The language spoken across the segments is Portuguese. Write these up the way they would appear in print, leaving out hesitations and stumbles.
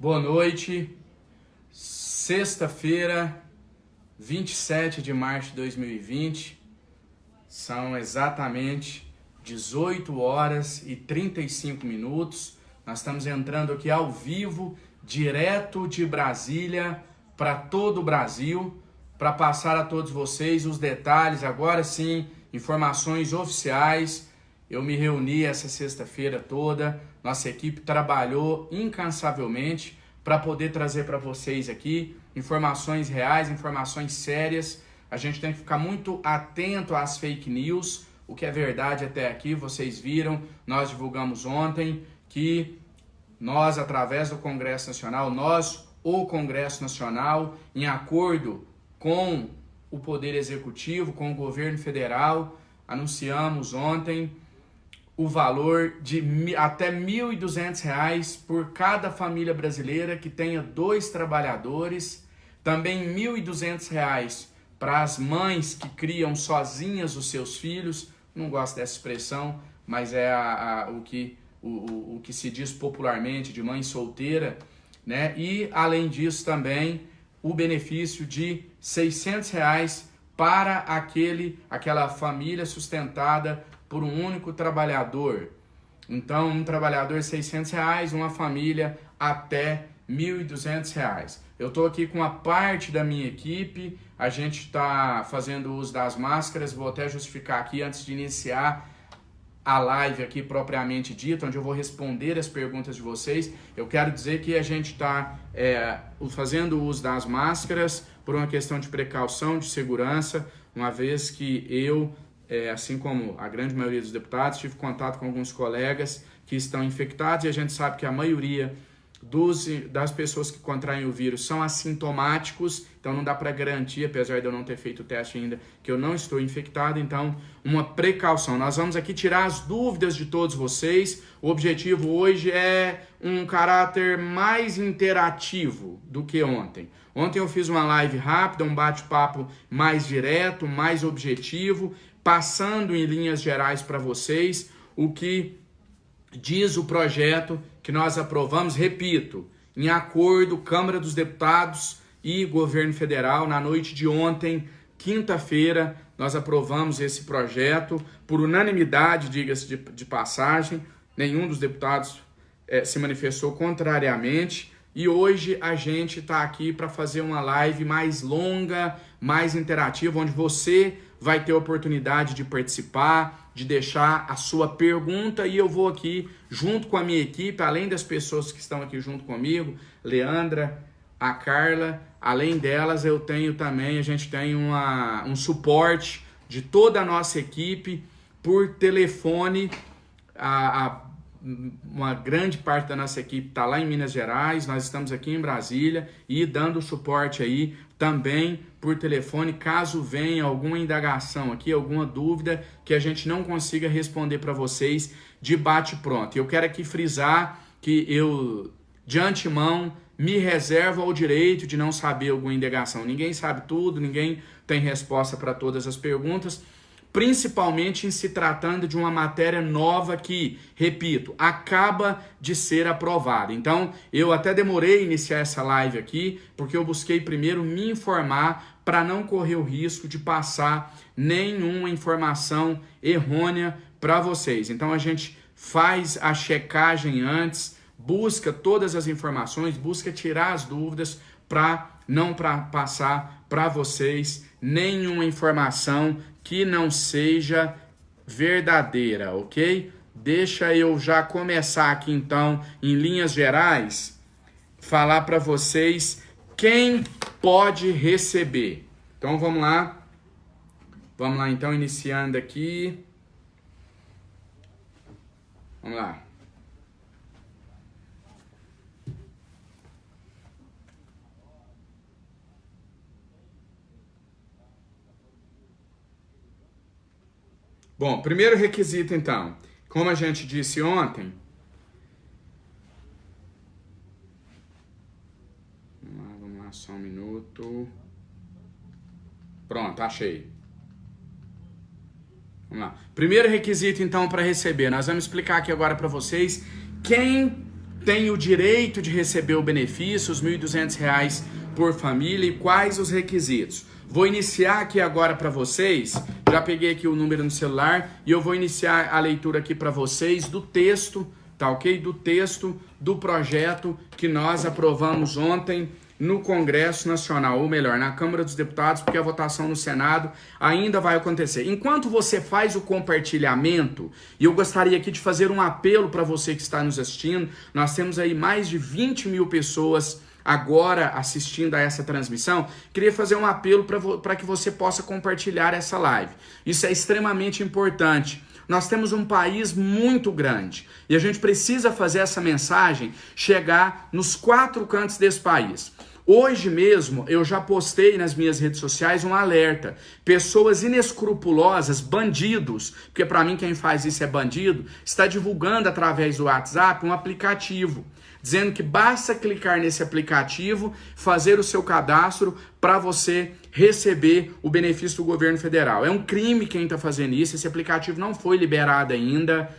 Boa noite, sexta-feira, 27 de março de 2020, são exatamente 18 horas e 35 minutos, nós estamos entrando aqui ao vivo, direto de Brasília, para todo o Brasil, para passar a todos vocês os detalhes, agora sim, informações oficiais. Eu me reuni essa sexta-feira toda, nossa equipe trabalhou incansavelmente para poder trazer para vocês aqui informações reais, informações sérias. A gente tem que ficar muito atento às fake news, o que é verdade até aqui, vocês viram, nós divulgamos ontem que nós, através do Congresso Nacional, o Congresso Nacional, em acordo com o Poder Executivo, com o Governo Federal, anunciamos ontem o valor de até R$ 1.200 por cada família brasileira que tenha 2 trabalhadores, também R$ 1.200 para as mães que criam sozinhas os seus filhos, não gosto dessa expressão, mas é o que se diz popularmente de mãe solteira, né? E além disso também o benefício de R$ 600 para aquela família sustentada por um único trabalhador. Então, um trabalhador R$ 600, uma família até R$ 1.200. Eu estou aqui com a parte da minha equipe, a gente está fazendo uso das máscaras, vou até justificar aqui antes de iniciar a live aqui propriamente dita, onde eu vou responder as perguntas de vocês. Eu quero dizer que a gente está fazendo uso das máscaras por uma questão de precaução, de segurança, uma vez que eu, assim como a grande maioria dos deputados, tive contato com alguns colegas que estão infectados e a gente sabe que a maioria das pessoas que contraem o vírus são assintomáticos, então não dá para garantir, apesar de eu não ter feito o teste ainda, que eu não estou infectado, então uma precaução. Nós vamos aqui tirar as dúvidas de todos vocês, o objetivo hoje é um caráter mais interativo do que ontem. Ontem eu fiz uma live rápida, um bate-papo mais direto, mais objetivo, passando em linhas gerais para vocês o que diz o projeto que nós aprovamos, repito, em acordo Câmara dos Deputados e Governo Federal. Na noite de ontem, quinta-feira, nós aprovamos esse projeto por unanimidade, diga-se de passagem, nenhum dos deputados se manifestou contrariamente. E hoje a gente está aqui para fazer uma live mais longa, mais interativa, onde você vai ter a oportunidade de participar, de deixar a sua pergunta, e eu vou aqui, junto com a minha equipe, além das pessoas que estão aqui junto comigo, Leandra, a Carla, além delas a gente tem um suporte de toda a nossa equipe por telefone. Uma grande parte da nossa equipe está lá em Minas Gerais, nós estamos aqui em Brasília e dando suporte aí também por telefone, caso venha alguma indagação aqui, alguma dúvida que a gente não consiga responder para vocês de bate-pronto. Eu quero aqui frisar que eu, de antemão, me reservo ao direito de não saber alguma indagação. Ninguém sabe tudo, ninguém tem resposta para todas as perguntas, principalmente em se tratando de uma matéria nova que, repito, acaba de ser aprovada. Então, eu até demorei a iniciar essa live aqui, porque eu busquei primeiro me informar para não correr o risco de passar nenhuma informação errônea para vocês. Então, a gente faz a checagem antes, busca todas as informações, busca tirar as dúvidas para não passar para vocês nenhuma informação que não seja verdadeira, ok? Deixa eu já começar aqui então, em linhas gerais, falar para vocês quem pode receber. Então vamos lá então, iniciando aqui. Vamos lá. Bom, primeiro requisito então, como a gente disse ontem, vamos lá, só um minuto. Pronto, achei. Vamos lá. Primeiro requisito então para receber, nós vamos explicar aqui agora para vocês quem tem o direito de receber o benefício, os R$ 1.200 por família, e quais os requisitos. Vou iniciar aqui agora para vocês, já peguei aqui o número no celular, e eu vou iniciar a leitura aqui para vocês do texto, tá ok? Do texto do projeto que nós aprovamos ontem no Congresso Nacional, ou melhor, na Câmara dos Deputados, porque a votação no Senado ainda vai acontecer. Enquanto você faz o compartilhamento, e eu gostaria aqui de fazer um apelo para você que está nos assistindo, nós temos aí mais de 20 mil pessoas agora assistindo a essa transmissão, queria fazer um apelo para que você possa compartilhar essa live. Isso é extremamente importante. Nós temos um país muito grande e a gente precisa fazer essa mensagem chegar nos 4 cantos desse país. Hoje mesmo eu já postei nas minhas redes sociais um alerta. Pessoas inescrupulosas, bandidos, porque para mim quem faz isso é bandido, está divulgando através do WhatsApp um aplicativo, dizendo que basta clicar nesse aplicativo, fazer o seu cadastro para você receber o benefício do governo federal. É um crime quem está fazendo isso, esse aplicativo não foi liberado ainda,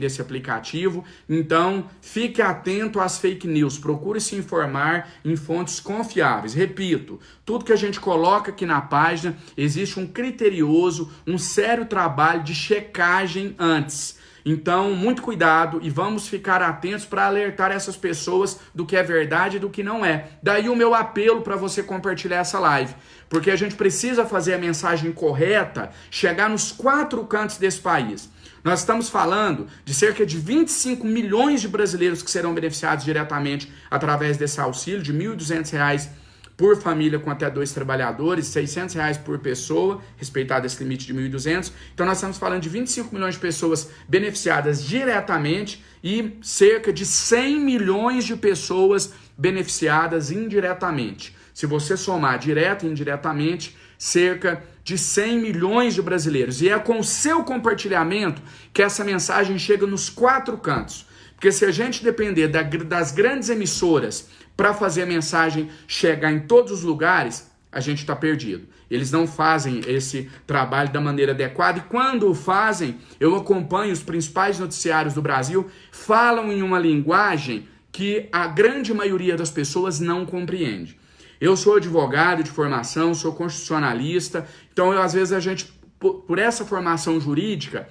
esse aplicativo, então fique atento às fake news, procure se informar em fontes confiáveis. Repito, tudo que a gente coloca aqui na página, existe um criterioso, um sério trabalho de checagem antes. Então, muito cuidado e vamos ficar atentos para alertar essas pessoas do que é verdade e do que não é. Daí o meu apelo para você compartilhar essa live, porque a gente precisa fazer a mensagem correta, chegar nos 4 cantos desse país. Nós estamos falando de cerca de 25 milhões de brasileiros que serão beneficiados diretamente através desse auxílio de R$ 1.200 por família com até 2 trabalhadores, R$ 600 por pessoa, respeitado esse limite de 1.200. Então nós estamos falando de 25 milhões de pessoas beneficiadas diretamente e cerca de 100 milhões de pessoas beneficiadas indiretamente. Se você somar direto e indiretamente, cerca de 100 milhões de brasileiros. E é com o seu compartilhamento que essa mensagem chega nos 4 cantos. Porque se a gente depender das grandes emissoras para fazer a mensagem chegar em todos os lugares, a gente está perdido. Eles não fazem esse trabalho da maneira adequada e quando o fazem, eu acompanho os principais noticiários do Brasil, falam em uma linguagem que a grande maioria das pessoas não compreende. Eu sou advogado de formação, sou constitucionalista, então às vezes a gente, por essa formação jurídica,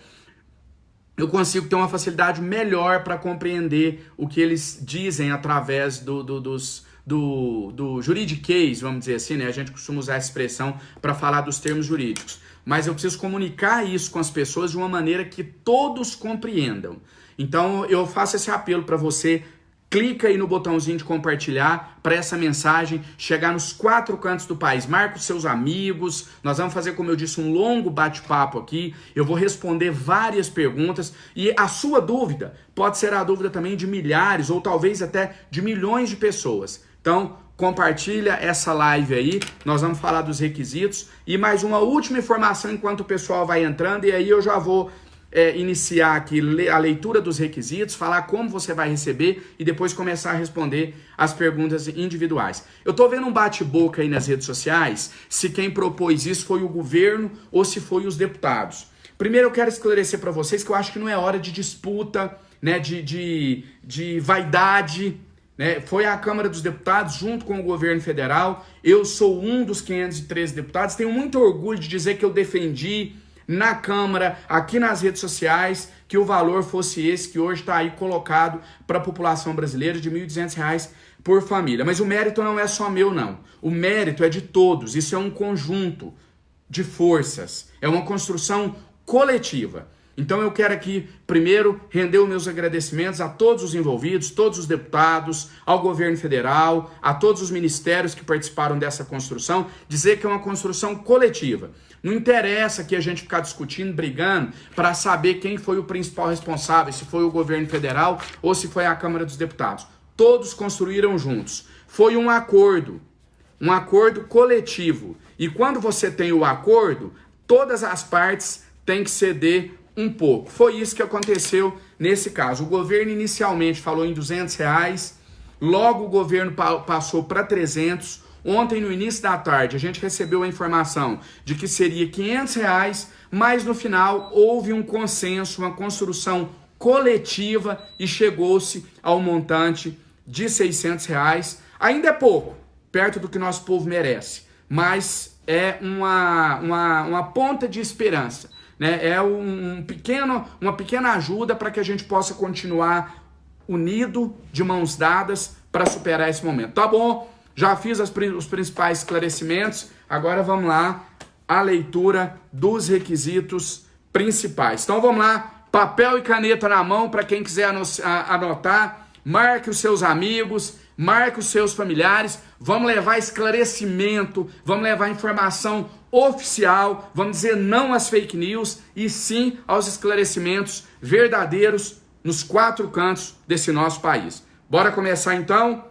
eu consigo ter uma facilidade melhor para compreender o que eles dizem através do juridiquês, vamos dizer assim, né? A gente costuma usar essa expressão para falar dos termos jurídicos. Mas eu preciso comunicar isso com as pessoas de uma maneira que todos compreendam. Então eu faço esse apelo para você. Clica aí no botãozinho de compartilhar para essa mensagem chegar nos 4 cantos do país. Marca os seus amigos. Nós vamos fazer, como eu disse, um longo bate-papo aqui. Eu vou responder várias perguntas. E a sua dúvida pode ser a dúvida também de milhares ou talvez até de milhões de pessoas. Então, compartilha essa live aí. Nós vamos falar dos requisitos. E mais uma última informação enquanto o pessoal vai entrando. E aí eu já vou iniciar aqui a leitura dos requisitos, falar como você vai receber e depois começar a responder as perguntas individuais. Eu tô vendo um bate-boca aí nas redes sociais se quem propôs isso foi o governo ou se foi os deputados. Primeiro eu quero esclarecer para vocês que eu acho que não é hora de disputa, né, de vaidade, né? Foi a Câmara dos Deputados junto com o governo federal. Eu sou um dos 513 deputados, tenho muito orgulho de dizer que eu defendi na Câmara, aqui nas redes sociais, que o valor fosse esse que hoje está aí colocado para a população brasileira de R$ 1.200 por família. Mas o mérito não é só meu, não. O mérito é de todos. Isso é um conjunto de forças. É uma construção coletiva. Então eu quero aqui, primeiro, render os meus agradecimentos a todos os envolvidos, todos os deputados, ao governo federal, a todos os ministérios que participaram dessa construção, dizer que é uma construção coletiva. Não interessa que a gente ficar discutindo, brigando, para saber quem foi o principal responsável, se foi o governo federal ou se foi a Câmara dos Deputados. Todos construíram juntos. Foi um acordo coletivo. E quando você tem o acordo, todas as partes têm que ceder um pouco. Foi isso que aconteceu nesse caso. O governo inicialmente falou em R$ 200, logo o governo passou para 300. Ontem, no início da tarde, a gente recebeu a informação de que seria R$ 500, mas no final houve um consenso, uma construção coletiva e chegou-se ao montante de R$600. Ainda é pouco, perto do que nosso povo merece, mas é uma ponta de esperança, né? É uma pequena ajuda para que a gente possa continuar unido, de mãos dadas, para superar esse momento. Tá bom? Já fiz os principais esclarecimentos, agora vamos lá, a leitura dos requisitos principais. Então vamos lá, papel e caneta na mão para quem quiser anotar, marque os seus amigos, marque os seus familiares, vamos levar esclarecimento, vamos levar informação oficial, vamos dizer não às fake news e sim aos esclarecimentos verdadeiros nos 4 cantos desse nosso país. Bora começar então?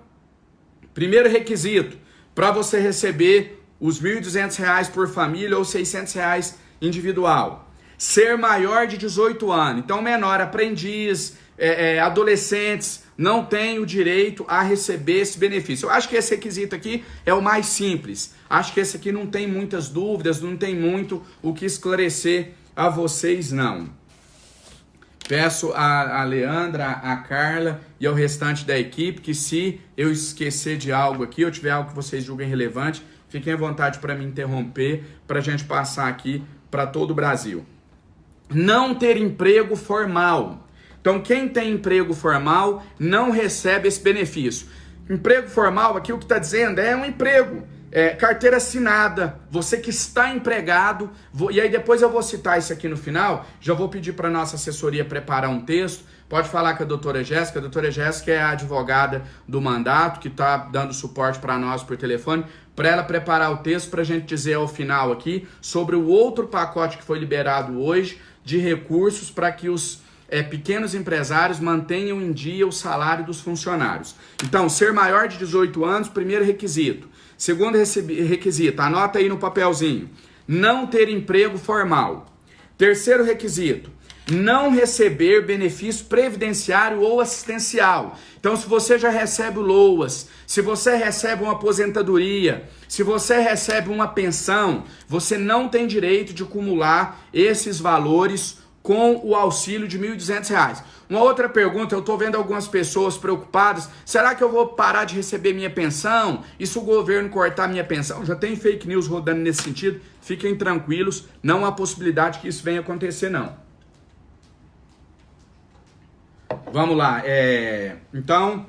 Primeiro requisito, para você receber os R$1.200 por família ou R$600 individual. Ser maior de 18 anos, então menor, aprendiz, adolescentes, não tem o direito a receber esse benefício. Eu acho que esse requisito aqui é o mais simples. Acho que esse aqui não tem muitas dúvidas, não tem muito o que esclarecer a vocês, não. Peço a Leandra, a Carla e ao restante da equipe que se eu esquecer de algo aqui, ou tiver algo que vocês julguem relevante, fiquem à vontade para me interromper, para a gente passar aqui para todo o Brasil. Não ter emprego formal. Então, quem tem emprego formal não recebe esse benefício. Emprego formal, aqui o que está dizendo é um emprego, carteira assinada, você que está empregado, e aí depois eu vou citar isso aqui no final, já vou pedir para a nossa assessoria preparar um texto, pode falar com a doutora Jéssica é a advogada do mandato, que está dando suporte para nós por telefone, para ela preparar o texto para a gente dizer ao final aqui sobre o outro pacote que foi liberado hoje de recursos para que os pequenos empresários mantenham em dia o salário dos funcionários. Então, ser maior de 18 anos, primeiro requisito. Segundo requisito, anota aí no papelzinho, não ter emprego formal. Terceiro requisito, não receber benefício previdenciário ou assistencial. Então, se você já recebe o LOAS, se você recebe uma aposentadoria, se você recebe uma pensão, você não tem direito de acumular esses valores com o auxílio de R$1.200. Uma outra pergunta, eu estou vendo algumas pessoas preocupadas, será que eu vou parar de receber minha pensão? E se o governo cortar minha pensão? Já tem fake news rodando nesse sentido, fiquem tranquilos, não há possibilidade que isso venha acontecer não. Vamos lá, então,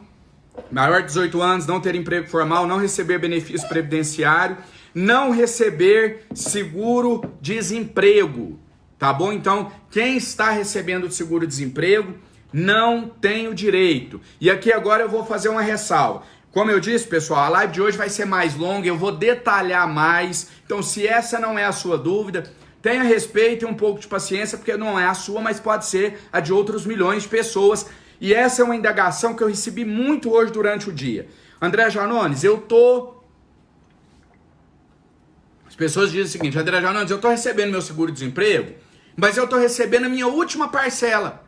maior de 18 anos, não ter emprego formal, não receber benefício previdenciário, não receber seguro-desemprego. Tá bom? Então, quem está recebendo o seguro-desemprego não tem o direito. E aqui agora eu vou fazer uma ressalva. Como eu disse, pessoal, a live de hoje vai ser mais longa, eu vou detalhar mais. Então, se essa não é a sua dúvida, tenha respeito e um pouco de paciência, porque não é a sua, mas pode ser a de outros milhões de pessoas. E essa é uma indagação que eu recebi muito hoje durante o dia. André Janones, As pessoas dizem o seguinte, André Janones, eu estou recebendo meu seguro-desemprego, mas eu estou recebendo a minha última parcela.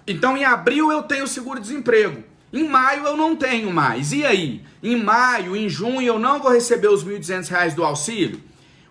Então, em abril eu tenho seguro-desemprego. Em maio eu não tenho mais. E aí? Em maio, em junho, eu não vou receber os R$1.200 do auxílio?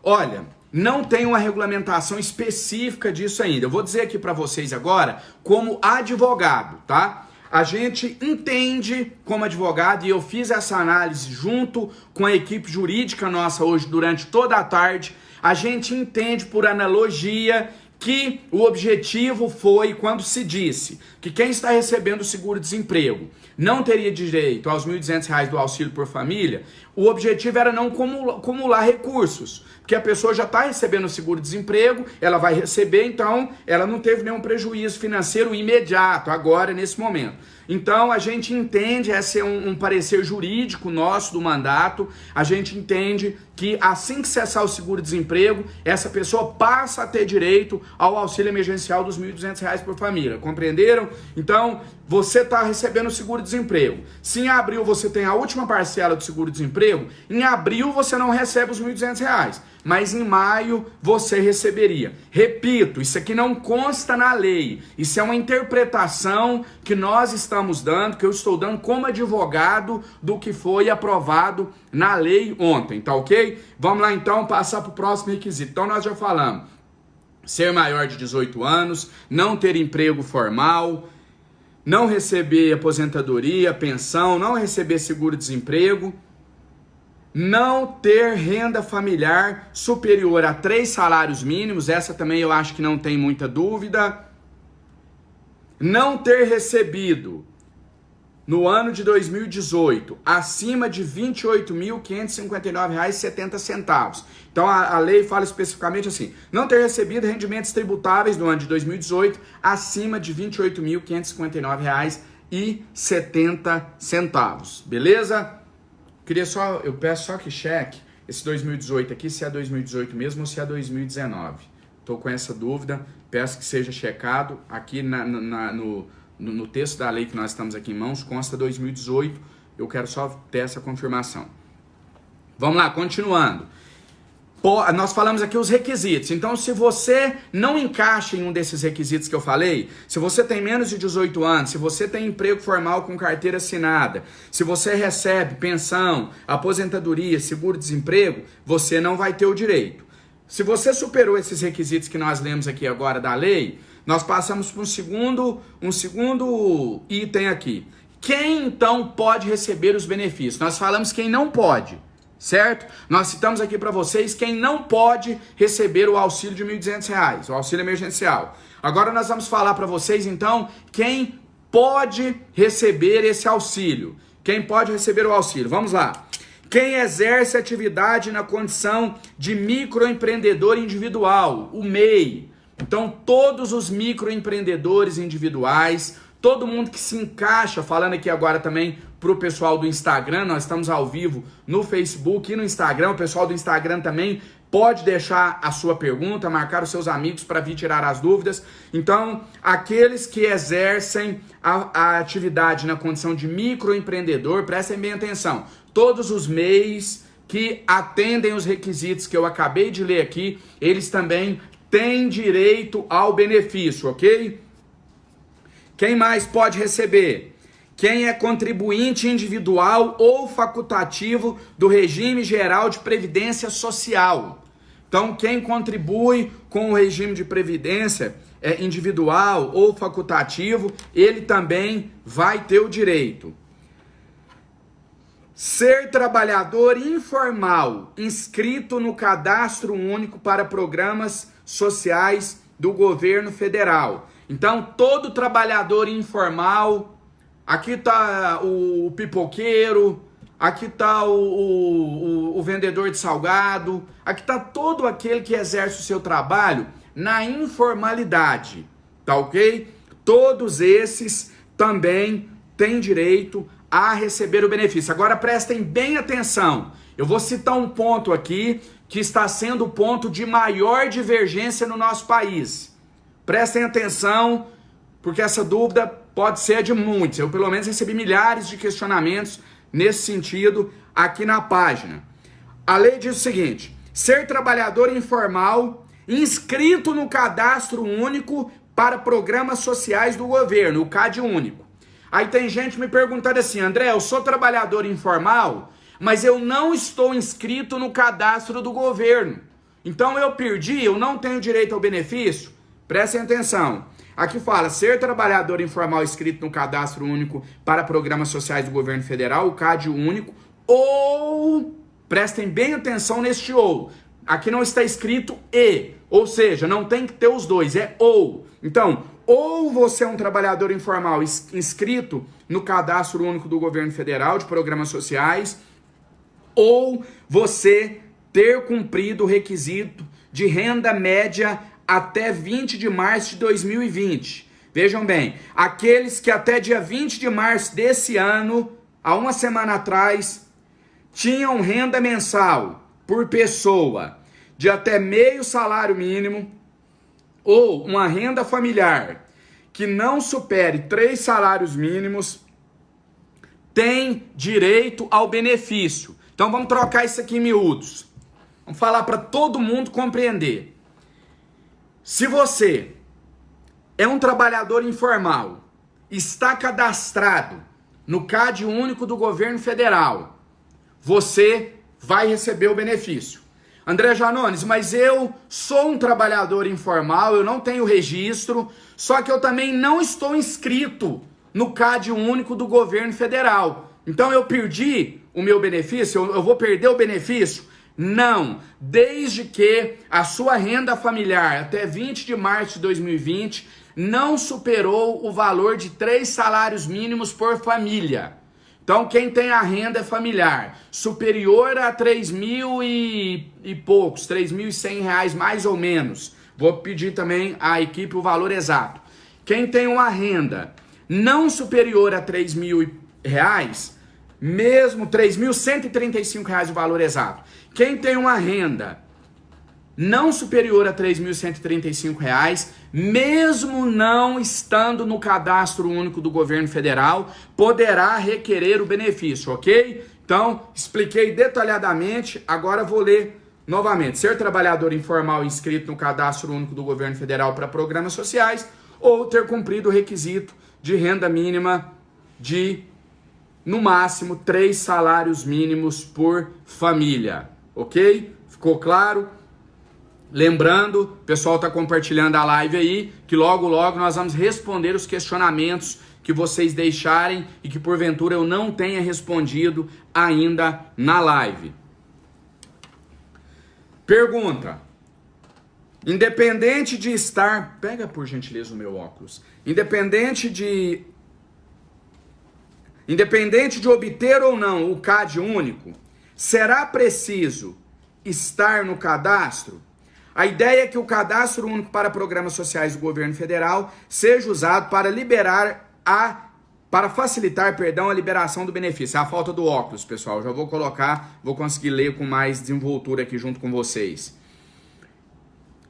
Olha, não tem uma regulamentação específica disso ainda. Eu vou dizer aqui para vocês agora, como advogado, tá? A gente entende como advogado, e eu fiz essa análise junto com a equipe jurídica nossa hoje durante toda a tarde. A gente entende por analogia que o objetivo foi quando se disse que quem está recebendo o seguro-desemprego não teria direito aos R$1.200 do auxílio por família, o objetivo era não acumular recursos, porque a pessoa já está recebendo o seguro-desemprego, ela vai receber, então ela não teve nenhum prejuízo financeiro imediato, agora, nesse momento. Então, a gente entende, esse é um parecer jurídico nosso do mandato, a gente entende que assim que cessar o seguro-desemprego, essa pessoa passa a ter direito ao auxílio emergencial dos R$1.200 por família, compreenderam? Então, você está recebendo o seguro-desemprego. Se em abril você tem a última parcela do seguro-desemprego, em abril você não recebe os R$1.200, mas em maio você receberia. Repito, isso aqui não consta na lei, isso é uma interpretação que nós estamos dando, que eu estou dando como advogado do que foi aprovado na lei ontem, tá ok? Vamos lá então passar para o próximo requisito. Então nós já falamos ser maior de 18 anos, não ter emprego formal, não receber aposentadoria, pensão, não receber seguro-desemprego, não ter renda familiar superior a 3 salários mínimos, essa também eu acho que não tem muita dúvida, não ter recebido no ano de 2018 acima de R$ 28.559,70. Então a lei fala especificamente assim: não ter recebido rendimentos tributáveis no ano de 2018 acima de R$ 28.559,70. Beleza? Eu peço só que cheque esse 2018 aqui, se é 2018 mesmo ou se é 2019. Estou com essa dúvida, peço que seja checado. Aqui no texto da lei que nós estamos aqui em mãos, consta 2018, eu quero só ter essa confirmação. Vamos lá, continuando. Nós falamos aqui os requisitos. Então, se você não encaixa em um desses requisitos que eu falei, se você tem menos de 18 anos, se você tem emprego formal com carteira assinada, se você recebe pensão, aposentadoria, seguro-desemprego, você não vai ter o direito. Se você superou esses requisitos que nós lemos aqui agora da lei, nós passamos para um segundo item aqui. Quem então pode receber os benefícios? Nós falamos quem não pode. Certo? Nós citamos aqui para vocês quem não pode receber o auxílio de R$ 1.200, o auxílio emergencial. Agora nós vamos falar para vocês, então, quem pode receber esse auxílio. Quem pode receber o auxílio? Vamos lá. Quem exerce atividade na condição de microempreendedor individual, o MEI. Então, todos os microempreendedores individuais, todo mundo que se encaixa, falando aqui agora também para o pessoal do Instagram, nós estamos ao vivo no Facebook e no Instagram, o pessoal do Instagram também pode deixar a sua pergunta, marcar os seus amigos para vir tirar as dúvidas. Então, aqueles que exercem a atividade na condição de microempreendedor, prestem bem atenção, todos os MEIs que atendem os requisitos que eu acabei de ler aqui, eles também têm direito ao benefício, ok? Quem mais pode receber? Quem é contribuinte individual ou facultativo do regime geral de previdência social. Então, quem contribui com o regime de previdência individual ou facultativo, ele também vai ter o direito. Ser trabalhador informal, inscrito no Cadastro Único para Programas Sociais do Governo Federal. Então, todo trabalhador informal, aqui está o pipoqueiro, aqui está o vendedor de salgado, aqui está todo aquele que exerce o seu trabalho na informalidade, tá ok? Todos esses também têm direito a receber o benefício. Agora prestem bem atenção, eu vou citar um ponto aqui que está sendo o ponto de maior divergência no nosso país. Prestem atenção, porque essa dúvida pode ser de muitos. Eu, pelo menos, recebi milhares de questionamentos nesse sentido aqui na página. A lei diz o seguinte: ser trabalhador informal inscrito no Cadastro Único para Programas Sociais do Governo, o CAD Único. Aí tem gente me perguntando assim: André, eu sou trabalhador informal, mas eu não estou inscrito no cadastro do governo. Então eu perdi, eu não tenho direito ao benefício? Prestem atenção. Aqui fala, ser trabalhador informal inscrito no Cadastro Único para Programas Sociais do Governo Federal, o CAD Único, ou, prestem bem atenção neste ou, aqui não está escrito e, ou seja, não tem que ter os dois, é ou. Então, ou você é um trabalhador informal inscrito no Cadastro Único do Governo Federal de Programas Sociais, ou você ter cumprido o requisito de renda média até 20 de março de 2020. Vejam bem, aqueles que até dia 20 de março desse ano, há uma semana atrás, tinham renda mensal por pessoa de até meio salário mínimo ou uma renda familiar que não supere 3 salários mínimos, tem direito ao benefício. Então vamos trocar isso aqui em miúdos. Vamos falar para todo mundo compreender. Se você é um trabalhador informal, está cadastrado no CAD Único do Governo Federal, você vai receber o benefício. André Janones, mas eu sou um trabalhador informal, eu não tenho registro, só que eu também não estou inscrito no CAD único do governo federal. Então eu perdi o meu benefício? Eu vou perder o benefício? Não, desde que a sua renda familiar até 20 de março de 2020 não superou o valor de 3 salários mínimos por família. Então quem tem a renda familiar superior a 3 mil e poucos, 3.100 reais mais ou menos, vou pedir também à equipe o valor exato. Quem tem uma renda não superior a 3 mil reais, mesmo 3.135 reais o valor exato. Quem tem uma renda não superior a 3.135 reais, mesmo não estando no cadastro único do governo federal, poderá requerer o benefício, ok? Então, expliquei detalhadamente, agora vou ler novamente. Ser trabalhador informal inscrito no cadastro único do governo federal para programas sociais ou ter cumprido o requisito de renda mínima de, no máximo, 3 salários mínimos por família, ok? Ficou claro? Lembrando, o pessoal está compartilhando a live aí, que logo nós vamos responder os questionamentos que vocês deixarem e que porventura eu não tenha respondido ainda na live. Pergunta: independente de estar... Pega por gentileza o meu óculos. Independente de obter ou não o CAD único, será preciso estar no cadastro? A ideia é que o cadastro único para programas sociais do governo federal seja usado para facilitar a liberação do benefício. É a falta do óculos, pessoal. Já vou colocar, vou conseguir ler com mais desenvoltura aqui junto com vocês.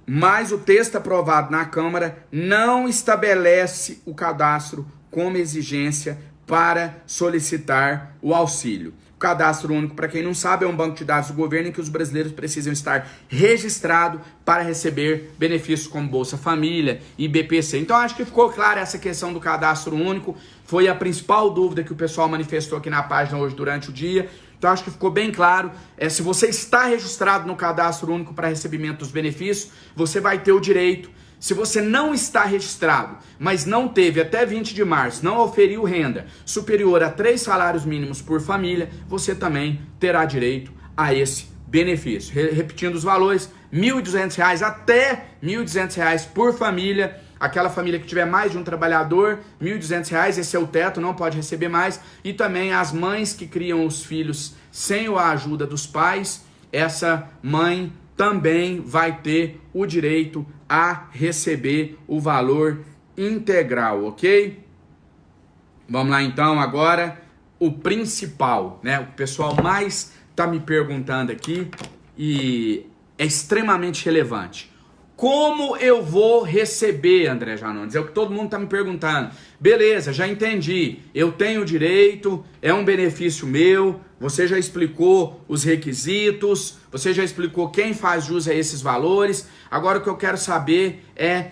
Mas o texto aprovado na Câmara não estabelece o cadastro como exigência para solicitar o auxílio. O cadastro único, para quem não sabe, é um banco de dados do governo em que os brasileiros precisam estar registrados para receber benefícios como Bolsa Família e BPC. Então acho que ficou clara essa questão do cadastro único, foi a principal dúvida que o pessoal manifestou aqui na página hoje durante o dia. Então acho que ficou bem claro, se você está registrado no cadastro único para recebimento dos benefícios, você vai ter o direito. Se você não está registrado, mas não teve até 20 de março, não oferiu renda superior a 3 salários mínimos por família, você também terá direito a esse benefício. Repetindo os valores, R$ 1.200 até R$ 1.200 por família. Aquela família que tiver mais de um trabalhador, R$ 1.200, esse é o teto, não pode receber mais. E também as mães que criam os filhos sem a ajuda dos pais, essa mãe também vai ter o direito a receber o valor integral, ok? Vamos lá então agora, o principal, né? O pessoal mais tá me perguntando aqui e é extremamente relevante. Como eu vou receber, André Janones? É o que todo mundo tá me perguntando. Beleza, já entendi. Eu tenho direito, é um benefício meu. Você já explicou os requisitos, você já explicou quem faz jus a esses valores. Agora o que eu quero saber é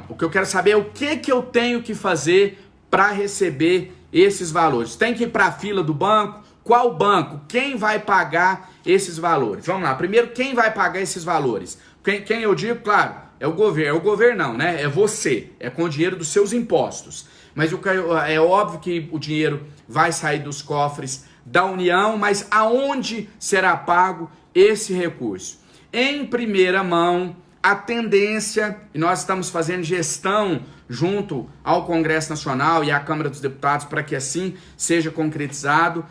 o que eu quero saber é o que eu tenho que fazer para receber esses valores. Tem que ir para a fila do banco? Qual banco? Quem vai pagar esses valores? Vamos lá, primeiro, quem vai pagar esses valores? Quem eu digo, claro, é o governo. É o governo não, né? É você, é com o dinheiro dos seus impostos. Mas é óbvio que o dinheiro vai sair dos cofres da União, mas aonde será pago esse recurso? Em primeira mão, a tendência, e nós estamos fazendo gestão junto ao Congresso Nacional e à Câmara dos Deputados para que assim seja concretizado,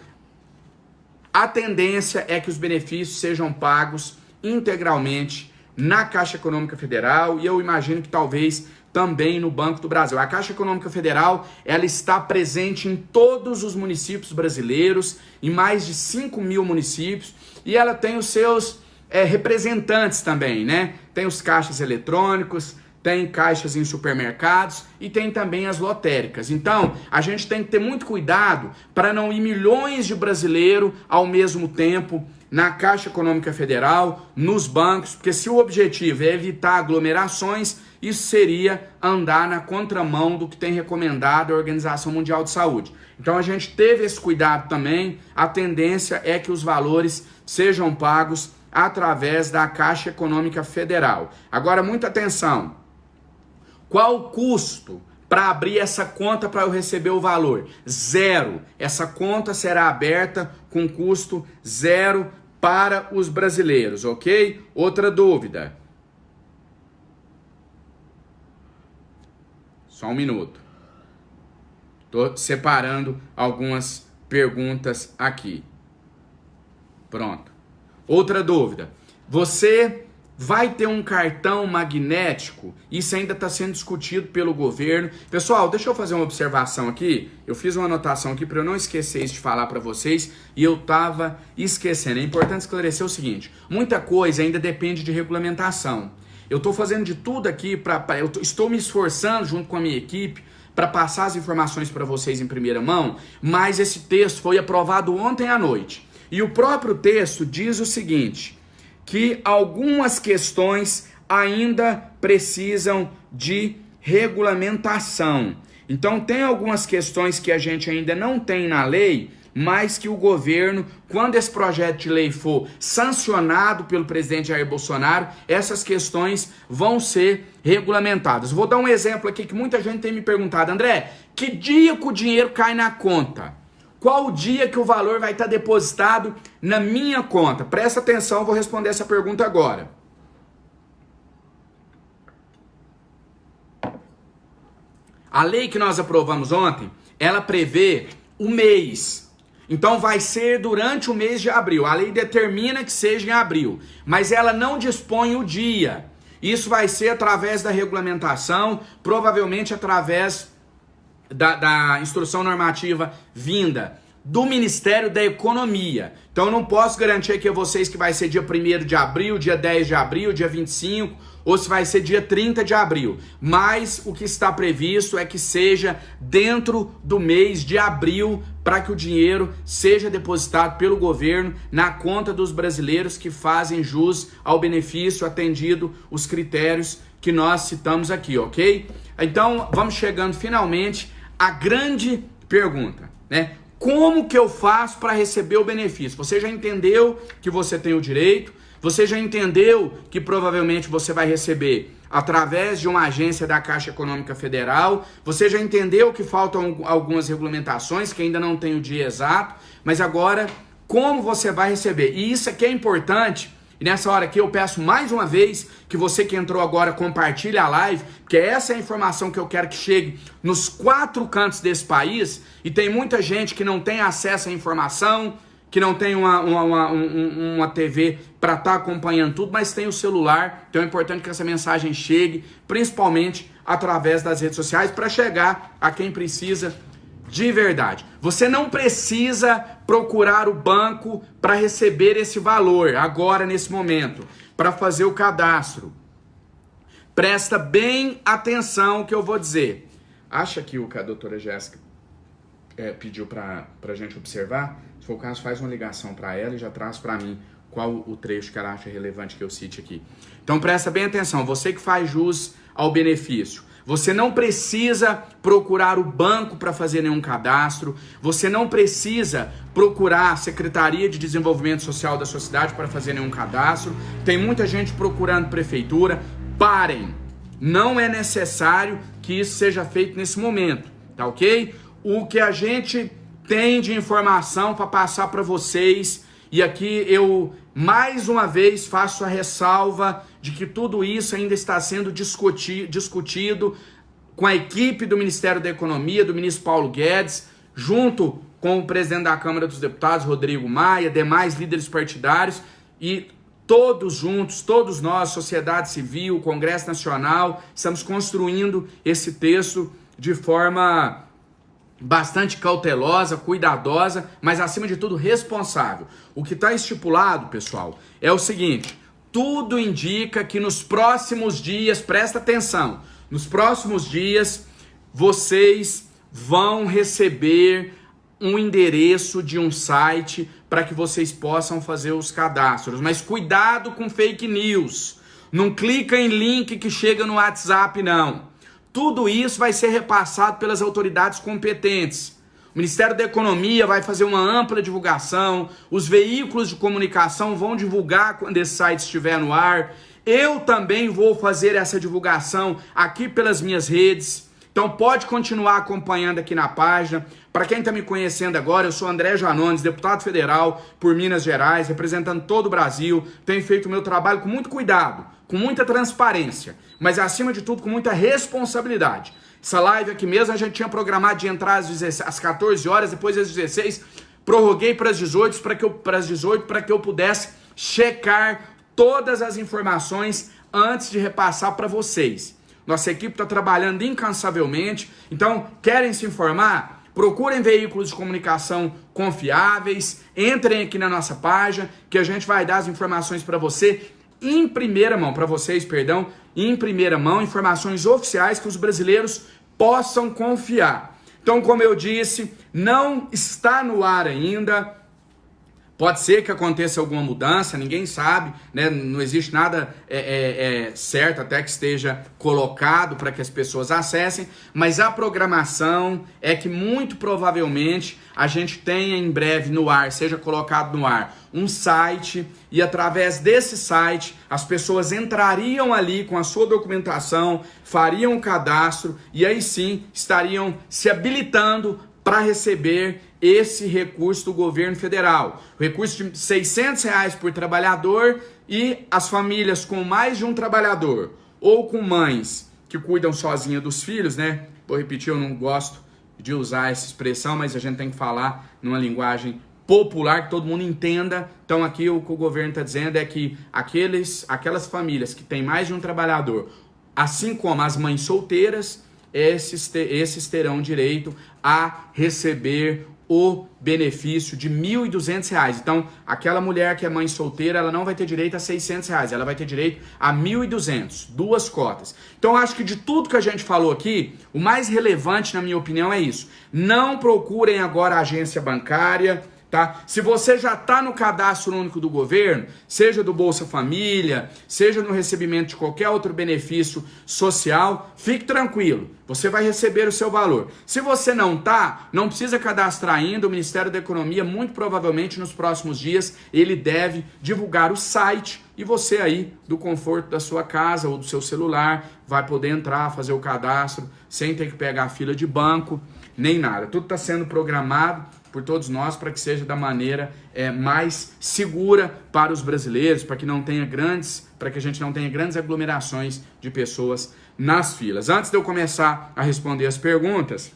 a tendência é que os benefícios sejam pagos integralmente na Caixa Econômica Federal e eu imagino que talvez também no Banco do Brasil. A Caixa Econômica Federal, ela está presente em todos os municípios brasileiros, em mais de 5 mil municípios, e ela tem os seus representantes também, né? Tem os caixas eletrônicos, tem caixas em supermercados e tem também as lotéricas. Então, a gente tem que ter muito cuidado para não ir milhões de brasileiros ao mesmo tempo na Caixa Econômica Federal, nos bancos, porque se o objetivo é evitar aglomerações, isso seria andar na contramão do que tem recomendado a Organização Mundial de Saúde. Então a gente teve esse cuidado também, a tendência é que os valores sejam pagos através da Caixa Econômica Federal. Agora, muita atenção, qual o custo para abrir essa conta para eu receber o valor? Zero. Essa conta será aberta com custo zero para os brasileiros, ok? Outra dúvida. Só um minuto. Estou separando algumas perguntas aqui. Pronto. Outra dúvida. Você vai ter um cartão magnético? Isso ainda está sendo discutido pelo governo. Pessoal, deixa eu fazer uma observação aqui. Eu fiz uma anotação aqui para eu não esquecer isso de falar para vocês e eu estava esquecendo. É importante esclarecer o seguinte: muita coisa ainda depende de regulamentação. Eu estou fazendo de tudo aqui, estou me esforçando junto com a minha equipe para passar as informações para vocês em primeira mão, mas esse texto foi aprovado ontem à noite. E o próprio texto diz o seguinte, que algumas questões ainda precisam de regulamentação. Então tem algumas questões que a gente ainda não tem na lei, mas que o governo, quando esse projeto de lei for sancionado pelo presidente Jair Bolsonaro, essas questões vão ser regulamentadas. Vou dar um exemplo aqui que muita gente tem me perguntado: André, que dia que o dinheiro cai na conta? Qual o dia que o valor vai estar depositado na minha conta? Presta atenção, eu vou responder essa pergunta agora. A lei que nós aprovamos ontem, ela prevê o mês. Então vai ser durante o mês de abril. A lei determina que seja em abril, mas ela não dispõe o dia. Isso vai ser através da regulamentação, provavelmente através da instrução normativa vinda do Ministério da Economia. Então eu não posso garantir aqui a vocês que vai ser dia 1º de abril, dia 10 de abril, dia 25, ou se vai ser dia 30 de abril. Mas o que está previsto é que seja dentro do mês de abril, para que o dinheiro seja depositado pelo governo na conta dos brasileiros que fazem jus ao benefício, atendido os critérios que nós citamos aqui, ok? Então vamos chegando finalmente à grande pergunta, né? Como que eu faço para receber o benefício? Você já entendeu que você tem o direito, você já entendeu que provavelmente você vai receber através de uma agência da Caixa Econômica Federal, você já entendeu que faltam algumas regulamentações, que ainda não tem o dia exato, mas agora, como você vai receber? E isso aqui é importante, e nessa hora aqui eu peço mais uma vez que você que entrou agora compartilhe a live, porque essa é a informação que eu quero que chegue nos 4 cantos desse país, e tem muita gente que não tem acesso à informação, que não tem uma TV para estar acompanhando tudo, mas tem o celular, então é importante que essa mensagem chegue, principalmente através das redes sociais, para chegar a quem precisa de verdade. Você não precisa procurar o banco para receber esse valor, agora, nesse momento, para fazer o cadastro. Presta bem atenção no que eu vou dizer. Acha que a doutora Jéssica pediu para a gente observar? Se for o caso, faz uma ligação para ela e já traz para mim qual o trecho que ela acha relevante que eu cite aqui. Então presta bem atenção, você que faz jus ao benefício, você não precisa procurar o banco para fazer nenhum cadastro, você não precisa procurar a Secretaria de Desenvolvimento Social da sua cidade para fazer nenhum cadastro, tem muita gente procurando prefeitura. Parem, não é necessário que isso seja feito nesse momento, tá ok? O que a gente tem de informação para passar para vocês, e aqui eu mais uma vez faço a ressalva de que tudo isso ainda está sendo discutido com a equipe do Ministério da Economia, do ministro Paulo Guedes, junto com o presidente da Câmara dos Deputados, Rodrigo Maia, demais líderes partidários, e todos juntos, todos nós, sociedade civil, Congresso Nacional, estamos construindo esse texto de forma bastante cautelosa, cuidadosa, mas acima de tudo responsável. O que está estipulado, pessoal, é o seguinte: tudo indica que nos próximos dias, presta atenção, nos próximos dias vocês vão receber um endereço de um site para que vocês possam fazer os cadastros. Mas cuidado com fake news. Não clica em link que chega no WhatsApp, não. Tudo isso vai ser repassado pelas autoridades competentes. O Ministério da Economia vai fazer uma ampla divulgação, os veículos de comunicação vão divulgar quando esse site estiver no ar. Eu também vou fazer essa divulgação aqui pelas minhas redes. Então pode continuar acompanhando aqui na página. Para quem está me conhecendo agora, eu sou André Janones, deputado federal por Minas Gerais, representando todo o Brasil. Tenho feito o meu trabalho com muito cuidado, com muita transparência, mas acima de tudo com muita responsabilidade. Essa live aqui mesmo a gente tinha programado de entrar às 14 horas, depois às 16, prorroguei para as 18 para que eu pudesse checar todas as informações antes de repassar para vocês. Nossa equipe está trabalhando incansavelmente, então querem se informar? Procurem veículos de comunicação confiáveis, entrem aqui na nossa página que a gente vai dar as informações para você em primeira mão, em primeira mão, informações oficiais que os brasileiros possam confiar. Então, como eu disse, não está no ar ainda. Pode ser que aconteça alguma mudança, ninguém sabe, né? Não existe nada certo até que esteja colocado para que as pessoas acessem, mas a programação é que muito provavelmente a gente tenha em breve no ar, seja colocado no ar, um site, e através desse site as pessoas entrariam ali com a sua documentação, fariam um cadastro e aí sim estariam se habilitando para receber esse recurso do governo federal. O recurso de R$ 600 por trabalhador, e as famílias com mais de um trabalhador ou com mães que cuidam sozinha dos filhos, né? Vou repetir, eu não gosto de usar essa expressão, mas a gente tem que falar numa linguagem popular que todo mundo entenda. Então aqui o que o governo está dizendo é que aquelas famílias que têm mais de um trabalhador, assim como as mães solteiras, esses terão direito a receber o benefício de R$ 1.200. Então, aquela mulher que é mãe solteira, ela não vai ter direito a R$ 600, ela vai ter direito a R$ 1.200, 2 cotas. Então, acho que de tudo que a gente falou aqui, o mais relevante, na minha opinião, é isso. Não procurem agora a agência bancária, tá? Se você já está no cadastro único do governo, seja do Bolsa Família, seja no recebimento de qualquer outro benefício social, fique tranquilo, você vai receber o seu valor. Se você não está, não precisa cadastrar ainda. O Ministério da Economia, muito provavelmente nos próximos dias, ele deve divulgar o site e você aí, do conforto da sua casa ou do seu celular, vai poder entrar, fazer o cadastro, sem ter que pegar a fila de banco, nem nada. Tudo está sendo programado por todos nós para que seja da maneira mais segura para os brasileiros, para que a gente não tenha grandes aglomerações de pessoas nas filas. Antes de eu começar a responder as perguntas,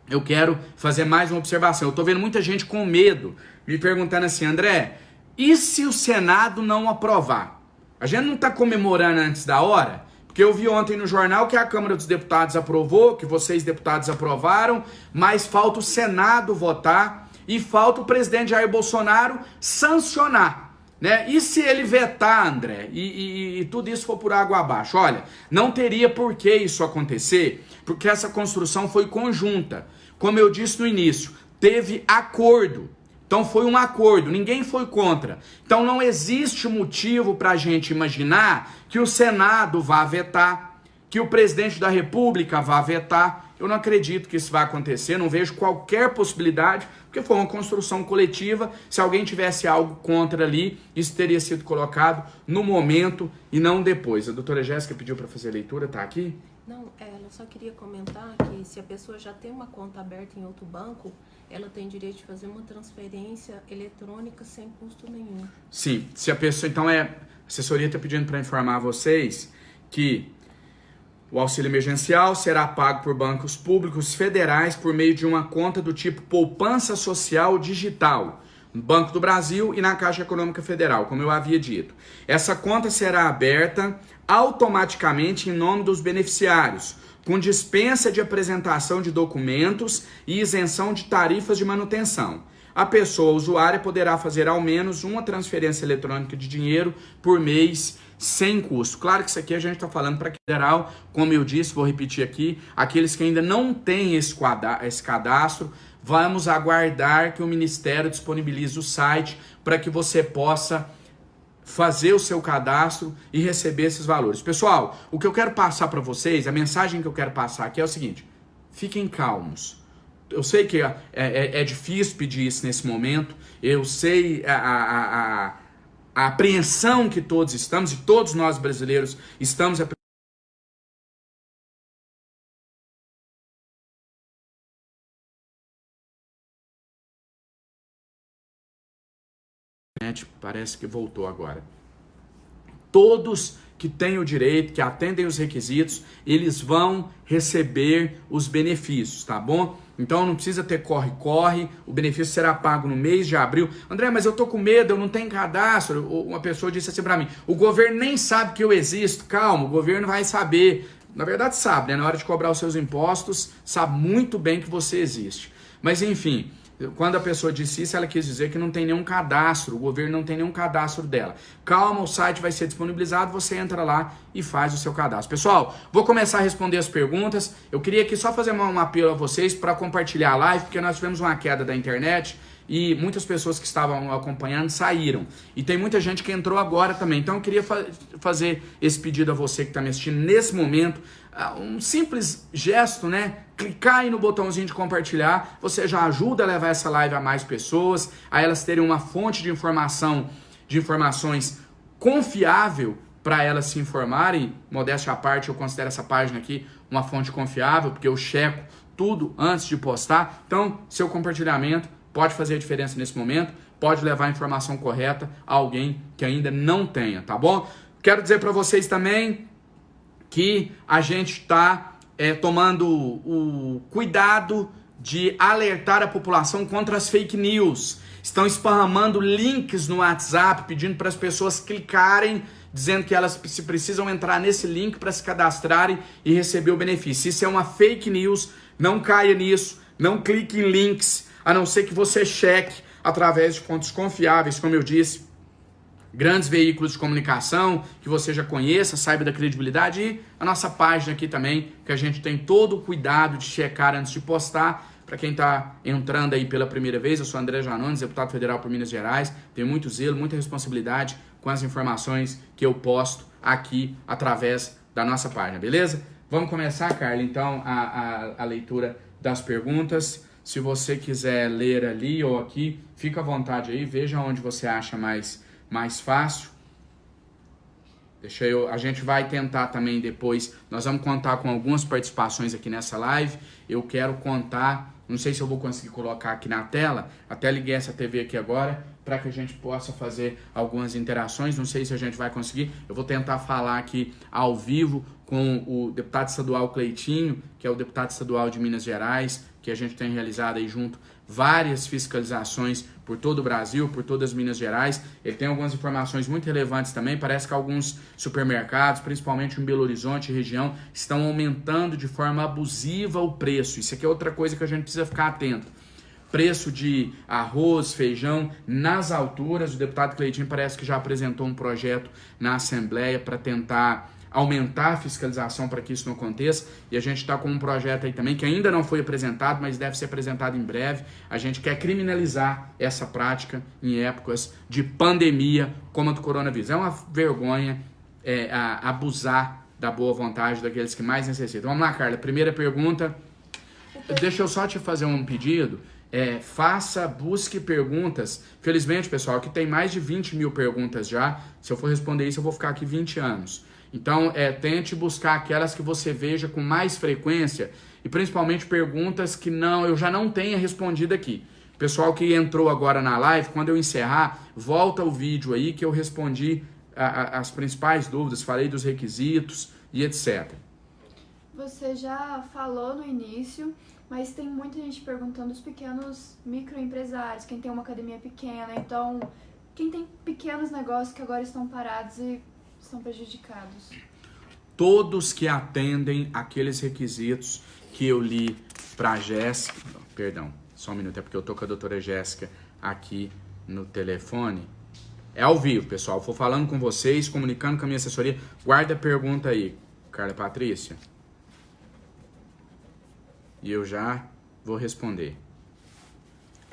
eu quero fazer mais uma observação. Eu estou vendo muita gente com medo, me perguntando assim: André, e se o Senado não aprovar? A gente não está comemorando antes da hora? Porque eu vi ontem no jornal que a Câmara dos Deputados aprovou, que vocês deputados aprovaram, mas falta o Senado votar e falta o presidente Jair Bolsonaro sancionar, né? E se ele vetar, André, e tudo isso for por água abaixo? Olha, não teria por que isso acontecer, porque essa construção foi conjunta. Como eu disse no início, teve acordo. Então foi um acordo, ninguém foi contra. Então não existe motivo para a gente imaginar que o Senado vá vetar, que o presidente da República vá vetar. Eu não acredito que isso vai acontecer, não vejo qualquer possibilidade, porque foi uma construção coletiva. Se alguém tivesse algo contra ali, isso teria sido colocado no momento e não depois. A doutora Jéssica pediu para fazer a leitura, tá aqui? Não, ela só queria comentar que se a pessoa já tem uma conta aberta em outro banco, ela tem direito de fazer uma transferência eletrônica sem custo nenhum. Sim, se a pessoa... Então a assessoria está pedindo para informar vocês que o auxílio emergencial será pago por bancos públicos federais por meio de uma conta do tipo poupança social digital, no Banco do Brasil e na Caixa Econômica Federal, como eu havia dito. Essa conta será aberta automaticamente em nome dos beneficiários, com dispensa de apresentação de documentos e isenção de tarifas de manutenção. a pessoa usuária poderá fazer ao menos uma transferência eletrônica de dinheiro por mês sem custo. Claro que isso aqui a gente está falando para geral, como eu disse, vou repetir aqui, aqueles que ainda não têm esse cadastro, vamos aguardar que o Ministério disponibilize o site para que você possa fazer o seu cadastro e receber esses valores. Pessoal, o que eu quero passar para vocês, a mensagem que eu quero passar aqui é o seguinte: fiquem calmos. Eu sei que é difícil pedir isso nesse momento, eu sei a apreensão que todos estamos, e todos nós brasileiros estamos parece que voltou agora. Todos que têm o direito, que atendem os requisitos, eles vão receber os benefícios, tá bom? Então não precisa ter corre-corre, o benefício será pago no mês de abril. André, mas eu tô com medo, eu não tenho cadastro. Uma pessoa disse assim pra mim, o governo nem sabe que eu existo. Calma, o governo vai saber. Na verdade sabe, né? Na hora de cobrar os seus impostos, sabe muito bem que você existe. Mas enfim, quando a pessoa disse isso, ela quis dizer que não tem nenhum cadastro, o governo não tem nenhum cadastro dela. Calma, o site vai ser disponibilizado, você entra lá e faz o seu cadastro. Pessoal, vou começar a responder as perguntas. Eu queria aqui só fazer um apelo a vocês para compartilhar a live, porque nós tivemos uma queda da internet e muitas pessoas que estavam acompanhando saíram. E tem muita gente que entrou agora também. Então eu queria fazer esse pedido a você que está me assistindo nesse momento. Um simples gesto, né? Clicar aí no botãozinho de compartilhar, você já ajuda a levar essa live a mais pessoas, a elas terem uma fonte de informações confiável para elas se informarem. Modéstia à parte, eu considero essa página aqui uma fonte confiável, porque eu checo tudo antes de postar. Então, seu compartilhamento pode fazer a diferença nesse momento, pode levar a informação correta a alguém que ainda não tenha, tá bom? Quero dizer para vocês também que a gente está tomando o cuidado de alertar a população contra as fake news. Estão esparramando links no WhatsApp, pedindo para as pessoas clicarem, dizendo que elas precisam entrar nesse link para se cadastrarem e receber o benefício. Isso é uma fake news, não caia nisso, não clique em links, a não ser que você cheque através de fontes confiáveis, como eu disse, grandes veículos de comunicação, que você já conheça, saiba da credibilidade, e a nossa página aqui também, que a gente tem todo o cuidado de checar antes de postar. Para quem está entrando aí pela primeira vez, eu sou André Janones, deputado federal por Minas Gerais, tenho muito zelo, muita responsabilidade com as informações que eu posto aqui através da nossa página, beleza? Vamos começar, Carla, então, a leitura das perguntas. Se você quiser ler ali ou aqui, fica à vontade aí, veja onde você acha mais fácil. A gente vai tentar também depois, nós vamos contar com algumas participações aqui nessa live. Eu quero contar, não sei se eu vou conseguir colocar aqui na tela, até liguei essa TV aqui agora, para que a gente possa fazer algumas interações, não sei se a gente vai conseguir. Eu vou tentar falar aqui ao vivo com o deputado estadual Cleitinho, que é o deputado estadual de Minas Gerais, que a gente tem realizado aí junto várias fiscalizações por todo o Brasil, por todas as Minas Gerais. Ele tem algumas informações muito relevantes também. Parece que alguns supermercados, principalmente em Belo Horizonte e região, estão aumentando de forma abusiva o preço. Isso aqui é outra coisa que a gente precisa ficar atento. Preço de arroz, feijão, nas alturas. O deputado Cleitinho parece que já apresentou um projeto na Assembleia para tentar aumentar a fiscalização para que isso não aconteça, e a gente está com um projeto aí também que ainda não foi apresentado, mas deve ser apresentado em breve. A gente quer criminalizar essa prática em épocas de pandemia como a do coronavírus. É uma vergonha abusar da boa vontade daqueles que mais necessitam. Vamos lá, Carla, primeira pergunta. Deixa eu só te fazer um pedido. Busque perguntas. Felizmente, pessoal, aqui tem mais de 20 mil perguntas já. Se eu for responder isso, eu vou ficar aqui 20 anos. Então, tente buscar aquelas que você veja com mais frequência e principalmente perguntas que eu já não tenha respondido aqui. Pessoal que entrou agora na live, quando eu encerrar, volta o vídeo aí que eu respondi as principais dúvidas, falei dos requisitos e etc. Você já falou no início, mas tem muita gente perguntando dos pequenos microempresários, quem tem uma academia pequena, então quem tem pequenos negócios que agora estão parados e são prejudicados. Todos que atendem aqueles requisitos que eu li para a Jéssica, perdão, Só um minuto, é porque eu tô com a doutora Jéssica aqui no telefone. É ao vivo, pessoal. Vou falando com vocês, comunicando com a minha assessoria. Guarda a pergunta aí, Carla Patrícia. E eu já vou responder.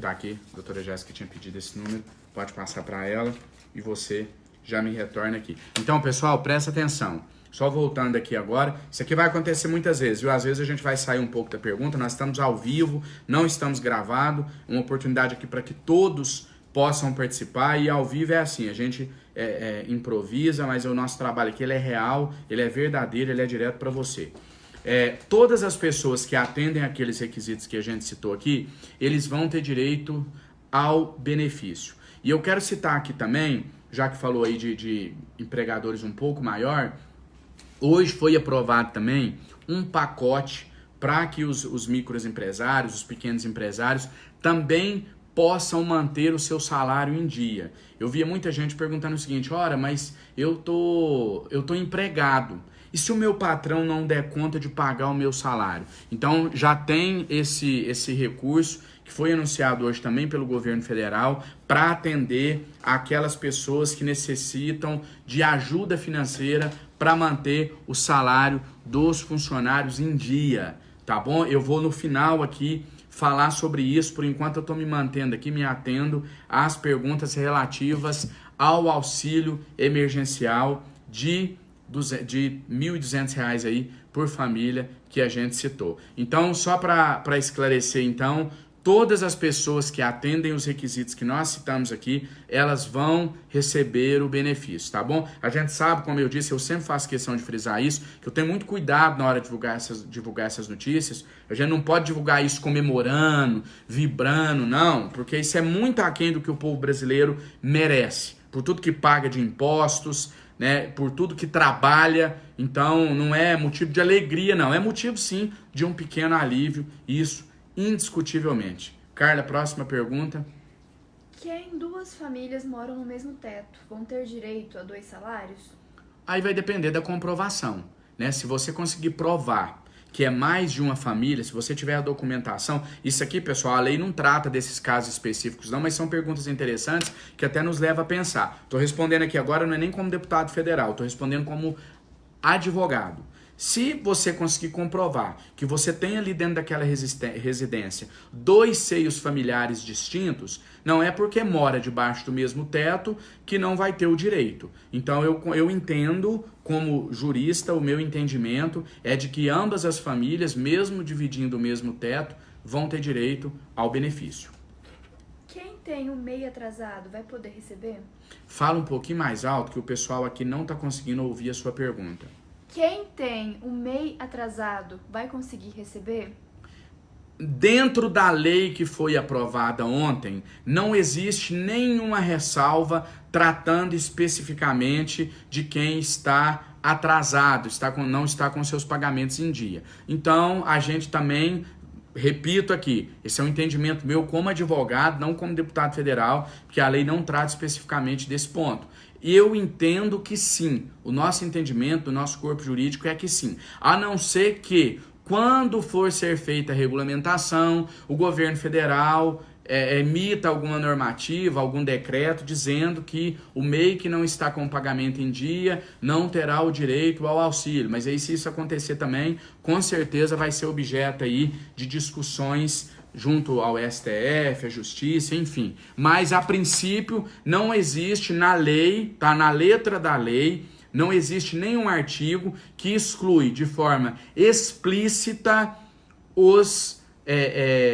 Tá aqui, a doutora Jéssica tinha pedido esse número. Pode passar para ela e você já me retorna aqui. Então, pessoal, presta atenção. Só voltando aqui agora, isso aqui vai acontecer muitas vezes, viu? Às vezes a gente vai sair um pouco da pergunta, nós estamos ao vivo, não estamos gravados, uma oportunidade aqui para que todos possam participar, e ao vivo é assim, a gente improvisa, mas o nosso trabalho aqui ele é real, ele é verdadeiro, ele é direto para você. Todas as pessoas que atendem aqueles requisitos que a gente citou aqui, eles vão ter direito ao benefício. E eu quero citar aqui também, já que falou aí de empregadores um pouco maior, hoje foi aprovado também um pacote para que os microempresários, os pequenos empresários, também possam manter o seu salário em dia. Eu via muita gente perguntando o seguinte, ora, mas eu tô empregado. E se o meu patrão não der conta de pagar o meu salário? Então já tem esse recurso que foi anunciado hoje também pelo governo federal para atender aquelas pessoas que necessitam de ajuda financeira para manter o salário dos funcionários em dia, tá bom? Eu vou no final aqui falar sobre isso, por enquanto eu estou me mantendo aqui, me atendo às perguntas relativas ao auxílio emergencial de R$ 1.200 aí por família que a gente citou. Então, só para esclarecer, então, todas as pessoas que atendem os requisitos que nós citamos aqui, elas vão receber o benefício, tá bom? A gente sabe, como eu disse, eu sempre faço questão de frisar isso, que eu tenho muito cuidado na hora de divulgar essas notícias. A gente não pode divulgar isso comemorando, vibrando, não, porque isso é muito aquém do que o povo brasileiro merece, por tudo que paga de impostos, né, por tudo que trabalha. Então não é motivo de alegria, não, é motivo sim de um pequeno alívio, isso indiscutivelmente. Carla, próxima pergunta. Quem duas famílias moram no mesmo teto vão ter direito a 2 salários? Aí vai depender da comprovação, né? Se você conseguir provar que é mais de uma família, se você tiver a documentação, isso aqui, pessoal, a lei não trata desses casos específicos não, mas são perguntas interessantes que até nos leva a pensar. Estou respondendo aqui agora, não é nem como deputado federal, estou respondendo como advogado. Se você conseguir comprovar que você tem ali dentro daquela residência 2 seios familiares distintos, não é porque mora debaixo do mesmo teto que não vai ter o direito. Então eu entendo, como jurista, o meu entendimento é de que ambas as famílias, mesmo dividindo o mesmo teto, vão ter direito ao benefício. Quem tem um MEI atrasado vai poder receber? Fala um pouquinho mais alto que o pessoal aqui não está conseguindo ouvir a sua pergunta. Quem tem um MEI atrasado vai conseguir receber? Dentro da lei que foi aprovada ontem, não existe nenhuma ressalva tratando especificamente de quem está atrasado, não está com seus pagamentos em dia. Então, a gente também, repito aqui, esse é um entendimento meu como advogado, não como deputado federal, porque a lei não trata especificamente desse ponto. Eu entendo que sim, o nosso entendimento, o nosso corpo jurídico é que sim, a não ser que, quando for ser feita a regulamentação, o governo federal emita alguma normativa, algum decreto dizendo que o MEI que não está com o pagamento em dia não terá o direito ao auxílio. Mas aí, se isso acontecer também, com certeza vai ser objeto aí de discussões junto ao STF, a Justiça, enfim. Mas, a princípio, não existe na lei, tá? Na letra da lei, não existe nenhum artigo que exclui de forma explícita os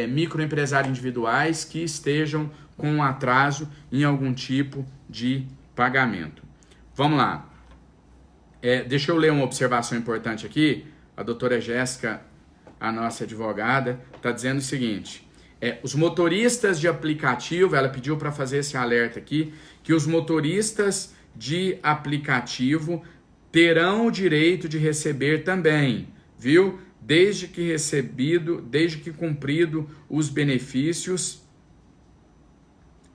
microempresários individuais que estejam com um atraso em algum tipo de pagamento. Vamos lá. Deixa eu ler uma observação importante aqui. A doutora Jéssica, a nossa advogada, está dizendo o seguinte: os motoristas de aplicativo, ela pediu para fazer esse alerta aqui, que os motoristas de aplicativo terão o direito de receber também, viu? Desde que cumprido os benefícios,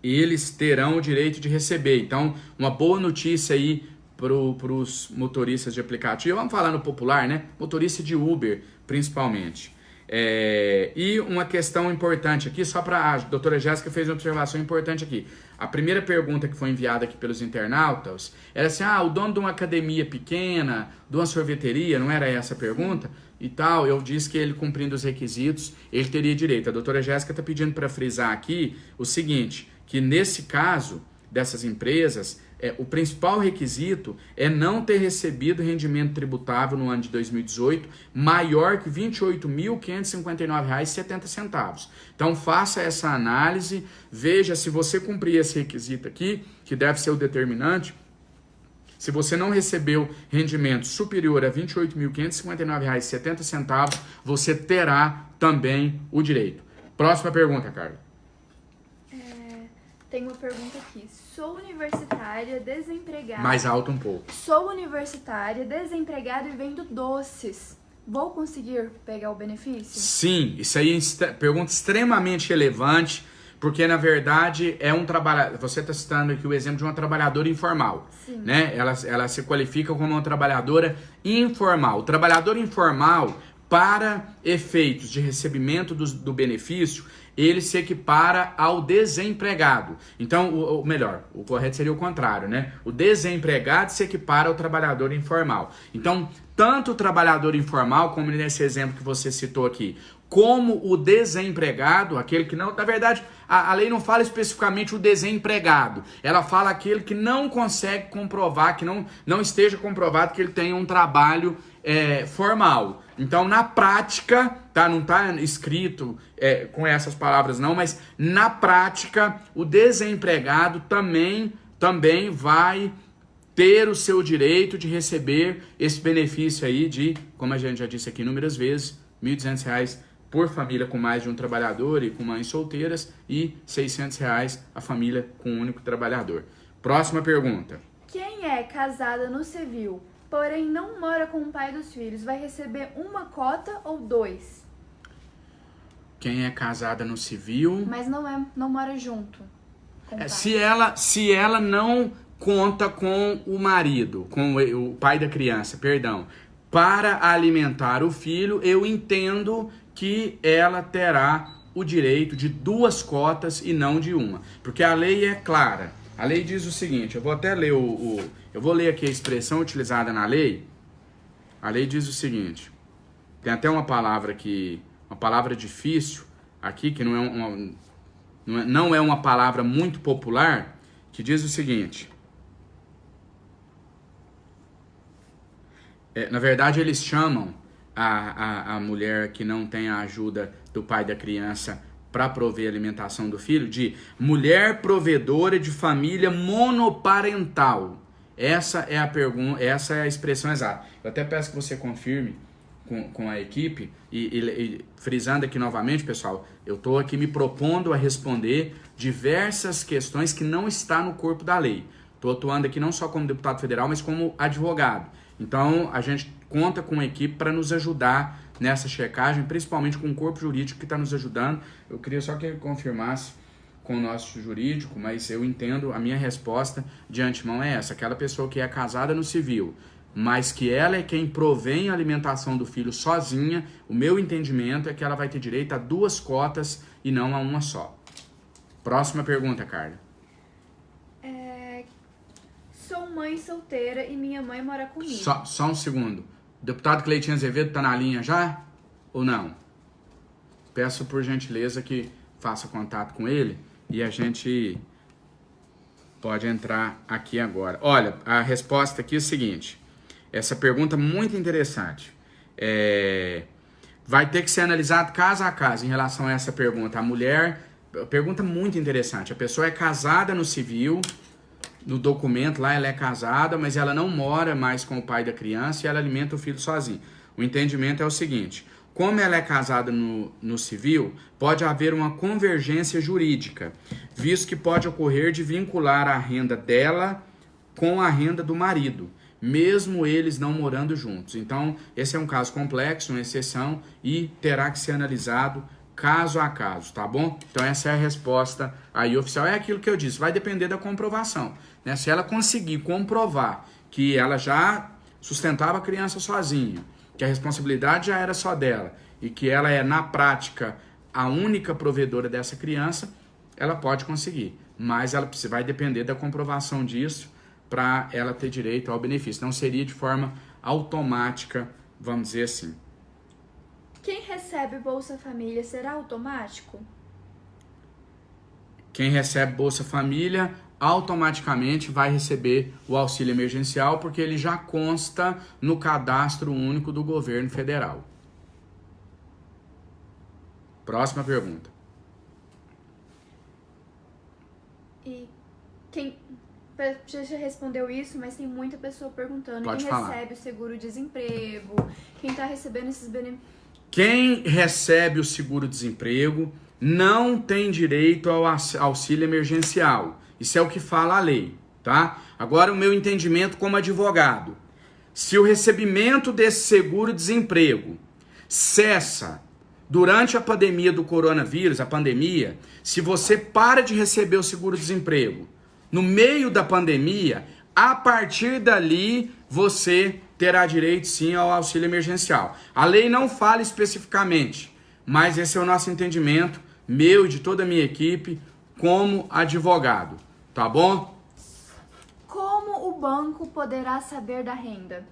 eles terão o direito de receber. Então, uma boa notícia aí para os motoristas de aplicativo. Vamos falar no popular, né? Motorista de Uber, principalmente. E uma questão importante aqui, só para a doutora Jéssica fez uma observação importante aqui. A primeira pergunta que foi enviada aqui pelos internautas era assim, o dono de uma academia pequena, de uma sorveteria, não era essa a pergunta? E tal, eu disse que ele cumprindo os requisitos, ele teria direito. A doutora Jéssica está pedindo para frisar aqui o seguinte, que nesse caso dessas empresas, o principal requisito é não ter recebido rendimento tributável no ano de 2018 maior que R$ 28.559,70. Então faça essa análise, veja se você cumprir esse requisito aqui, que deve ser o determinante. Se você não recebeu rendimento superior a R$ 28.559,70, você terá também o direito. Próxima pergunta, Carla. Tem uma pergunta aqui. Sou universitária, desempregada. Mais alto um pouco. Sou universitária, desempregada e vendo doces. Vou conseguir pegar o benefício? Sim, isso aí é pergunta extremamente relevante, porque na verdade é um trabalhador. Você está citando aqui o exemplo de uma trabalhadora informal. Sim. Né? Ela se qualifica como uma trabalhadora informal. O trabalhador informal, para efeitos de recebimento do benefício, ele se equipara ao desempregado. Então, o correto seria o contrário, né? O desempregado se equipara ao trabalhador informal. Então, tanto o trabalhador informal, como nesse exemplo que você citou aqui, como o desempregado, aquele que não... Na verdade, a lei não fala especificamente o desempregado. Ela fala aquele que não consegue comprovar, que não esteja comprovado que ele tenha um trabalho formal. Então, na prática, tá? Não está escrito com essas palavras não, mas na prática, o desempregado também vai ter o seu direito de receber esse benefício aí de, como a gente já disse aqui inúmeras vezes, R$ 1.200 por família com mais de um trabalhador e com mães solteiras e R$ 600 a família com um único trabalhador. Próxima pergunta. Quem é casada no civil, porém não mora com o pai dos filhos, vai receber uma cota ou 2? Quem é casada no civil... Mas não mora junto com o pai. Se ela não conta com o marido, com o pai da criança, perdão, para alimentar o filho, eu entendo que ela terá o direito de 2 cotas e não de uma. Porque a lei é clara. A lei diz o seguinte, eu vou até ler eu vou ler aqui a expressão utilizada na lei. A lei diz o seguinte, tem até uma palavra aqui, uma palavra difícil aqui, que não é uma palavra muito popular, que diz o seguinte. Na verdade, eles chamam a mulher que não tem a ajuda do pai da criança para prover a alimentação do filho de mulher provedora de família monoparental. Essa é a pergunta, essa é a expressão exata. Eu até peço que você confirme com a equipe e frisando aqui novamente, pessoal, eu estou aqui me propondo a responder diversas questões que não está no corpo da lei. Estou atuando aqui não só como deputado federal, mas como advogado. Então, a gente conta com a equipe para nos ajudar nessa checagem, principalmente com o corpo jurídico que está nos ajudando. Eu queria só que ele confirmasse com o nosso jurídico, mas eu entendo, a minha resposta de antemão é essa. Aquela pessoa que é casada no civil, mas que ela é quem provém a alimentação do filho sozinha, o meu entendimento é que ela vai ter direito a 2 cotas e não a uma só. Próxima pergunta, Carla. Sou mãe solteira e minha mãe mora comigo. Só um segundo. O deputado Cleitinho Azevedo está na linha já? Ou não? Peço por gentileza que faça contato com ele e a gente pode entrar aqui agora. Olha, a resposta aqui é o seguinte. Essa pergunta é muito interessante. Vai ter que ser analisado caso a caso em relação a essa pergunta. A mulher... Pergunta muito interessante. A pessoa é casada no civil... No documento lá ela é casada, mas ela não mora mais com o pai da criança e ela alimenta o filho sozinha. O entendimento é o seguinte, como ela é casada no civil, pode haver uma convergência jurídica, visto que pode ocorrer de vincular a renda dela com a renda do marido, mesmo eles não morando juntos. Então, esse é um caso complexo, uma exceção, e terá que ser analisado caso a caso, tá bom? Então essa é a resposta aí oficial. É aquilo que eu disse, vai depender da comprovação, né? Se ela conseguir comprovar que ela já sustentava a criança sozinha, que a responsabilidade já era só dela e que ela é, na prática, a única provedora dessa criança, ela pode conseguir. Mas ela vai depender da comprovação disso para ela ter direito ao benefício. Não seria de forma automática, vamos dizer assim. Quem recebe Bolsa Família será automático? Quem recebe Bolsa Família automaticamente vai receber o auxílio emergencial, porque ele já consta no cadastro único do governo federal. Próxima pergunta. E quem... Você já respondeu isso, mas tem muita pessoa perguntando. Pode quem falar. Recebe o seguro-desemprego, quem está recebendo esses benefícios. Quem recebe o seguro-desemprego não tem direito ao auxílio emergencial. Isso é o que fala a lei, tá? Agora, o meu entendimento como advogado. Se o recebimento desse seguro-desemprego cessa durante a pandemia do coronavírus, a pandemia, se você para de receber o seguro-desemprego no meio da pandemia, a partir dali você terá direito sim ao auxílio emergencial. A lei não fala especificamente, mas esse é o nosso entendimento, meu e de toda a minha equipe, como advogado, tá bom? Como o banco poderá saber da renda?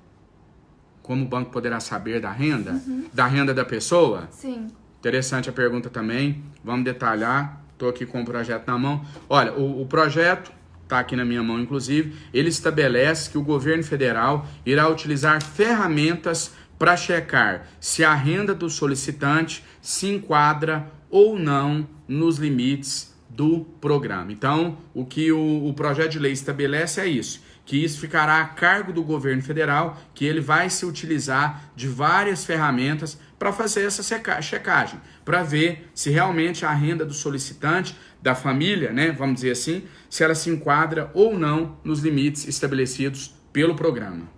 Como o banco poderá saber da renda? Da renda da pessoa? Sim. Interessante a pergunta também, vamos detalhar, estou aqui com o projeto na mão. Olha, o projeto está aqui na minha mão, inclusive, ele estabelece que o governo federal irá utilizar ferramentas para checar se a renda do solicitante se enquadra ou não nos limites do programa. Então, o que o projeto de lei estabelece é isso, que isso ficará a cargo do governo federal, que ele vai se utilizar de várias ferramentas para fazer essa checagem, para ver se realmente a renda do solicitante, da família, né, vamos dizer assim, se ela se enquadra ou não nos limites estabelecidos pelo programa.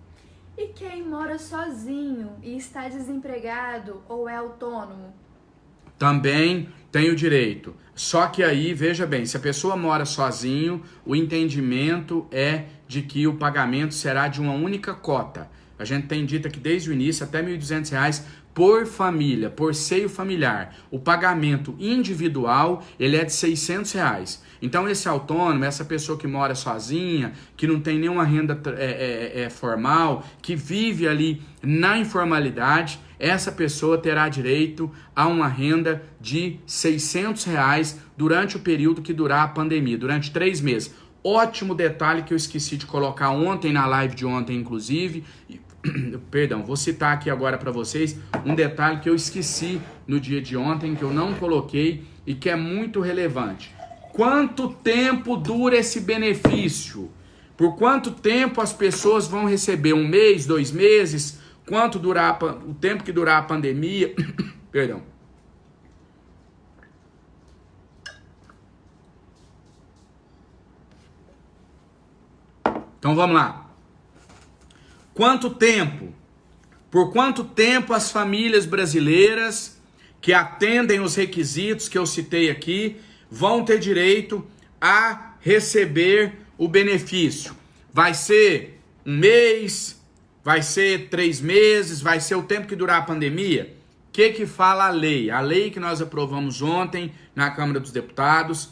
E quem mora sozinho e está desempregado ou é autônomo? Também tem o direito. Só que aí, veja bem, se a pessoa mora sozinho, o entendimento é de que o pagamento será de uma única cota. A gente tem dito aqui desde o início, até R$ 1.200 por família, por seio familiar. O pagamento individual, ele é de R$ 600. Então, esse autônomo, essa pessoa que mora sozinha, que não tem nenhuma renda formal, que vive ali na informalidade, essa pessoa terá direito a uma renda de R$ 600 durante o período que durar a pandemia, durante 3 meses. Ótimo detalhe que eu esqueci de colocar ontem, na live de ontem, inclusive. Perdão, vou citar aqui agora para vocês um detalhe que eu esqueci no dia de ontem, que eu não coloquei e que é muito relevante. Quanto tempo dura esse benefício? Por quanto tempo as pessoas vão receber? 1 mês, 2 meses? Quanto durar o tempo que durar a pandemia? Perdão. Então vamos lá. Quanto tempo? Por quanto tempo as famílias brasileiras que atendem os requisitos que eu citei aqui vão ter direito a receber o benefício? Vai ser 1 mês? Vai ser 3 meses? Vai ser o tempo que durar a pandemia? O que fala a lei? A lei que nós aprovamos ontem na Câmara dos Deputados,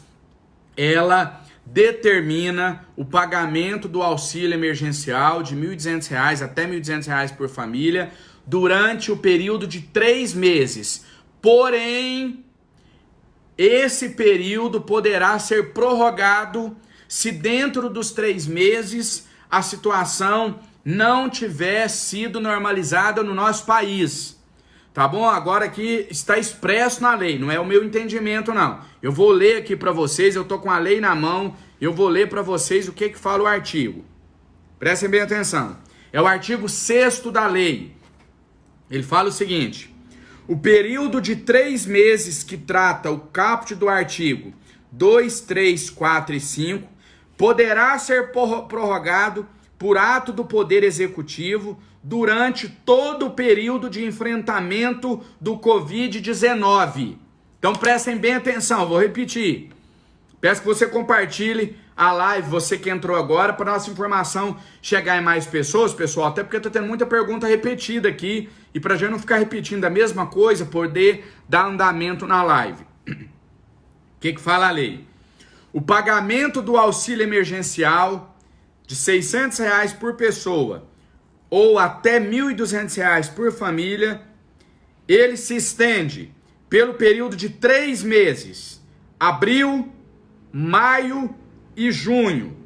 ela determina o pagamento do auxílio emergencial de R$ 1.200 até R$ 1.200 por família durante o período de 3 meses. Porém, esse período poderá ser prorrogado se dentro dos 3 meses a situação não tiver sido normalizada no nosso país. Tá bom? Agora aqui está expresso na lei, não é o meu entendimento não. Eu vou ler aqui para vocês, eu tô com a lei na mão, eu vou ler para vocês o que fala o artigo. Prestem bem atenção. É o artigo 6º da lei. Ele fala o seguinte: o período de 3 meses que trata o caput do artigo 2, 3, 4 e 5 poderá ser prorrogado por ato do Poder Executivo durante todo o período de enfrentamento do Covid-19. Então prestem bem atenção, vou repetir. Peço que você compartilhe a live, você que entrou agora, para nossa informação chegar em mais pessoas, pessoal, até porque tá tendo muita pergunta repetida aqui, e pra gente não ficar repetindo a mesma coisa, poder dar andamento na live. O que fala a lei? O pagamento do auxílio emergencial de R$600 por pessoa ou até R$1.200 por família, ele se estende pelo período de 3 meses, abril, maio e junho,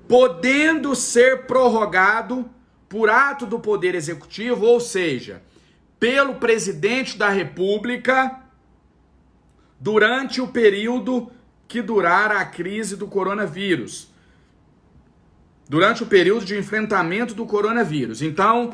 podendo ser prorrogado por ato do Poder Executivo, ou seja, pelo Presidente da República, durante o período que durar a crise do coronavírus, durante o período de enfrentamento do coronavírus. Então,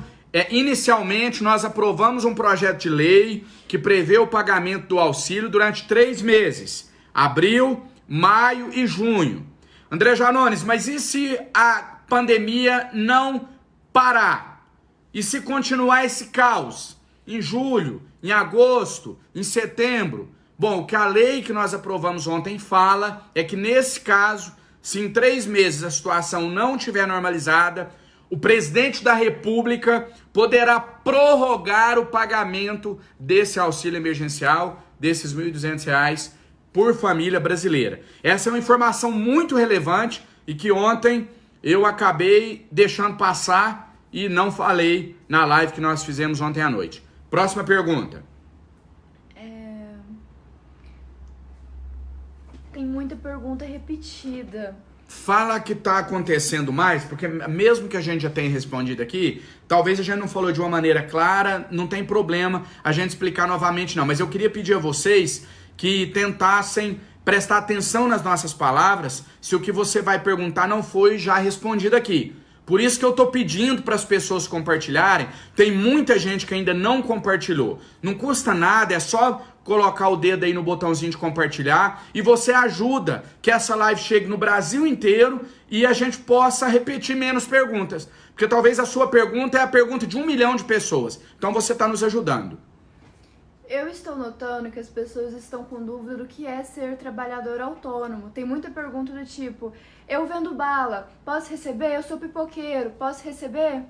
inicialmente, nós aprovamos um projeto de lei que prevê o pagamento do auxílio durante 3 meses, abril, maio e junho. André Janones, mas e se a pandemia não parar? E se continuar esse caos em julho, em agosto, em setembro? Bom, o que a lei que nós aprovamos ontem fala é que nesse caso, se em 3 meses a situação não estiver normalizada, o presidente da República poderá prorrogar o pagamento desse auxílio emergencial, desses R$1.200 por família brasileira. Essa é uma informação muito relevante e que ontem eu acabei deixando passar e não falei na live que nós fizemos ontem à noite. Próxima pergunta. Tem muita pergunta repetida. Fala que está acontecendo mais, porque mesmo que a gente já tenha respondido aqui, talvez a gente não falou de uma maneira clara, não tem problema a gente explicar novamente não. Mas eu queria pedir a vocês que tentassem prestar atenção nas nossas palavras, se o que você vai perguntar não foi já respondido aqui. Por isso que eu estou pedindo para as pessoas compartilharem. Tem muita gente que ainda não compartilhou. Não custa nada, é só colocar o dedo aí no botãozinho de compartilhar e você ajuda que essa live chegue no Brasil inteiro e a gente possa repetir menos perguntas. Porque talvez a sua pergunta é a pergunta de 1 milhão de pessoas. Então você está nos ajudando. Eu estou notando que as pessoas estão com dúvida do que é ser trabalhador autônomo. Tem muita pergunta do tipo, eu vendo bala, posso receber? Eu sou pipoqueiro, posso receber?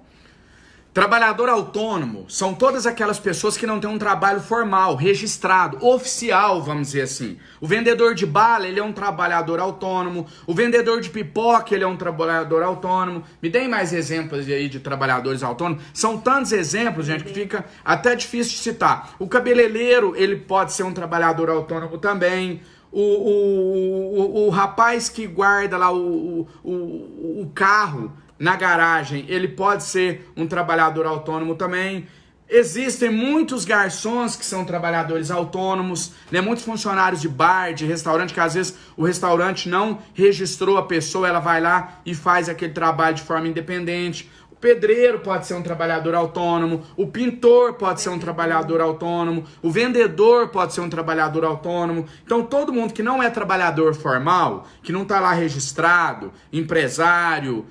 Trabalhador autônomo são todas aquelas pessoas que não têm um trabalho formal, registrado, oficial, vamos dizer assim. O vendedor de bala, ele é um trabalhador autônomo. O vendedor de pipoca, ele é um trabalhador autônomo. Me deem mais exemplos aí de trabalhadores autônomos. São tantos exemplos, gente, que fica até difícil de citar. O cabeleireiro, ele pode ser um trabalhador autônomo também. O rapaz que guarda lá o carro na garagem, ele pode ser um trabalhador autônomo também. Existem muitos garçons que são trabalhadores autônomos, né? Muitos funcionários de bar, de restaurante, que às vezes o restaurante não registrou a pessoa, ela vai lá e faz aquele trabalho de forma independente. O pedreiro pode ser um trabalhador autônomo, o pintor pode ser um trabalhador autônomo, o vendedor pode ser um trabalhador autônomo. Então todo mundo que não é trabalhador formal, que não está lá registrado, empresário,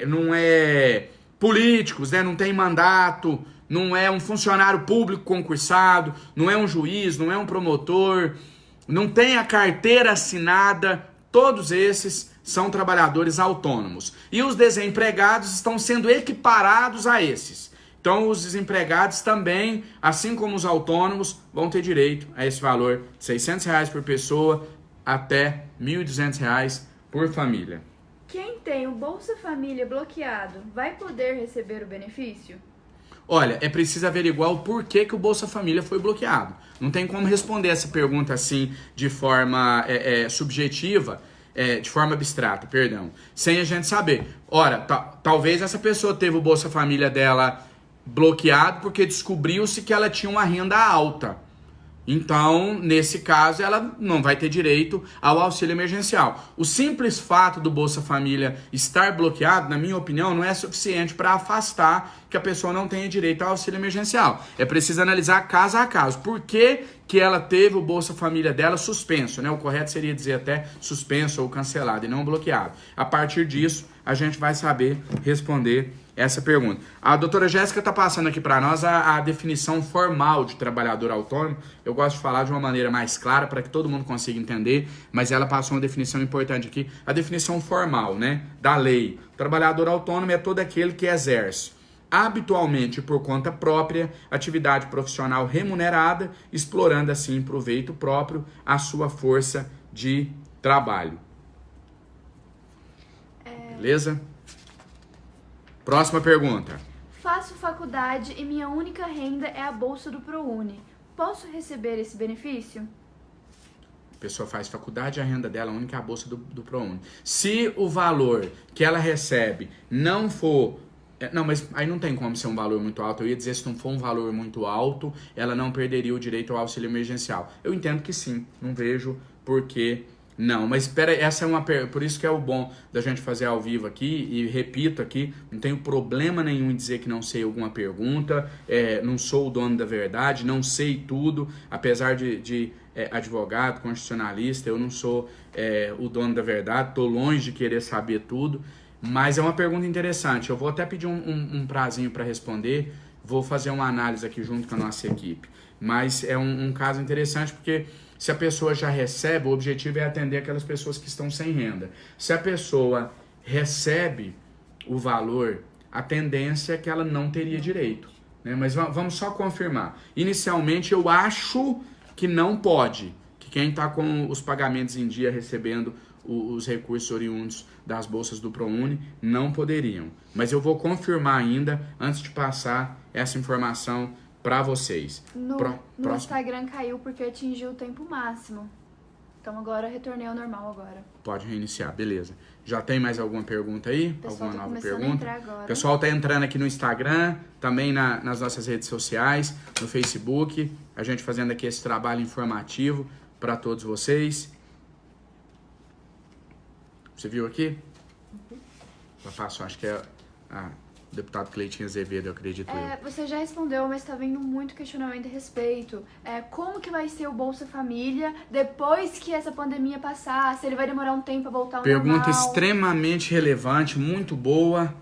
não é políticos, né? Não tem mandato, não é um funcionário público concursado, não é um juiz, não é um promotor, não tem a carteira assinada, todos esses são trabalhadores autônomos. E os desempregados estão sendo equiparados a esses. Então os desempregados também, assim como os autônomos, vão ter direito a esse valor de R$600 por pessoa até R$1.200 por família. Quem tem o Bolsa Família bloqueado vai poder receber o benefício? Olha, é preciso averiguar o porquê que o Bolsa Família foi bloqueado. Não tem como responder essa pergunta assim de forma subjetiva, de forma abstrata, perdão, sem a gente saber. Ora, talvez essa pessoa teve o Bolsa Família dela bloqueado porque descobriu-se que ela tinha uma renda alta. Então, nesse caso, ela não vai ter direito ao auxílio emergencial. O simples fato do Bolsa Família estar bloqueado, na minha opinião, não é suficiente para afastar que a pessoa não tenha direito ao auxílio emergencial. É preciso analisar caso a caso. Por que que ela teve o Bolsa Família dela suspenso, né? O correto seria dizer até suspenso ou cancelado e não bloqueado. A partir disso, a gente vai saber responder essa pergunta. A doutora Jéssica está passando aqui para nós a definição formal de trabalhador autônomo. Eu gosto de falar de uma maneira mais clara para que todo mundo consiga entender, mas ela passou uma definição importante aqui, a definição formal, né, da lei. Trabalhador autônomo é todo aquele que exerce, habitualmente por conta própria, atividade profissional remunerada, explorando assim em proveito próprio a sua força de trabalho. Beleza? Próxima pergunta. Faço faculdade e minha única renda é a bolsa do ProUni. Posso receber esse benefício? A pessoa faz faculdade e a renda dela única é a bolsa do ProUni. Se o valor que ela recebe não for... Não, mas aí não tem como ser um valor muito alto. Eu ia dizer, se não for um valor muito alto, ela não perderia o direito ao auxílio emergencial. Eu entendo que sim. Não vejo por que... Não, mas espera, essa é uma por isso que é o bom da gente fazer ao vivo aqui, e repito aqui, não tenho problema nenhum em dizer que não sei alguma pergunta, não sou o dono da verdade, não sei tudo, apesar de advogado, constitucionalista, eu não sou o dono da verdade, estou longe de querer saber tudo, mas é uma pergunta interessante, eu vou até pedir um prazinho para responder, vou fazer uma análise aqui junto com a nossa equipe, mas é um caso interessante porque... Se a pessoa já recebe, o objetivo é atender aquelas pessoas que estão sem renda. Se a pessoa recebe o valor, a tendência é que ela não teria direito, né? Mas vamos só confirmar. Inicialmente, eu acho que não pode, que quem está com os pagamentos em dia recebendo os recursos oriundos das bolsas do ProUni não poderiam. Mas eu vou confirmar ainda antes de passar essa informação para vocês. No Instagram caiu porque atingiu o tempo máximo. Então agora retornei ao normal agora. Pode reiniciar, beleza. Já tem mais alguma pergunta aí? Alguma nova pergunta? O pessoal tá entrando aqui no Instagram, também nas nossas redes sociais, no Facebook. A gente fazendo aqui esse trabalho informativo para todos vocês. Você viu aqui? Já passou, acho que é o deputado Cleitinho Azevedo, eu acredito. Você já respondeu, mas está vindo muito questionamento a respeito. Como que vai ser o Bolsa Família depois que essa pandemia passar? Se ele vai demorar um tempo para voltar ao normal? Pergunta extremamente relevante, muito boa.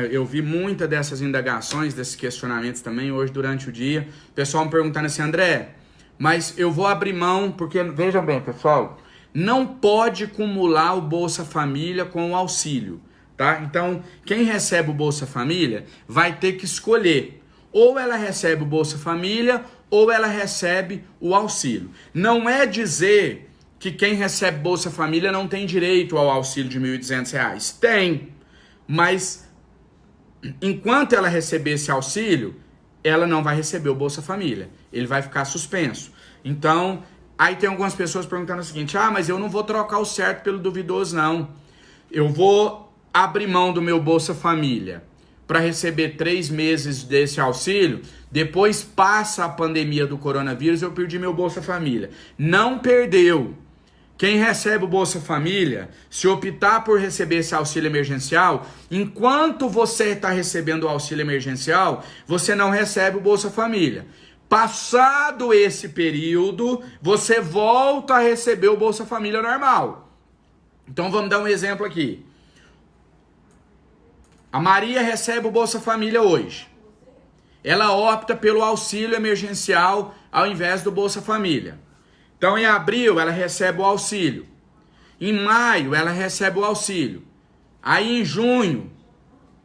Eu vi muitas dessas indagações, desses questionamentos também hoje durante o dia. O pessoal me perguntando assim, André, mas eu vou abrir mão, porque, vejam bem, pessoal, não pode cumular o Bolsa Família com o auxílio. Tá? Então, quem recebe o Bolsa Família vai ter que escolher. Ou ela recebe o Bolsa Família, ou ela recebe o auxílio. Não é dizer que quem recebe Bolsa Família não tem direito ao auxílio de R$ 1.200. Tem, mas enquanto ela receber esse auxílio, ela não vai receber o Bolsa Família. Ele vai ficar suspenso. Então, aí tem algumas pessoas perguntando o seguinte, mas eu não vou trocar o certo pelo duvidoso, não. Eu vou abrir mão do meu Bolsa Família para receber 3 meses desse auxílio, depois passa a pandemia do coronavírus, eu perdi meu Bolsa Família. Não perdeu. Quem recebe o Bolsa Família, se optar por receber esse auxílio emergencial, enquanto você está recebendo o auxílio emergencial, você não recebe o Bolsa Família. Passado esse período, você volta a receber o Bolsa Família normal. Então vamos dar um exemplo aqui. A Maria recebe o Bolsa Família hoje. Ela opta pelo auxílio emergencial ao invés do Bolsa Família. Então, em abril, ela recebe o auxílio. Em maio, ela recebe o auxílio. Aí, em junho,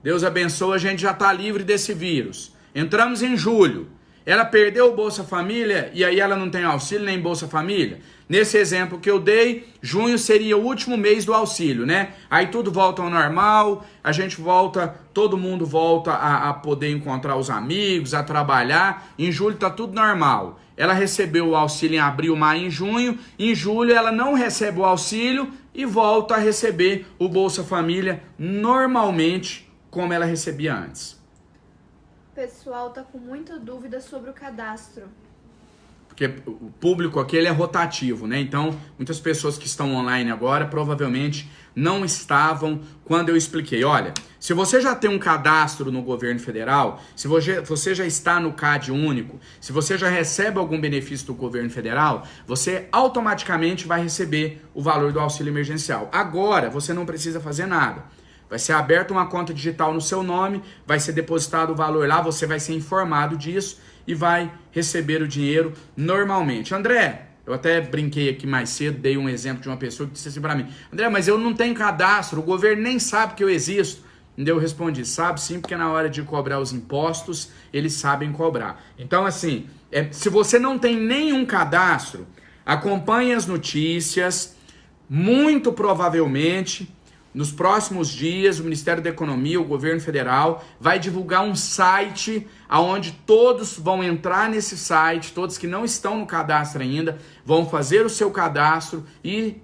Deus abençoe, a gente já está livre desse vírus. Entramos em julho. Ela perdeu o Bolsa Família e aí ela não tem auxílio nem Bolsa Família? Nesse exemplo que eu dei, junho seria o último mês do auxílio, né? Aí tudo volta ao normal, a gente volta, todo mundo volta a poder encontrar os amigos, a trabalhar. Em julho tá tudo normal. Ela recebeu o auxílio em abril, maio e junho. Em julho ela não recebe o auxílio e volta a receber o Bolsa Família normalmente como ela recebia antes. O pessoal tá com muita dúvida sobre o cadastro. porque o público aqui ele é rotativo, né? Então, muitas pessoas que estão online agora provavelmente não estavam quando eu expliquei. Olha, se você já tem um cadastro no governo federal, se você já está no CAD único, se você já recebe algum benefício do governo federal, você automaticamente vai receber o valor do auxílio emergencial. Agora, você não precisa fazer nada. Vai ser aberta uma conta digital no seu nome, vai ser depositado o valor lá, você vai ser informado disso e vai receber o dinheiro normalmente. André, eu até brinquei aqui mais cedo, dei um exemplo de uma pessoa que disse assim para mim: André, mas eu não tenho cadastro, o governo nem sabe que eu existo. Eu respondi: sabe sim, porque na hora de cobrar os impostos, eles sabem cobrar. Então, assim, se você não tem nenhum cadastro, acompanhe as notícias. Muito provavelmente, nos próximos dias, o Ministério da Economia, o governo federal, vai divulgar um site onde todos vão entrar nesse site, todos que não estão no cadastro ainda, vão fazer o seu cadastro e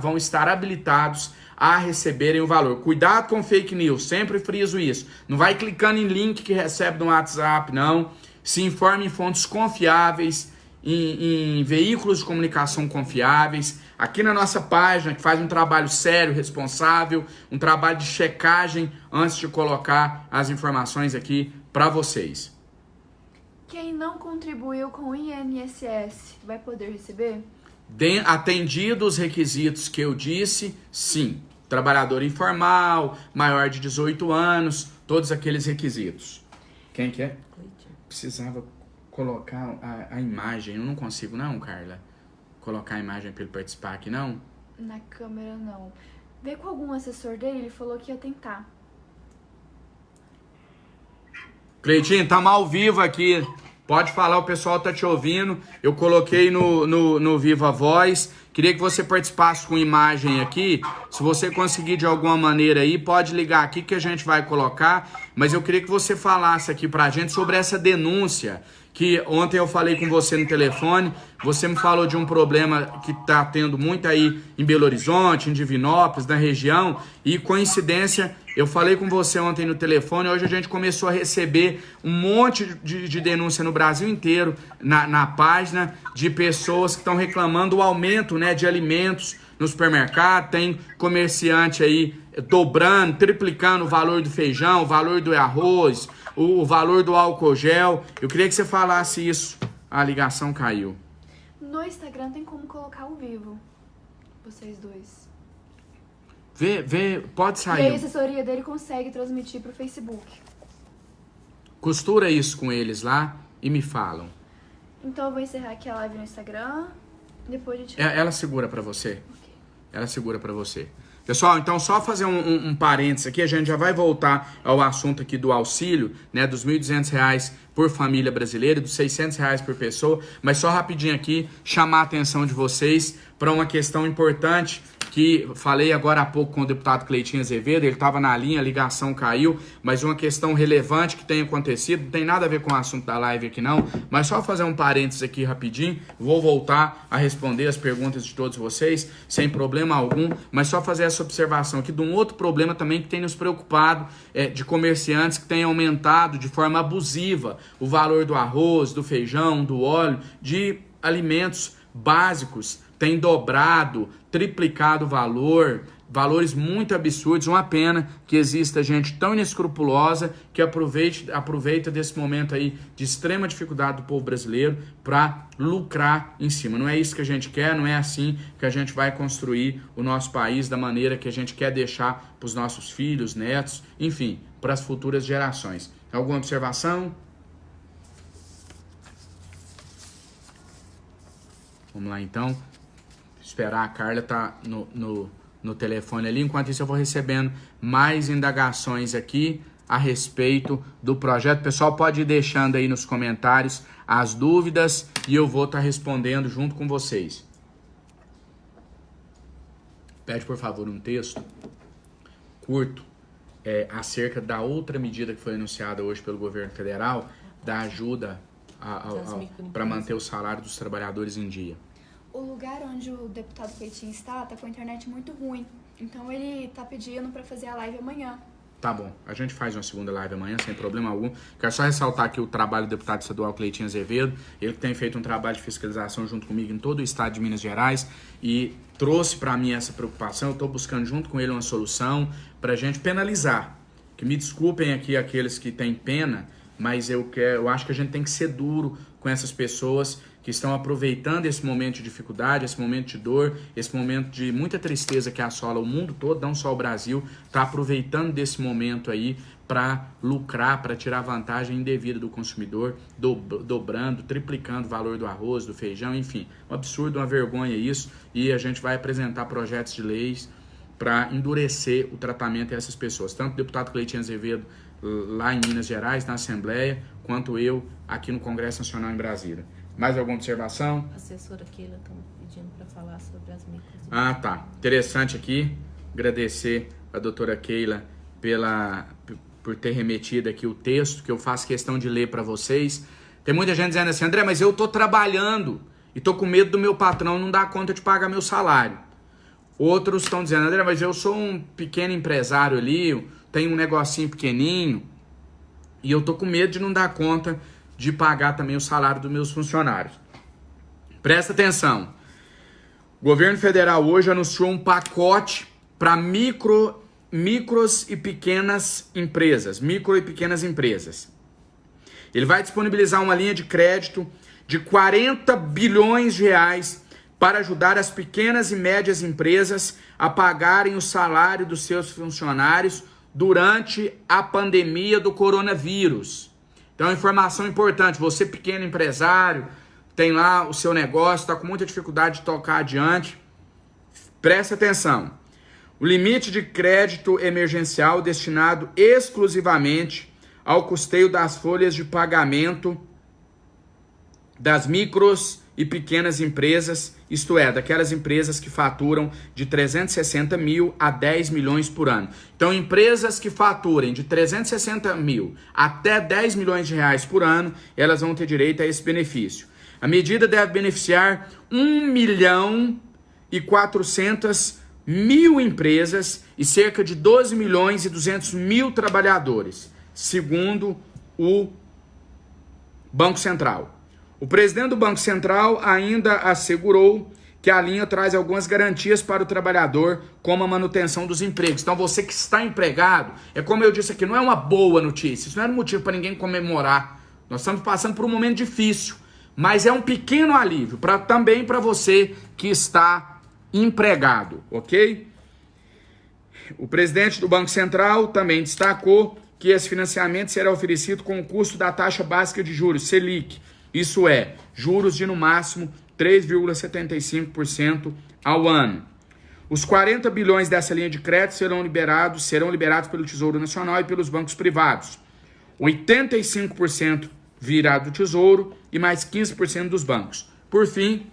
vão estar habilitados a receberem o valor. Cuidado com fake news, sempre friso isso. Não vai clicando em link que recebe no WhatsApp, não. Se informe em fontes confiáveis, em veículos de comunicação confiáveis. Aqui na nossa página, que faz um trabalho sério, responsável, um trabalho de checagem antes de colocar as informações aqui para vocês. Quem não contribuiu com o INSS vai poder receber? Atendido os requisitos que eu disse, sim. Trabalhador informal, maior de 18 anos, todos aqueles requisitos. Quem que é? Precisava colocar a imagem. Eu não consigo não, Carla, colocar a imagem para ele participar aqui, não? Na câmera, não. Vê com algum assessor dele, ele falou que ia tentar. Cleitinho, estamos ao vivo aqui. Pode falar, o pessoal tá te ouvindo. Eu coloquei no Viva Voz. Queria que você participasse com imagem aqui. Se você conseguir de alguma maneira aí, pode ligar aqui que a gente vai colocar. Mas eu queria que você falasse aqui pra gente sobre essa denúncia que ontem eu falei com você no telefone. Você me falou de um problema que tá tendo muito aí em Belo Horizonte, em Divinópolis, na região. E coincidência, eu falei com você ontem no telefone. Hoje a gente começou a receber um monte de denúncia no Brasil inteiro, na página, de pessoas que estão reclamando o aumento, né, de alimentos no supermercado. Tem comerciante aí dobrando, triplicando o valor do feijão, o valor do arroz, o valor do álcool gel. Eu queria que você falasse isso. A ligação caiu. No Instagram tem como colocar ao vivo, vocês dois. Vê, pode sair. E aí a assessoria dele consegue transmitir pro Facebook. Costura isso com eles lá e me falam. Então eu vou encerrar aqui a live no Instagram. Depois a gente... Ela segura pra você. Ok. Ela segura pra você. Pessoal, então só fazer um parênteses aqui, a gente já vai voltar ao assunto aqui do auxílio, né, dos R$ 1.200 por família brasileira, dos R$ 600 por pessoa, mas só rapidinho aqui, chamar a atenção de vocês para uma questão importante que falei agora há pouco com o deputado Cleitinho Azevedo. Ele estava na linha, a ligação caiu, mas uma questão relevante que tem acontecido, não tem nada a ver com o assunto da live aqui não, mas só fazer um parênteses aqui rapidinho, vou voltar a responder as perguntas de todos vocês, sem problema algum, mas só fazer essa observação aqui de um outro problema também que tem nos preocupado, de comerciantes que têm aumentado de forma abusiva o valor do arroz, do feijão, do óleo, de alimentos básicos, tem dobrado, triplicado o valor, valores muito absurdos. Uma pena que exista gente tão inescrupulosa que aproveita desse momento aí de extrema dificuldade do povo brasileiro para lucrar em cima. Não é isso que a gente quer, não é assim que a gente vai construir o nosso país da maneira que a gente quer deixar para os nossos filhos, netos, enfim, para as futuras gerações. Alguma observação? Vamos lá então. Esperar a Carla tá no telefone ali. Enquanto isso eu vou recebendo mais indagações aqui a respeito do projeto. O pessoal pode ir deixando aí nos comentários as dúvidas e eu vou estar respondendo junto com vocês. Pede por favor um texto curto acerca da outra medida que foi anunciada hoje pelo governo federal, da ajuda para manter o salário dos trabalhadores em dia. O lugar onde o deputado Cleitinho está com a internet muito ruim. Então ele tá pedindo para fazer a live amanhã. Tá bom, a gente faz uma segunda live amanhã, sem problema algum. Quero só ressaltar aqui o trabalho do deputado estadual Cleitinho Azevedo. Ele tem feito um trabalho de fiscalização junto comigo em todo o estado de Minas Gerais e trouxe para mim essa preocupação. Eu estou buscando junto com ele uma solução para a gente penalizar. Que me desculpem aqui aqueles que têm pena, mas eu acho que a gente tem que ser duro com essas pessoas que estão aproveitando esse momento de dificuldade, esse momento de dor, esse momento de muita tristeza que assola o mundo todo, não só o Brasil, está aproveitando desse momento aí para lucrar, para tirar vantagem indevida do consumidor, dobrando, triplicando o valor do arroz, do feijão, enfim. Um absurdo, uma vergonha isso, e a gente vai apresentar projetos de leis para endurecer o tratamento dessas pessoas. Tanto o deputado Cleitinho Azevedo lá em Minas Gerais, na Assembleia, quanto eu aqui no Congresso Nacional em Brasília. Mais alguma observação? A assessora Keila está pedindo para falar sobre as micros. Ah, tá. Interessante aqui. Agradecer a doutora Keila por ter remetido aqui o texto, que eu faço questão de ler para vocês. Tem muita gente dizendo assim, André, mas eu tô trabalhando e tô com medo do meu patrão não dar conta de pagar meu salário. Outros estão dizendo, André, mas eu sou um pequeno empresário ali, tenho um negocinho pequenininho e eu tô com medo de não dar conta de pagar também o salário dos meus funcionários. Presta atenção. O governo federal hoje anunciou um pacote para micros e pequenas empresas. Ele vai disponibilizar uma linha de crédito de 40 bilhões de reais para ajudar as pequenas e médias empresas a pagarem o salário dos seus funcionários durante a pandemia do coronavírus. Então, informação importante, você pequeno empresário, tem lá o seu negócio, está com muita dificuldade de tocar adiante, presta atenção. O limite de crédito emergencial destinado exclusivamente ao custeio das folhas de pagamento das micros e pequenas empresas, isto é, daquelas empresas que faturam de 360 mil a 10 milhões por ano. Então, empresas que faturem de 360 mil até 10 milhões de reais por ano, elas vão ter direito a esse benefício. A medida deve beneficiar 1.400.000 empresas e cerca de 12.200.000 trabalhadores, segundo o Banco Central. O presidente do Banco Central ainda assegurou que a linha traz algumas garantias para o trabalhador, como a manutenção dos empregos. Então, você que está empregado, é como eu disse aqui, não é uma boa notícia, isso não é um motivo para ninguém comemorar. Nós estamos passando por um momento difícil, mas é um pequeno alívio também para você que está empregado, ok? O presidente do Banco Central também destacou que esse financiamento será oferecido com o custo da taxa básica de juros, Selic. Isso é, juros de no máximo 3,75% ao ano. Os 40 bilhões dessa linha de crédito serão liberados pelo Tesouro Nacional e pelos bancos privados. 85% virá do Tesouro e mais 15% dos bancos. Por fim,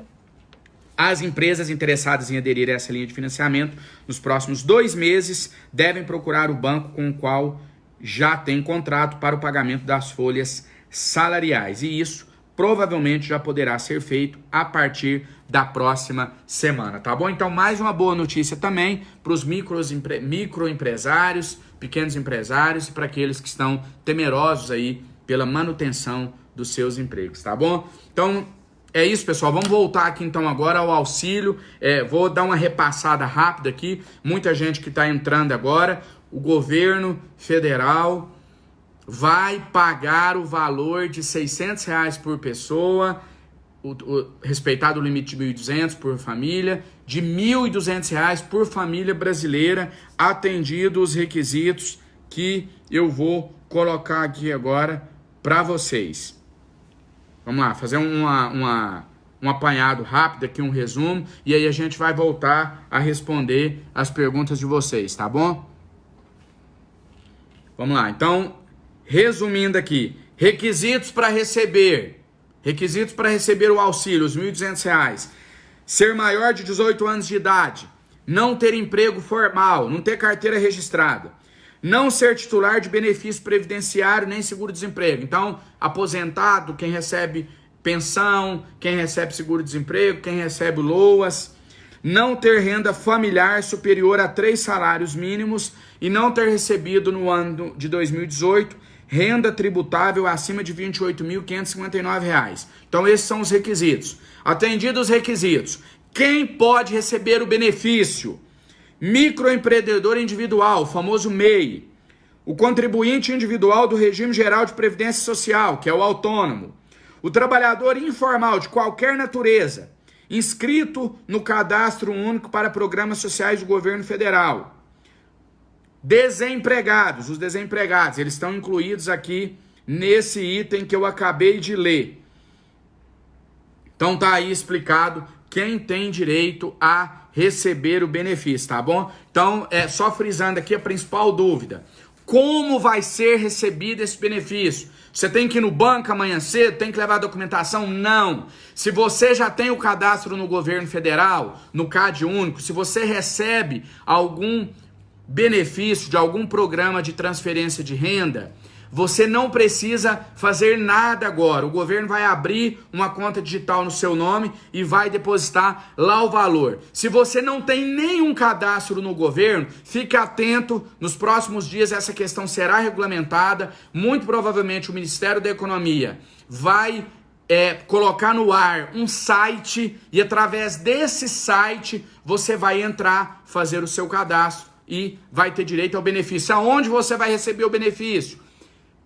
as empresas interessadas em aderir a essa linha de financiamento nos próximos 2 meses devem procurar o banco com o qual já tem contrato para o pagamento das folhas salariais. E isso provavelmente já poderá ser feito a partir da próxima semana, tá bom? Então, mais uma boa notícia também para os microempresários, pequenos empresários e para aqueles que estão temerosos aí pela manutenção dos seus empregos, tá bom? Então, é isso, pessoal. Vamos voltar aqui então agora ao auxílio. Vou dar uma repassada rápida aqui. Muita gente que está entrando agora. O governo federal vai pagar o valor de R$600 por pessoa, respeitado o limite de R$1.200 por família, de R$1.200 por família brasileira, atendido os requisitos que eu vou colocar aqui agora para vocês. Vamos lá, fazer um apanhado rápido aqui, um resumo, e aí a gente vai voltar a responder as perguntas de vocês, tá bom? Vamos lá, então, resumindo aqui, requisitos para receber o auxílio, os R$1.200, ser maior de 18 anos de idade, não ter emprego formal, não ter carteira registrada, não ser titular de benefício previdenciário nem seguro-desemprego. Então, aposentado, quem recebe pensão, quem recebe seguro-desemprego, quem recebe LOAS, não ter renda familiar superior a 3 salários mínimos e não ter recebido no ano de 2018 renda tributável acima de R$ 28.559. Então esses são os requisitos. Atendidos os requisitos, quem pode receber o benefício? Microempreendedor individual, o famoso MEI. O contribuinte individual do Regime Geral de Previdência Social, que é o autônomo. O trabalhador informal de qualquer natureza, inscrito no Cadastro Único para Programas Sociais do Governo Federal. Desempregados, os desempregados, eles estão incluídos aqui nesse item que eu acabei de ler. Então tá aí explicado quem tem direito a receber o benefício, tá bom? Então, só frisando aqui a principal dúvida. Como vai ser recebido esse benefício? Você tem que ir no banco amanhã cedo? Tem que levar a documentação? Não. Se você já tem o cadastro no governo federal, no CAD único, se você recebe algum benefício de algum programa de transferência de renda, você não precisa fazer nada agora. O governo vai abrir uma conta digital no seu nome e vai depositar lá o valor. Se você não tem nenhum cadastro no governo, fique atento. Nos próximos dias essa questão será regulamentada. Muito provavelmente o Ministério da Economia vai colocar no ar um site e através desse site você vai entrar, fazer o seu cadastro e vai ter direito ao benefício. Aonde você vai receber o benefício?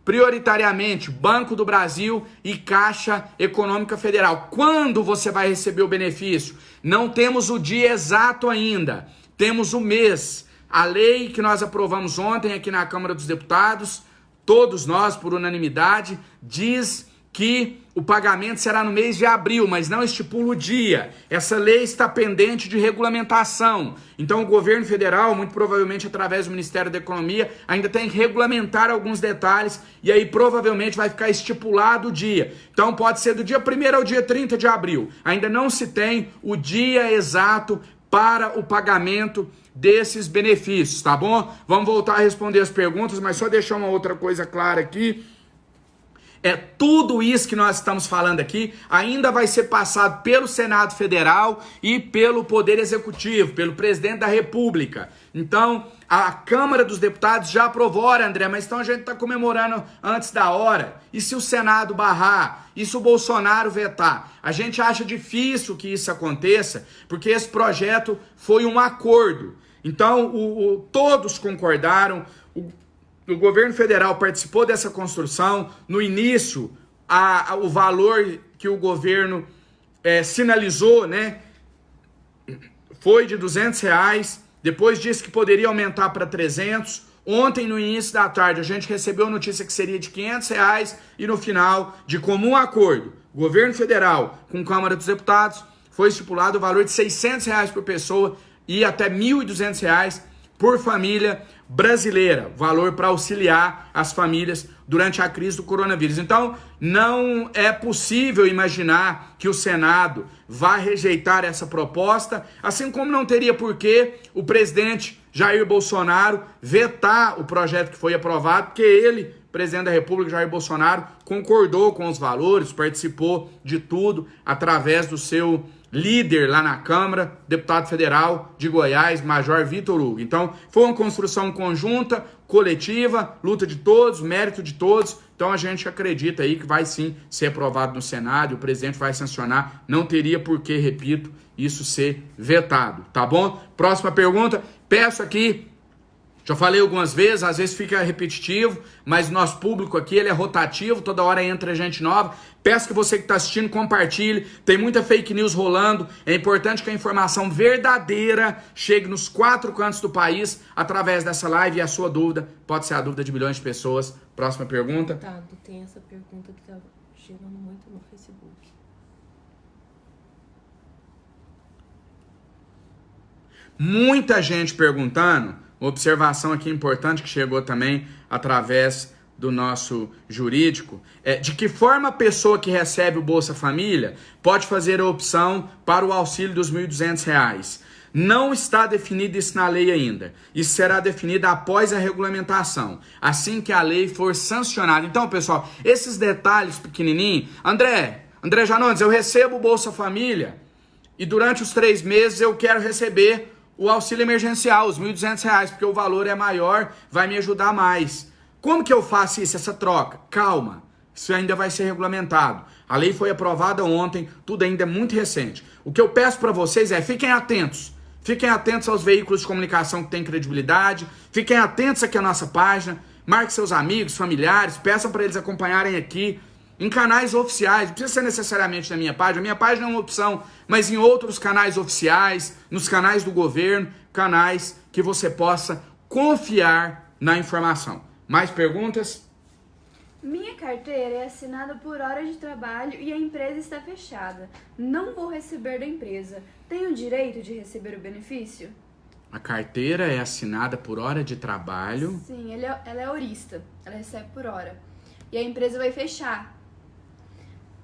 Prioritariamente, Banco do Brasil e Caixa Econômica Federal. Quando você vai receber o benefício? Não temos o dia exato ainda, temos o mês. A lei que nós aprovamos ontem aqui na Câmara dos Deputados, todos nós, por unanimidade, diz que o pagamento será no mês de abril, mas não estipula o dia. Essa lei está pendente de regulamentação. Então o governo federal, muito provavelmente através do Ministério da Economia, ainda tem que regulamentar alguns detalhes e aí provavelmente vai ficar estipulado o dia. Então pode ser do dia 1º ao dia 30 de abril. Ainda não se tem o dia exato para o pagamento desses benefícios, tá bom? Vamos voltar a responder as perguntas, mas só deixar uma outra coisa clara aqui. Tudo isso que nós estamos falando aqui ainda vai ser passado pelo Senado Federal e pelo Poder Executivo, pelo Presidente da República. Então, a Câmara dos Deputados já aprovou, André, mas então a gente está comemorando antes da hora. E se o Senado barrar? E se o Bolsonaro vetar? A gente acha difícil que isso aconteça, porque esse projeto foi um acordo. Então, todos concordaram. O governo federal participou dessa construção. No início, o valor que o governo sinalizou, né, foi de R$200. Depois disse que poderia aumentar para 300. Ontem, no início da tarde, a gente recebeu a notícia que seria de R$500 e no final, de comum acordo, governo federal com Câmara dos Deputados, foi estipulado o valor de R$600 por pessoa e até R$1.200 por família brasileira, valor para auxiliar as famílias durante a crise do coronavírus. Então, não é possível imaginar que o Senado vai rejeitar essa proposta, assim como não teria por que o presidente Jair Bolsonaro vetar o projeto que foi aprovado, porque ele, presidente da República, Jair Bolsonaro, concordou com os valores, participou de tudo através do seu líder lá na Câmara, deputado federal de Goiás, Major Vitor Hugo. Então, foi uma construção conjunta, coletiva, luta de todos, mérito de todos. Então, a gente acredita aí que vai sim ser aprovado no Senado, o presidente vai sancionar. Não teria por que, repito, isso ser vetado, tá bom? Próxima pergunta. Peço aqui, já falei algumas vezes, às vezes fica repetitivo, mas nosso público aqui ele é rotativo, toda hora entra gente nova. Peço que você que está assistindo compartilhe, tem muita fake news rolando, é importante que a informação verdadeira chegue nos 4 cantos do país através dessa live e a sua dúvida pode ser a dúvida de milhões de pessoas. Próxima pergunta. Tá, tem essa pergunta que está chegando muito no Facebook. Muita gente perguntando, uma observação aqui importante que chegou também através do nosso jurídico, de que forma a pessoa que recebe o Bolsa Família pode fazer a opção para o auxílio dos R$ 1.200. Não está definido isso na lei ainda. Isso será definido após a regulamentação, assim que a lei for sancionada. Então, pessoal, esses detalhes pequenininhos... André Janones, eu recebo o Bolsa Família e durante os 3 meses eu quero receber o auxílio emergencial, os R$ 1.200, porque o valor é maior, vai me ajudar mais. Como que eu faço isso, essa troca? Calma, isso ainda vai ser regulamentado. A lei foi aprovada ontem, tudo ainda é muito recente. O que eu peço para vocês é, fiquem atentos. Fiquem atentos aos veículos de comunicação que têm credibilidade, fiquem atentos aqui à nossa página, marque seus amigos, familiares, peçam para eles acompanharem aqui, em canais oficiais, não precisa ser necessariamente na minha página. A minha página é uma opção, mas em outros canais oficiais, nos canais do governo, canais que você possa confiar na informação. Mais perguntas? Minha carteira é assinada por hora de trabalho e a empresa está fechada. Não vou receber da empresa. Tenho o direito de receber o benefício? A carteira é assinada por hora de trabalho. Sim, ela é horista. Ela recebe por hora. E a empresa vai fechar.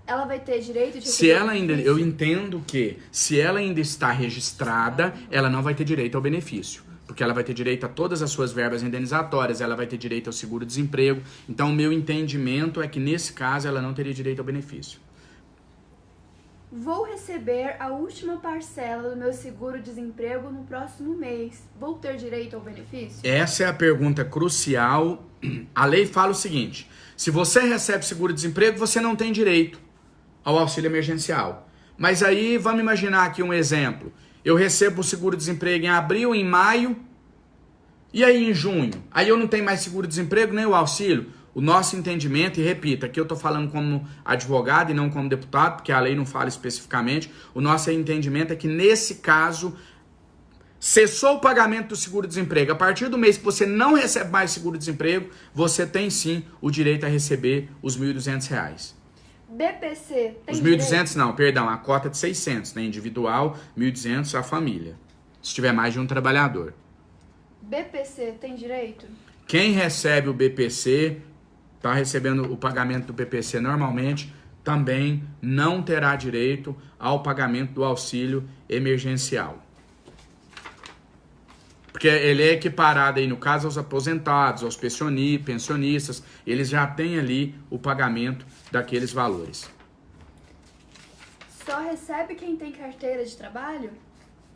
Ela vai ter direito de Se ela ainda, eu entendo que se ela ainda está registrada, ela não vai ter direito ao benefício, porque ela vai ter direito a todas as suas verbas indenizatórias, ela vai ter direito ao seguro-desemprego. Então, o meu entendimento é que nesse caso ela não teria direito ao benefício. Vou receber a última parcela do meu seguro-desemprego no próximo mês. Vou ter direito ao benefício? Essa é a pergunta crucial. A lei fala o seguinte: se você recebe seguro-desemprego, você não tem direito ao auxílio emergencial. Mas aí, vamos imaginar aqui um exemplo. Eu recebo o seguro-desemprego em abril, em maio, e aí em junho? Aí eu não tenho mais seguro-desemprego nem o auxílio. O nosso entendimento, e repita, aqui eu estou falando como advogado e não como deputado, porque a lei não fala especificamente, o nosso entendimento é que nesse caso, cessou o pagamento do seguro-desemprego. A partir do mês que você não recebe mais seguro-desemprego, você tem sim o direito a receber os R$ 1.200. BPC tem Os 1.200 não, perdão, a cota de 600, né? Individual, 1.200 a família, se tiver mais de um trabalhador. BPC tem direito? Quem recebe o BPC, está recebendo o pagamento do BPC normalmente, também não terá direito ao pagamento do auxílio emergencial. Porque ele é equiparado aí, no caso, aos aposentados, aos pensionistas, eles já têm ali o pagamento daqueles valores. Só recebe quem tem carteira de trabalho?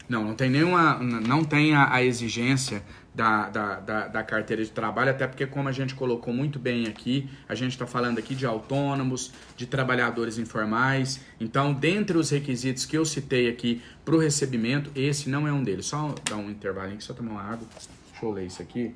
Não tem nenhuma, não tem a exigência da carteira de trabalho, até porque, como a gente colocou muito bem aqui, a gente está falando aqui de autônomos, de trabalhadores informais. Então, dentre os requisitos que eu citei aqui para o recebimento, esse não é um deles. Só dar um intervalinho aqui, só tomar uma água. Deixa eu ler isso aqui.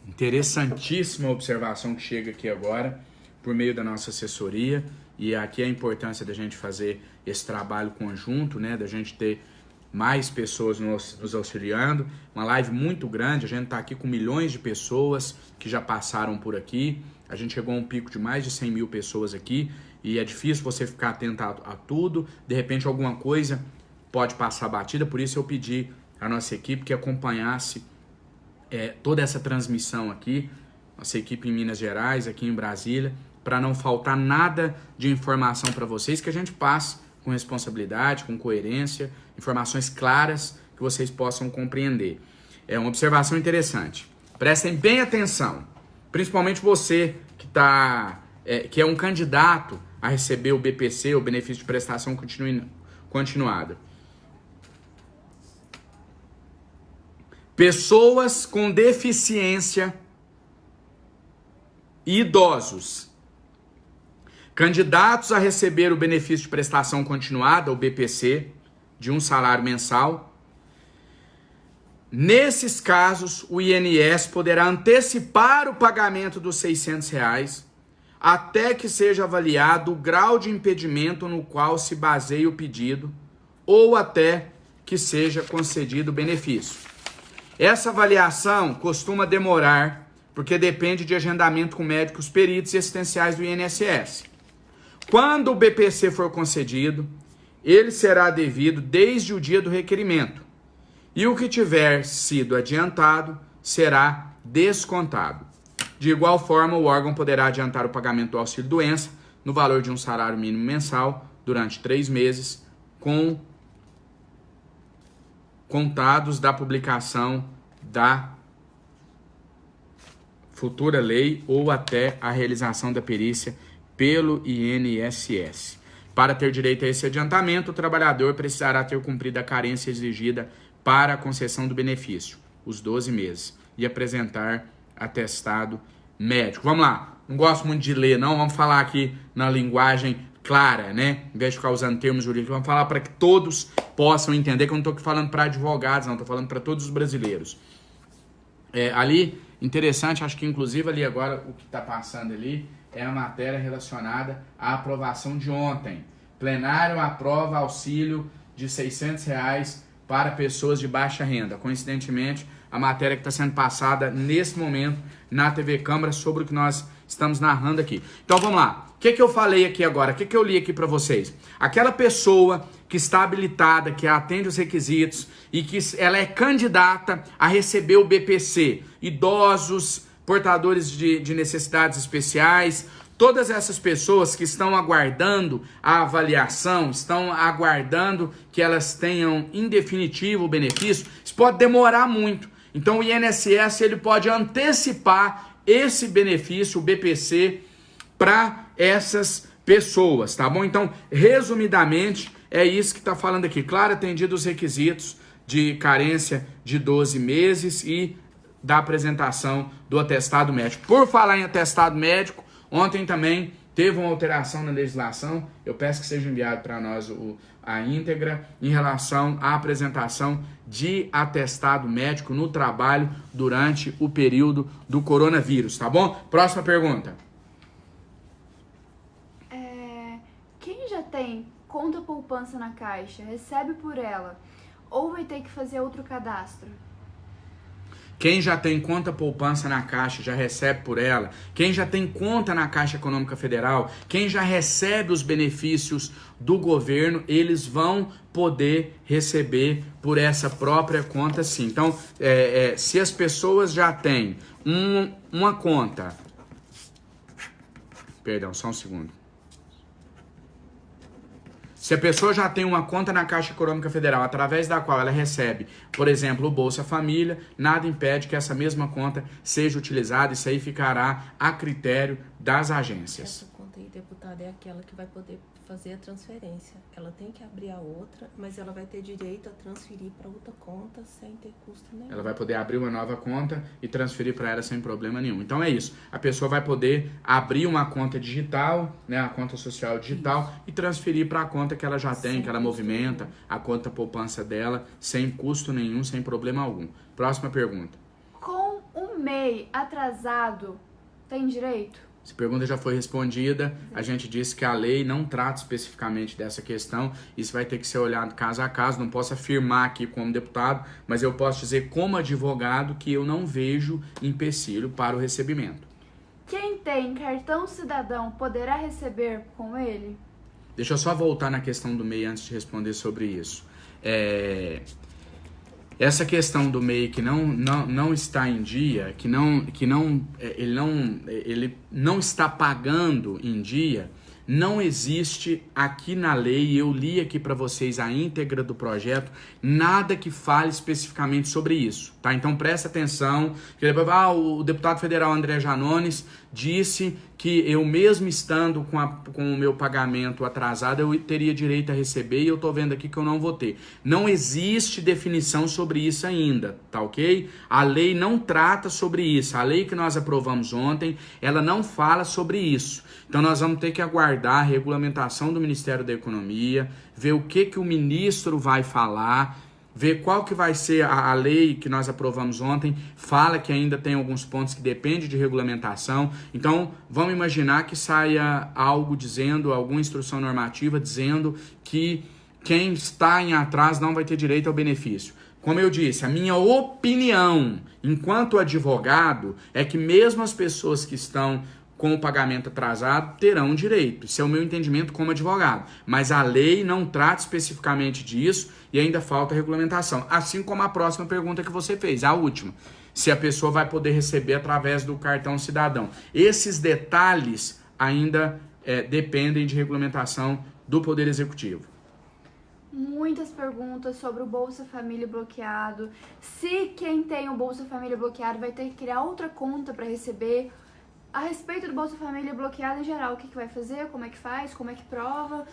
Interessantíssima observação que chega aqui agora, por meio da nossa assessoria, e aqui a importância da gente fazer esse trabalho conjunto, né, da gente ter mais pessoas nos auxiliando, uma live muito grande, a gente está aqui com milhões de pessoas que já passaram por aqui, a gente chegou a um pico de mais de 100 mil pessoas aqui, e é difícil você ficar atento a tudo, de repente alguma coisa pode passar batida, por isso eu pedi à nossa equipe que acompanhasse toda essa transmissão aqui, nossa equipe em Minas Gerais, aqui em Brasília, para não faltar nada de informação para vocês, que a gente passe com responsabilidade, com coerência, informações claras que vocês possam compreender. É uma observação interessante. Prestem bem atenção, principalmente você que é um candidato a receber o BPC, o benefício de prestação continuada. Pessoas com deficiência e idosos, candidatos a receber o benefício de prestação continuada, o BPC, de um salário mensal. Nesses casos, o INSS poderá antecipar o pagamento dos R$ 600 até que seja avaliado o grau de impedimento no qual se baseia o pedido ou até que seja concedido o benefício. Essa avaliação costuma demorar, porque depende de agendamento com médicos peritos e assistenciais do INSS. Quando o BPC for concedido, ele será devido desde o dia do requerimento, e o que tiver sido adiantado será descontado. De igual forma, o órgão poderá adiantar o pagamento do auxílio-doença no valor de um salário mínimo mensal durante 3 meses, contados da publicação da futura lei ou até a realização da perícia pelo INSS. Para ter direito a esse adiantamento, o trabalhador precisará ter cumprido a carência exigida para a concessão do benefício, os 12 meses, e apresentar atestado médico. Vamos lá, não gosto muito de ler, não, vamos falar aqui na linguagem clara, né? Em vez de ficar usando termos jurídicos, vamos falar para que todos possam entender, que eu não estou aqui falando para advogados, não, estou falando para todos os brasileiros. Ali, interessante, acho que inclusive ali agora o que está passando ali é a matéria relacionada à aprovação de ontem. Plenário aprova auxílio de R$600 para pessoas de baixa renda. Coincidentemente, a matéria que está sendo passada nesse momento na TV Câmara sobre o que nós estamos narrando aqui. Então vamos lá. O que eu falei aqui agora? O que eu li aqui para vocês? Aquela pessoa que está habilitada, que atende os requisitos e que ela é candidata a receber o BPC, idosos, portadores de necessidades especiais, todas essas pessoas que estão aguardando a avaliação, estão aguardando que elas tenham em definitivo o benefício, isso pode demorar muito. Então o INSS ele pode antecipar esse benefício, o BPC, para essas pessoas, tá bom? Então, resumidamente, é isso que está falando aqui. Claro, atendido os requisitos de carência de 12 meses e da apresentação do atestado médico. Por falar em atestado médico, ontem também teve uma alteração na legislação. Eu peço que seja enviado para nós a íntegra em relação à apresentação de atestado médico no trabalho durante o período do coronavírus, tá bom? Próxima pergunta. Quem já tem conta poupança na Caixa, recebe por ela, ou vai ter que fazer outro cadastro? Quem já tem conta poupança na Caixa, já recebe por ela. Quem já tem conta na Caixa Econômica Federal, quem já recebe os benefícios do governo, eles vão poder receber por essa própria conta sim. Então, se as pessoas já têm uma conta... Perdão, só um segundo. Se a pessoa já tem uma conta na Caixa Econômica Federal, através da qual ela recebe, por exemplo, o Bolsa Família, nada impede que essa mesma conta seja utilizada. Isso aí ficará a critério das agências. Essa conta aí, deputada, é aquela que vai poder fazer a transferência. Ela tem que abrir a outra, mas ela vai ter direito a transferir para outra conta sem ter custo nenhum. Ela vai poder abrir uma nova conta e transferir para ela sem problema nenhum. Então é isso. A pessoa vai poder abrir uma conta digital, né, a conta social digital, isso, e transferir para a conta que ela já tem, que ela movimenta, a conta poupança dela, sem custo nenhum, sem problema algum. Próxima pergunta. Com um MEI atrasado, tem direito? Essa pergunta já foi respondida. A gente disse que a lei não trata especificamente dessa questão. Isso vai ter que ser olhado caso a caso. Não posso afirmar aqui como deputado, mas eu posso dizer como advogado que eu não vejo empecilho para o recebimento. Quem tem cartão cidadão poderá receber com ele? Deixa eu só voltar na questão do MEI antes de responder sobre isso. Essa questão do MEI que não está em dia, ele não está pagando em dia, não existe aqui na lei, eu li aqui para vocês a íntegra do projeto, nada que fale especificamente sobre isso, tá? Então presta atenção, que depois, o deputado federal André Janones disse que eu mesmo estando com o meu pagamento atrasado, eu teria direito a receber, e eu tô vendo aqui que eu não vou ter. Não existe definição sobre isso ainda, tá ok? A lei não trata sobre isso. A lei que nós aprovamos ontem, ela não fala sobre isso. Então nós vamos ter que aguardar a regulamentação do Ministério da Economia, ver o que o ministro vai falar, ver qual que vai ser a lei que nós aprovamos ontem. Fala que ainda tem alguns pontos que dependem de regulamentação. Então, vamos imaginar que saia algo dizendo, alguma instrução normativa dizendo que quem está em atraso não vai ter direito ao benefício. Como eu disse, a minha opinião, enquanto advogado, é que mesmo as pessoas que estão com o pagamento atrasado terão direito. Esse é o meu entendimento como advogado. Mas a lei não trata especificamente disso e ainda falta regulamentação. Assim como a próxima pergunta que você fez, a última. se a pessoa vai poder receber através do cartão cidadão. Esses detalhes ainda dependem de regulamentação do Poder Executivo. Muitas perguntas sobre o Bolsa Família bloqueado. Se quem tem o Bolsa Família bloqueado vai ter que criar outra conta para receber. A respeito do Bolsa Família bloqueado em geral, o que vai fazer, como é que faz, como é que prova?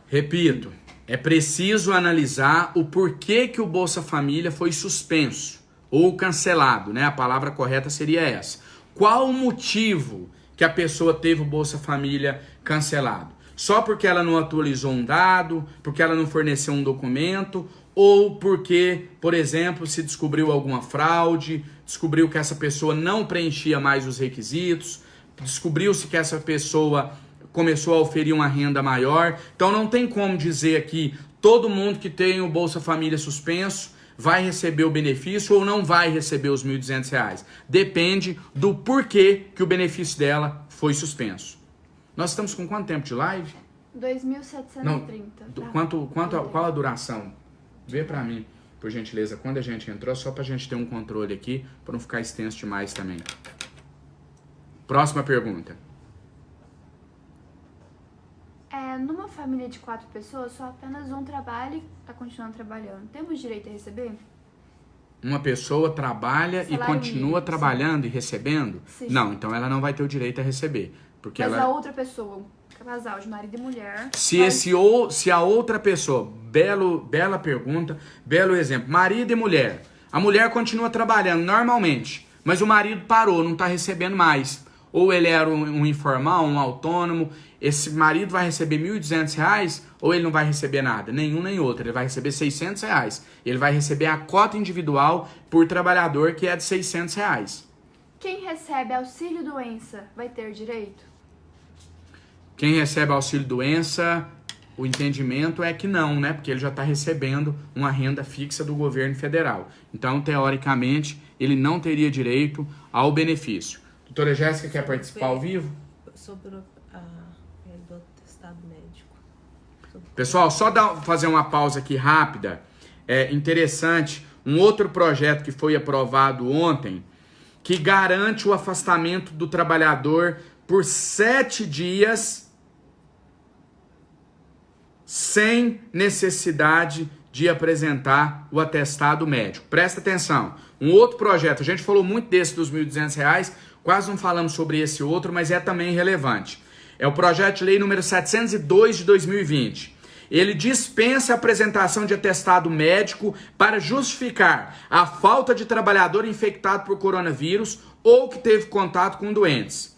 Repito, é preciso analisar o porquê que o Bolsa Família foi suspenso ou cancelado, né? A palavra correta seria essa. Qual o motivo que a pessoa teve o Bolsa Família cancelado? Só porque ela não atualizou um dado, porque ela não forneceu um documento, ou porque, por exemplo, se descobriu alguma fraude, descobriu que essa pessoa não preenchia mais os requisitos, descobriu-se que essa pessoa começou a oferir uma renda maior. Então não tem como dizer aqui, todo mundo que tem o Bolsa Família suspenso vai receber o benefício ou não vai receber os R$ 1.200. Depende do porquê que o benefício dela foi suspenso. Nós estamos com quanto tempo de live? 2.730. Qual a duração? Vê pra mim, por gentileza, quando a gente entrou, só pra gente ter um controle aqui, pra não ficar extenso demais também. Próxima pergunta. Numa família de 4 pessoas, só apenas um trabalha e está continuando trabalhando. Temos direito a receber? Uma pessoa trabalha e continua mínimo, trabalhando e recebendo? Sim. Não, então ela não vai ter o direito a receber. Porque Mas a outra pessoa, casal de marido e mulher... Se a outra pessoa, bela pergunta, belo exemplo, marido e mulher. A mulher continua trabalhando normalmente, mas o marido parou, não está recebendo mais. Ou ele era um informal, um autônomo, esse marido vai receber R$ 1.200 ou ele não vai receber nada? Nenhum nem outro, ele vai receber R$ 600. Ele vai receber a cota individual por trabalhador, que é de R$ 600. Quem recebe auxílio-doença vai ter direito? Quem recebe auxílio-doença, o entendimento é que não, né? Porque ele já está recebendo uma renda fixa do governo federal. Então, teoricamente, ele não teria direito ao benefício. Doutora Jéssica, quer participar ao vivo? Sobre do atestado médico. Pessoal, só fazer uma pausa aqui rápida. É interessante, um outro projeto que foi aprovado ontem, que garante o afastamento do trabalhador por 7 dias sem necessidade de apresentar o atestado médico. Presta atenção. Um outro projeto, a gente falou muito desse dos R$ 1.200, quase não falamos sobre esse outro, mas é também relevante. É o projeto de lei número 702 de 2020. Ele dispensa a apresentação de atestado médico para justificar a falta de trabalhador infectado por coronavírus ou que teve contato com doentes.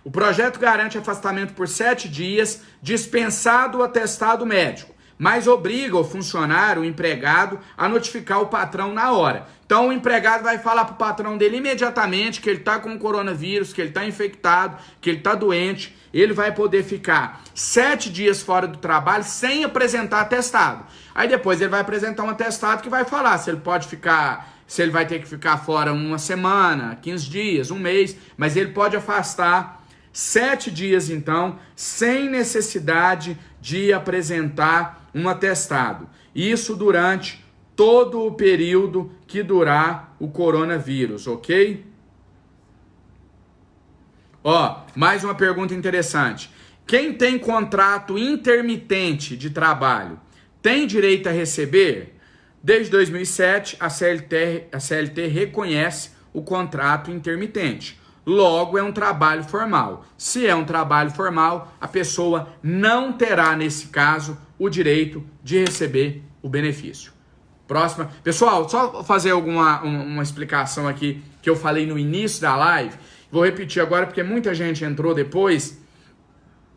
O projeto garante afastamento por 7 dias, dispensado o atestado médico, mas obriga o funcionário, o empregado, a notificar o patrão na hora. Então o empregado vai falar para o patrão dele imediatamente que ele está com coronavírus, que ele está infectado, que ele está doente. Ele vai poder ficar 7 dias fora do trabalho sem apresentar atestado. Aí depois ele vai apresentar um atestado que vai falar se ele pode ficar, se ele vai ter que ficar fora uma semana, 15 dias, um mês, mas ele pode afastar 7 dias então, sem necessidade de apresentar um atestado. Isso durante todo o período que durar o coronavírus, ok? Ó, mais uma pergunta interessante. Quem tem contrato intermitente de trabalho tem direito a receber? Desde 2007, a CLT reconhece o contrato intermitente. Logo, é um trabalho formal. Se é um trabalho formal, a pessoa não terá, nesse caso, o direito de receber o benefício. Próxima. Pessoal, só fazer uma explicação aqui que eu falei no início da live. Vou repetir agora porque muita gente entrou depois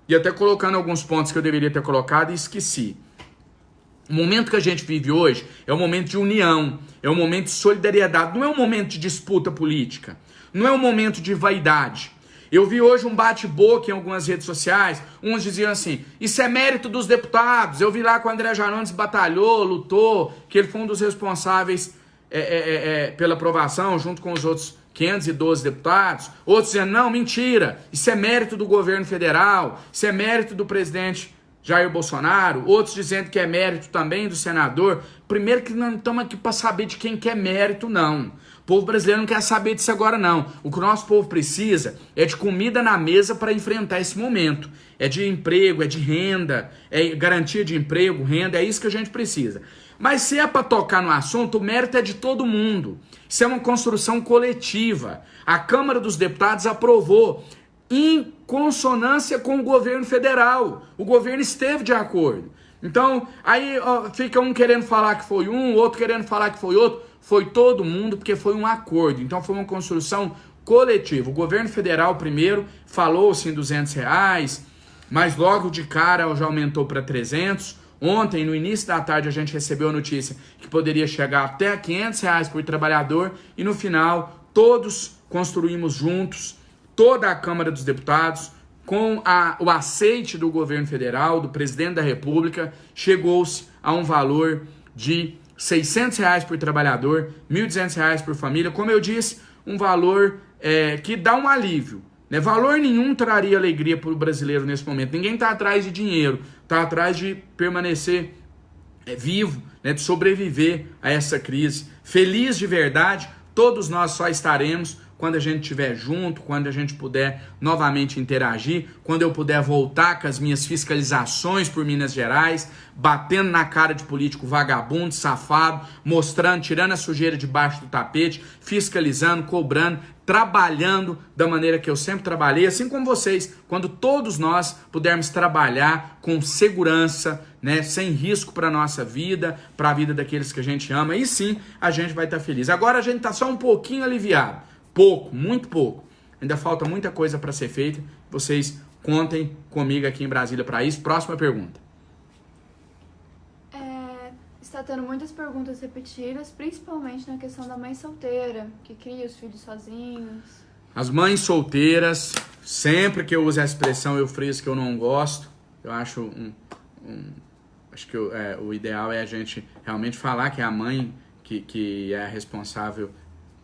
e até colocando alguns pontos que eu deveria ter colocado e esqueci. O momento que a gente vive hoje é um momento de união, é um momento de solidariedade, não é um momento de disputa política, não é um momento de vaidade. Eu vi hoje um bate-boca em algumas redes sociais, uns diziam assim, isso é mérito dos deputados, eu vi lá que o André Janones batalhou, lutou, que ele foi um dos responsáveis pela aprovação, junto com os outros 512 deputados, outros dizendo, não, mentira, isso é mérito do governo federal, isso é mérito do presidente Jair Bolsonaro, outros dizendo que é mérito também do senador. Primeiro que não estamos aqui para saber de quem que é mérito, não. O povo brasileiro não quer saber disso agora, não. O que o nosso povo precisa é de comida na mesa para enfrentar esse momento. É de emprego, é de renda, é garantia de emprego, renda, é isso que a gente precisa. Mas se é para tocar no assunto, o mérito é de todo mundo. Isso é uma construção coletiva. A Câmara dos Deputados aprovou em consonância com o governo federal. O governo esteve de acordo. Então, aí fica um querendo falar que foi um, outro querendo falar que foi outro. Foi todo mundo, porque foi um acordo. Então, foi uma construção coletiva. O governo federal, primeiro, falou-se em R$200, mas logo de cara já aumentou para 300. Ontem, no início da tarde, a gente recebeu a notícia que poderia chegar até R$500 por trabalhador. E no final, todos construímos juntos, toda a Câmara dos Deputados, com o aceite do governo federal, do presidente da República, chegou-se a um valor de R$600 por trabalhador, R$1.200 por família. Como eu disse, um valor que dá um alívio. Né? Valor nenhum traria alegria para o brasileiro nesse momento. Ninguém está atrás de dinheiro, está atrás de permanecer vivo, né? De sobreviver a essa crise. Feliz de verdade, todos nós só estaremos quando a gente estiver junto, quando a gente puder novamente interagir, quando eu puder voltar com as minhas fiscalizações por Minas Gerais, batendo na cara de político vagabundo, safado, mostrando, tirando a sujeira debaixo do tapete, fiscalizando, cobrando, trabalhando da maneira que eu sempre trabalhei, assim como vocês, quando todos nós pudermos trabalhar com segurança, né, sem risco para a nossa vida, para a vida daqueles que a gente ama, e sim, a gente vai estar feliz. Agora a gente está só um pouquinho aliviado. Pouco, muito pouco. Ainda falta muita coisa para ser feita. Vocês contem comigo aqui em Brasília para isso. Próxima pergunta. Está tendo muitas perguntas repetidas, principalmente na questão da mãe solteira, que cria os filhos sozinhos. As mães solteiras, sempre que eu uso essa expressão, eu friso que eu não gosto. Eu acho acho que o ideal é a gente realmente falar que é a mãe que é a responsável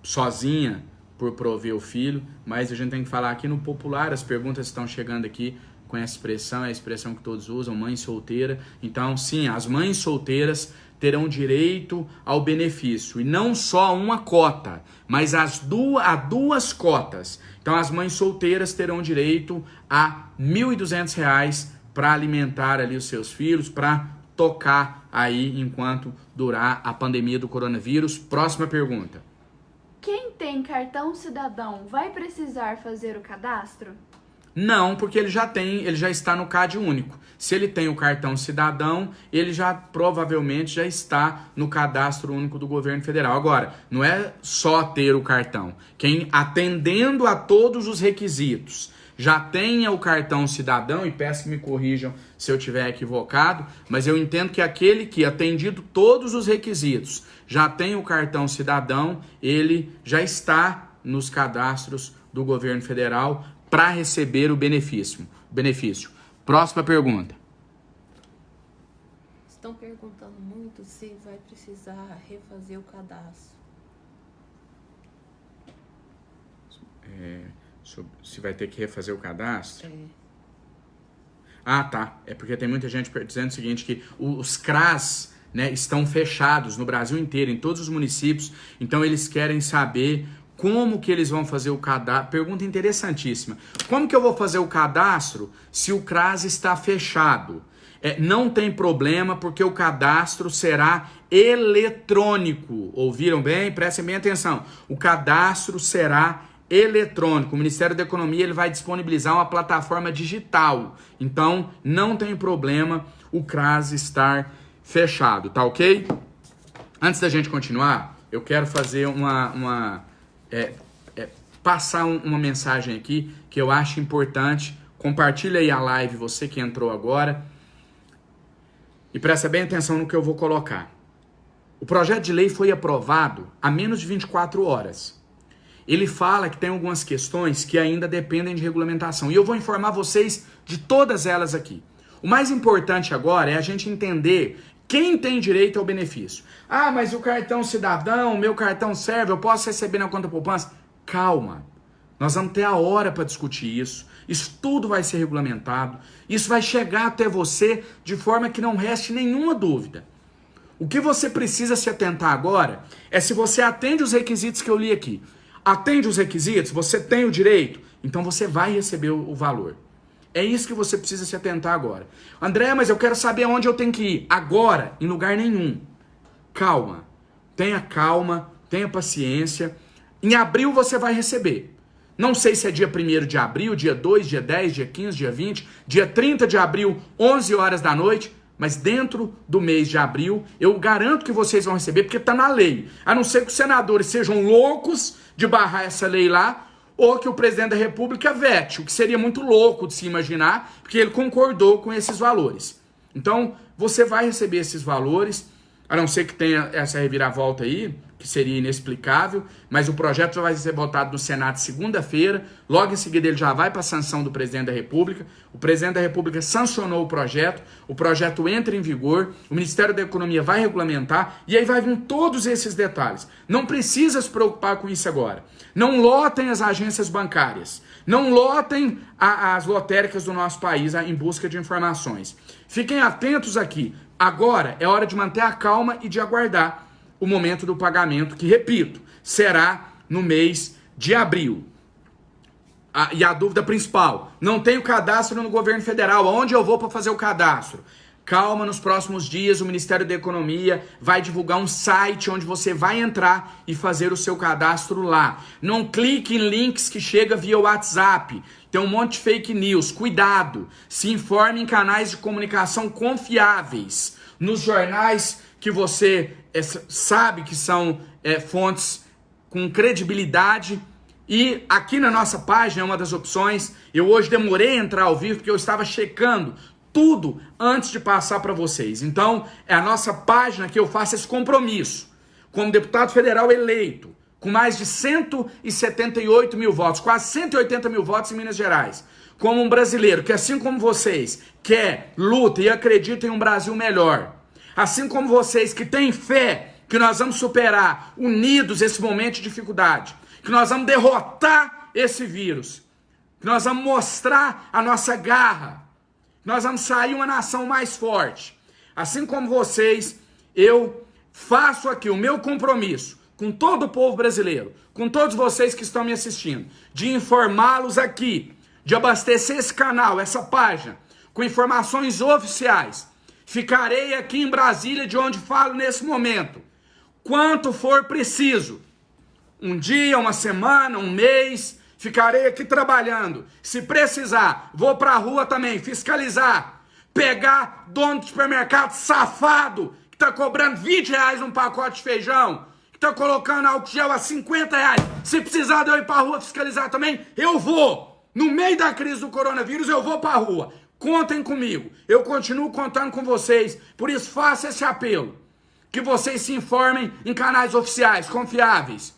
sozinha por prover o filho, mas a gente tem que falar aqui no popular. As perguntas estão chegando aqui com essa expressão, é a expressão que todos usam, mãe solteira. Então, sim, as mães solteiras terão direito ao benefício, e não só uma cota, mas a duas cotas. Então, as mães solteiras terão direito a R$1.200 para alimentar ali os seus filhos, para tocar aí enquanto durar a pandemia do coronavírus. Próxima pergunta. Quem tem cartão cidadão vai precisar fazer o cadastro? Não, porque ele já está no CAD único. Se ele tem o cartão cidadão, ele já provavelmente já está no cadastro único do governo federal. Agora, não é só ter o cartão. Quem atendendo a todos os requisitos já tenha o cartão cidadão, e peço que me corrijam se eu estiver equivocado, mas eu entendo que aquele que, atendido todos os requisitos, já tem o cartão cidadão, ele já está nos cadastros do governo federal para receber o benefício. Próxima pergunta. Estão perguntando muito se vai precisar refazer o cadastro. Se vai ter que refazer o cadastro? É. Ah, tá. É porque tem muita gente dizendo o seguinte, que os CRAS, né, estão fechados no Brasil inteiro, em todos os municípios. Então eles querem saber como que eles vão fazer o cadastro. Pergunta interessantíssima. Como que eu vou fazer o cadastro se o CRAS está fechado? Não tem problema, porque o cadastro será eletrônico. Ouviram bem? Prestem bem atenção. O cadastro será eletrônico. O Ministério da Economia ele vai disponibilizar uma plataforma digital. Então, não tem problema o CRAS estar fechado, tá ok? Antes da gente continuar, eu quero fazer passar uma mensagem aqui que eu acho importante. Compartilha aí a live, você que entrou agora, e presta bem atenção no que eu vou colocar. O projeto de lei foi aprovado há menos de 24 horas. Ele fala que tem algumas questões que ainda dependem de regulamentação, e eu vou informar vocês de todas elas aqui. O mais importante agora é a gente entender quem tem direito ao benefício. Ah, mas o cartão cidadão, o meu cartão serve, eu posso receber na conta poupança? Calma, Nós vamos ter a hora para discutir isso. Isso tudo vai ser regulamentado. Isso vai chegar até você de forma que não reste nenhuma dúvida. O que você precisa se atentar agora é se você atende os requisitos que eu li aqui. Atende os requisitos, você tem o direito, então você vai receber o valor. É isso que você precisa se atentar agora. André, mas eu quero saber onde eu tenho que ir. Agora, em lugar nenhum. Calma. Tenha paciência. Em abril você vai receber. Não sei se é dia 1º de abril, dia 2, dia 10, dia 15, dia 20, dia 30 de abril, 11 horas da noite, mas dentro do mês de abril, eu garanto que vocês vão receber, porque está na lei. A não ser que os senadores sejam loucos de barrar essa lei lá, ou que o presidente da República vete, o que seria muito louco de se imaginar, porque ele concordou com esses valores. Então, você vai receber esses valores, a não ser que tenha essa reviravolta aí, que seria inexplicável, mas o projeto vai ser votado no Senado segunda-feira, logo em seguida ele já vai para a sanção do presidente da República, o presidente da República sancionou o projeto entra em vigor, o Ministério da Economia vai regulamentar, e aí vai vir todos esses detalhes. Não precisa se preocupar com isso agora. Não lotem as agências bancárias, não lotem as lotéricas do nosso país em busca de informações. Fiquem atentos aqui. Agora é hora de manter a calma e de aguardar o momento do pagamento, que, repito, será no mês de abril. E a dúvida principal, não tenho cadastro no governo federal, aonde eu vou para fazer o cadastro? Calma, nos próximos dias o Ministério da Economia vai divulgar um site onde você vai entrar e fazer o seu cadastro lá. Não clique em links que chegam via WhatsApp, tem um monte de fake news, cuidado. Se informe em canais de comunicação confiáveis, nos jornais que você sabe que são fontes com credibilidade. E aqui na nossa página é uma das opções. Eu hoje demorei a entrar ao vivo porque eu estava checando tudo antes de passar para vocês. Então, é a nossa página que eu faço esse compromisso. Como deputado federal eleito, com mais de 178 mil votos, quase 180 mil votos em Minas Gerais. Como um brasileiro que, assim como vocês, quer, luta e acredita em um Brasil melhor. Assim como vocês que têm fé que nós vamos superar unidos esse momento de dificuldade. Que nós vamos derrotar esse vírus. Que nós vamos mostrar a nossa garra. Nós vamos sair uma nação mais forte. Assim como vocês, eu faço aqui o meu compromisso com todo o povo brasileiro, com todos vocês que estão me assistindo, de informá-los aqui, de abastecer esse canal, essa página, com informações oficiais. Ficarei aqui em Brasília, de onde falo nesse momento, quanto for preciso. Um dia, uma semana, um mês, ficarei aqui trabalhando. Se precisar, vou pra rua também, fiscalizar. Pegar dono de supermercado safado, que tá cobrando R$20 um pacote de feijão, que tá colocando álcool gel a R$50. Se precisar de eu ir pra rua fiscalizar também, eu vou. No meio da crise do coronavírus, eu vou pra rua. Contem comigo. Eu continuo contando com vocês. Por isso, faça esse apelo. Que vocês se informem em canais oficiais, confiáveis.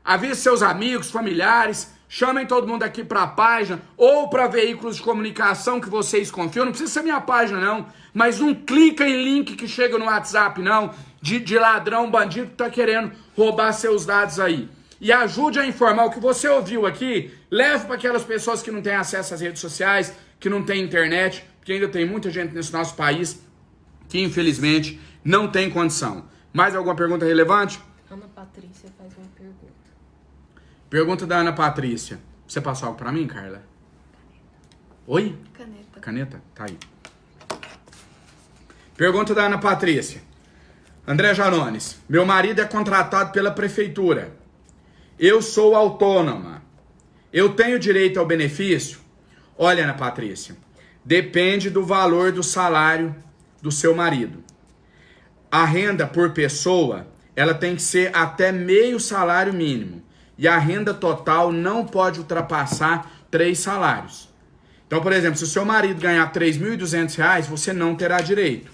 Avise seus amigos, familiares, chamem todo mundo aqui para a página ou para veículos de comunicação que vocês confiam. Não precisa ser minha página, não, mas não clica em link que chega no WhatsApp, não, de ladrão, bandido que está querendo roubar seus dados aí. E ajude a informar o que você ouviu aqui, leve para aquelas pessoas que não têm acesso às redes sociais, que não têm internet, porque ainda tem muita gente nesse nosso país que, infelizmente, não tem condição. Mais alguma pergunta relevante? Ana Patrícia faz uma pergunta. Pergunta da Ana Patrícia. Você passou algo pra mim, Carla? Oi? Caneta. Caneta? Tá aí. Pergunta da Ana Patrícia. André Janones. Meu marido é contratado pela prefeitura. Eu sou autônoma. Eu tenho direito ao benefício? Olha, Ana Patrícia. Depende do valor do salário do seu marido. A renda por pessoa, ela tem que ser até meio salário mínimo. E a renda total não pode ultrapassar 3 salários. Então, por exemplo, se o seu marido ganhar R$3.200, você não terá direito.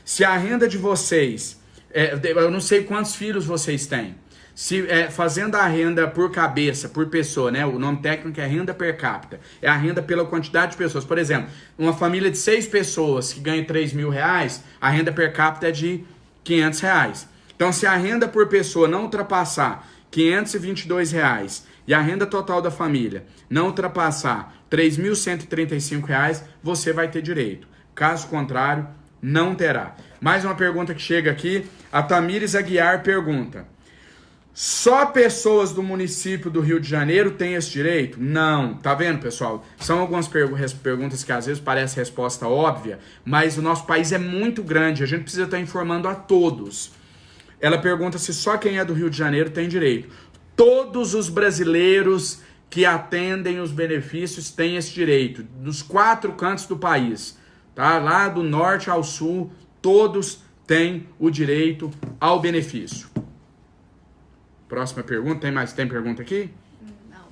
Se a renda de vocês, eu não sei quantos filhos vocês têm, se fazendo a renda por cabeça, por pessoa, né? O nome técnico é renda per capita, é a renda pela quantidade de pessoas. Por exemplo, uma família de 6 pessoas que ganha R$3.000, a renda per capita é de R$500. Então, se a renda por pessoa não ultrapassar R$522 e a renda total da família não ultrapassar R$3.135, você vai ter direito. Caso contrário, não terá. Mais uma pergunta que chega aqui. A Tamires Aguiar pergunta: só pessoas do município do Rio de Janeiro têm esse direito? Não. Tá vendo, pessoal? São algumas perguntas que às vezes parece resposta óbvia, mas o nosso país é muito grande, a gente precisa estar informando a todos. Ela pergunta se só quem é do Rio de Janeiro tem direito. Todos os brasileiros que atendem os benefícios têm esse direito, dos 4 cantos do país, tá? Lá do norte ao sul, todos têm o direito ao benefício. Próxima pergunta. Tem pergunta aqui? Não.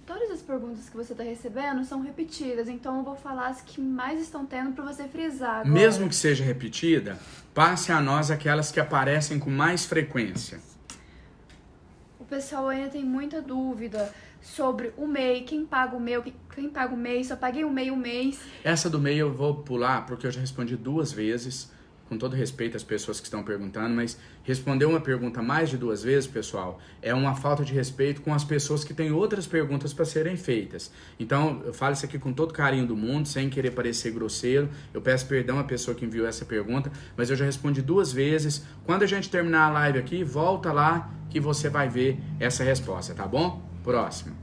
Todas as perguntas que você está recebendo são repetidas, então eu vou falar as que mais estão tendo para você frisar agora. Mesmo que seja repetida, passe a nós aquelas que aparecem com mais frequência. O pessoal ainda tem muita dúvida sobre o MEI, quem paga o MEI, só paguei o MEI um mês. Essa do MEI eu vou pular porque eu já respondi 2 vezes, com todo respeito às pessoas que estão perguntando, mas responder uma pergunta mais de 2 vezes, pessoal, é uma falta de respeito com as pessoas que têm outras perguntas para serem feitas. Então, eu falo isso aqui com todo carinho do mundo, sem querer parecer grosseiro. Eu peço perdão à pessoa que enviou essa pergunta, mas eu já respondi 2 vezes. Quando a gente terminar a live aqui, volta lá que você vai ver essa resposta, tá bom? Próximo.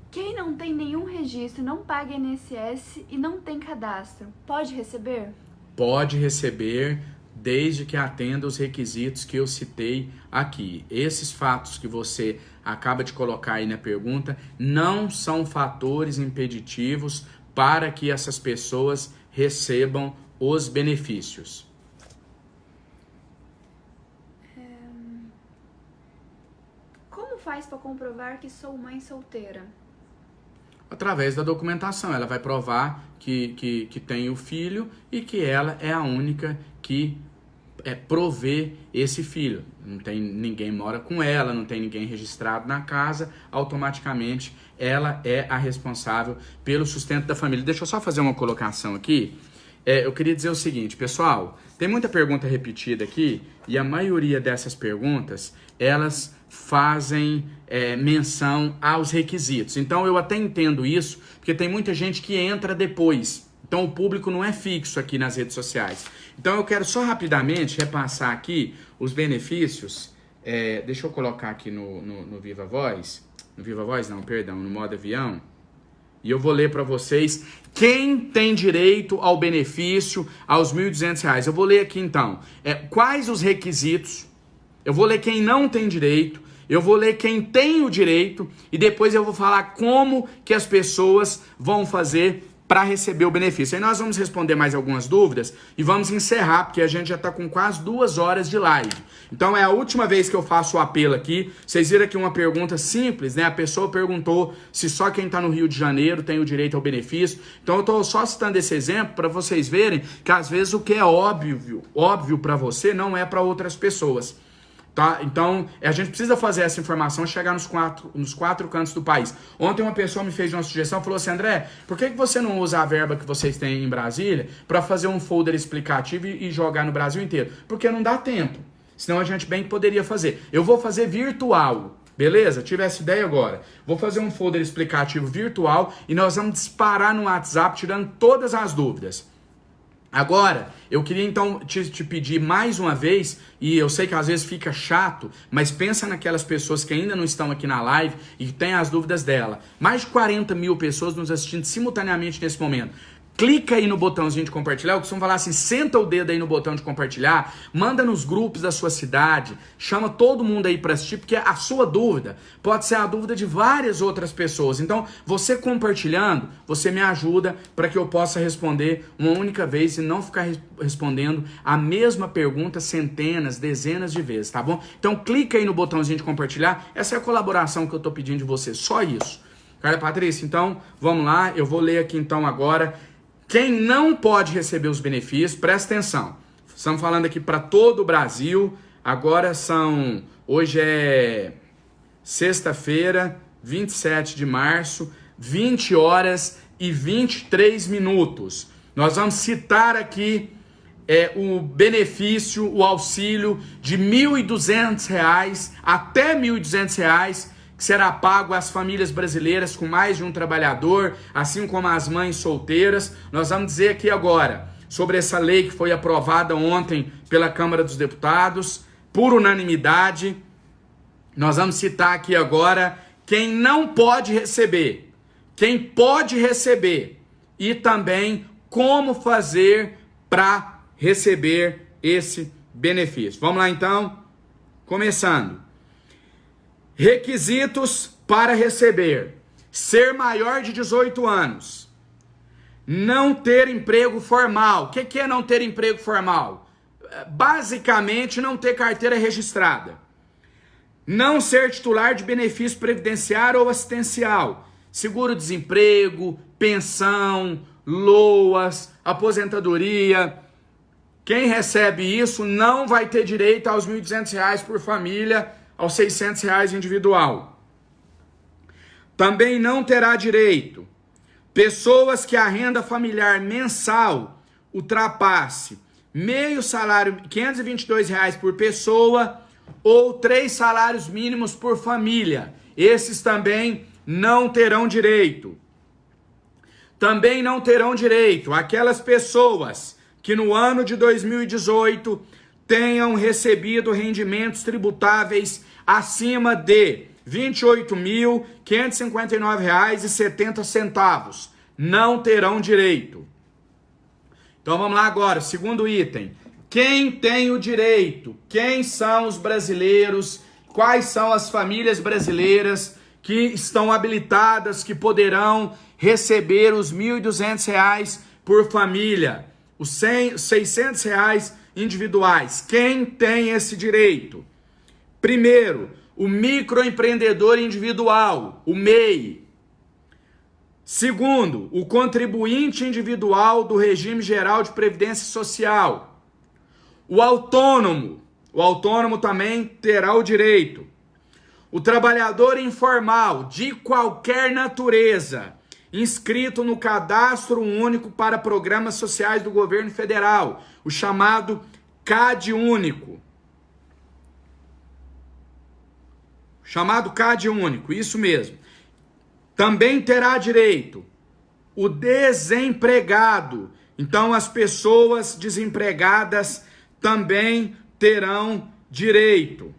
Quem não tem nenhum registro, não paga INSS e não tem cadastro, pode receber? Pode receber, desde que atenda os requisitos que eu citei aqui. Esses fatos que você acaba de colocar aí na pergunta não são fatores impeditivos para que essas pessoas recebam os benefícios. Como faz para comprovar que sou mãe solteira? Através da documentação, ela vai provar que tem o filho e que ela é a única que provê esse filho. Não tem ninguém mora com ela, não tem ninguém registrado na casa, automaticamente ela é a responsável pelo sustento da família. Deixa eu só fazer uma colocação aqui. Eu queria dizer o seguinte, pessoal, tem muita pergunta repetida aqui e a maioria dessas perguntas, elas fazem menção aos requisitos. Então eu até entendo isso, porque tem muita gente que entra depois. Então o público não é fixo aqui nas redes sociais. Então eu quero só rapidamente repassar aqui os benefícios. Deixa eu colocar aqui no Viva Voz. No Viva Voz não, perdão, no modo avião. E eu vou ler para vocês quem tem direito ao benefício aos R$ 1.200. Eu vou ler aqui então. Quais os requisitos? Eu vou ler quem não tem direito, eu vou ler quem tem o direito e depois eu vou falar como que as pessoas vão fazer para receber o benefício. Aí nós vamos responder mais algumas dúvidas e vamos encerrar, porque a gente já está com quase 2 horas de live. Então é a última vez que eu faço o apelo aqui. Vocês viram aqui uma pergunta simples, né? A pessoa perguntou se só quem está no Rio de Janeiro tem o direito ao benefício. Então eu estou só citando esse exemplo para vocês verem que às vezes o que é óbvio para você não é para outras pessoas. Tá? Então, a gente precisa fazer essa informação chegar nos 4 cantos do país. Ontem uma pessoa me fez uma sugestão, falou assim, André, por que você não usa a verba que vocês têm em Brasília para fazer um folder explicativo e jogar no Brasil inteiro? Porque não dá tempo. Senão a gente bem poderia fazer. Eu vou fazer virtual, beleza? Tive essa ideia agora. Vou fazer um folder explicativo virtual e nós vamos disparar no WhatsApp tirando todas as dúvidas. Agora, eu queria então te pedir mais uma vez, e eu sei que às vezes fica chato, mas pensa naquelas pessoas que ainda não estão aqui na live e que têm as dúvidas dela. Mais de 40 mil pessoas nos assistindo simultaneamente nesse momento. Clica aí no botãozinho de compartilhar, eu costumo falar assim, senta o dedo aí no botão de compartilhar, manda nos grupos da sua cidade, chama todo mundo aí para assistir, porque a sua dúvida pode ser a dúvida de várias outras pessoas. Então, você compartilhando, você me ajuda para que eu possa responder uma única vez e não ficar respondendo a mesma pergunta centenas, dezenas de vezes, tá bom? Então, clica aí no botãozinho de compartilhar, essa é a colaboração que eu tô pedindo de você, só isso. Carla Patrícia, então, vamos lá, eu vou ler aqui então agora. Quem não pode receber os benefícios, presta atenção. Estamos falando aqui para todo o Brasil. Agora hoje é sexta-feira, 27 de março, 20 horas e 23 minutos. Nós vamos citar aqui o benefício, o auxílio de R$ 1.200 até R$ 1.200, que será pago às famílias brasileiras com mais de um trabalhador, assim como às mães solteiras. Nós vamos dizer aqui agora sobre essa lei que foi aprovada ontem pela Câmara dos Deputados, por unanimidade. Nós vamos citar aqui agora quem não pode receber, quem pode receber e também como fazer para receber esse benefício. Vamos lá então, começando. Requisitos para receber: ser maior de 18 anos, não ter emprego formal. O que é não ter emprego formal? Basicamente, não ter carteira registrada, não ser titular de benefício previdenciário ou assistencial, seguro-desemprego, pensão, LOAS, aposentadoria. Quem recebe isso não vai ter direito aos R$ 1.200 por família, aos R$ 600 individual. Também não terá direito pessoas que a renda familiar mensal ultrapasse meio salário, R$ 522 por pessoa, ou 3 salários mínimos por família. Esses também não terão direito. Também não terão direito aquelas pessoas que no ano de 2018 tenham recebido rendimentos tributáveis acima de R$ 28.559,70. Não terão direito. Então vamos lá agora, segundo item. Quem tem o direito? Quem são os brasileiros? Quais são as famílias brasileiras que estão habilitadas, que poderão receber os R$ 1.200 por família? Os R$ 600 individuais. Quem tem esse direito? Primeiro, o microempreendedor individual, o MEI. Segundo, o contribuinte individual do regime geral de previdência social. O autônomo também terá o direito. O trabalhador informal de qualquer natureza, inscrito no Cadastro Único para Programas Sociais do Governo Federal, o chamado CAD Único. Chamado CAD Único, isso mesmo. Também terá direito o desempregado. Então, as pessoas desempregadas também terão direito.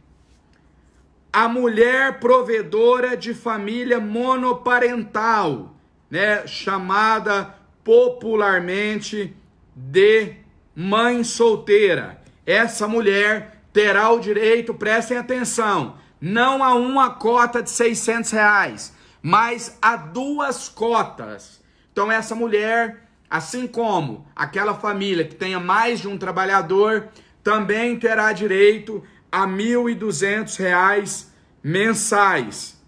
A mulher provedora de família monoparental, né, chamada popularmente de mãe solteira. Essa mulher terá o direito, prestem atenção, não a uma cota de R$ 600, mas a 2 cotas. Então essa mulher, assim como aquela família que tenha mais de um trabalhador, também terá direito a R$ 1.200 mensais.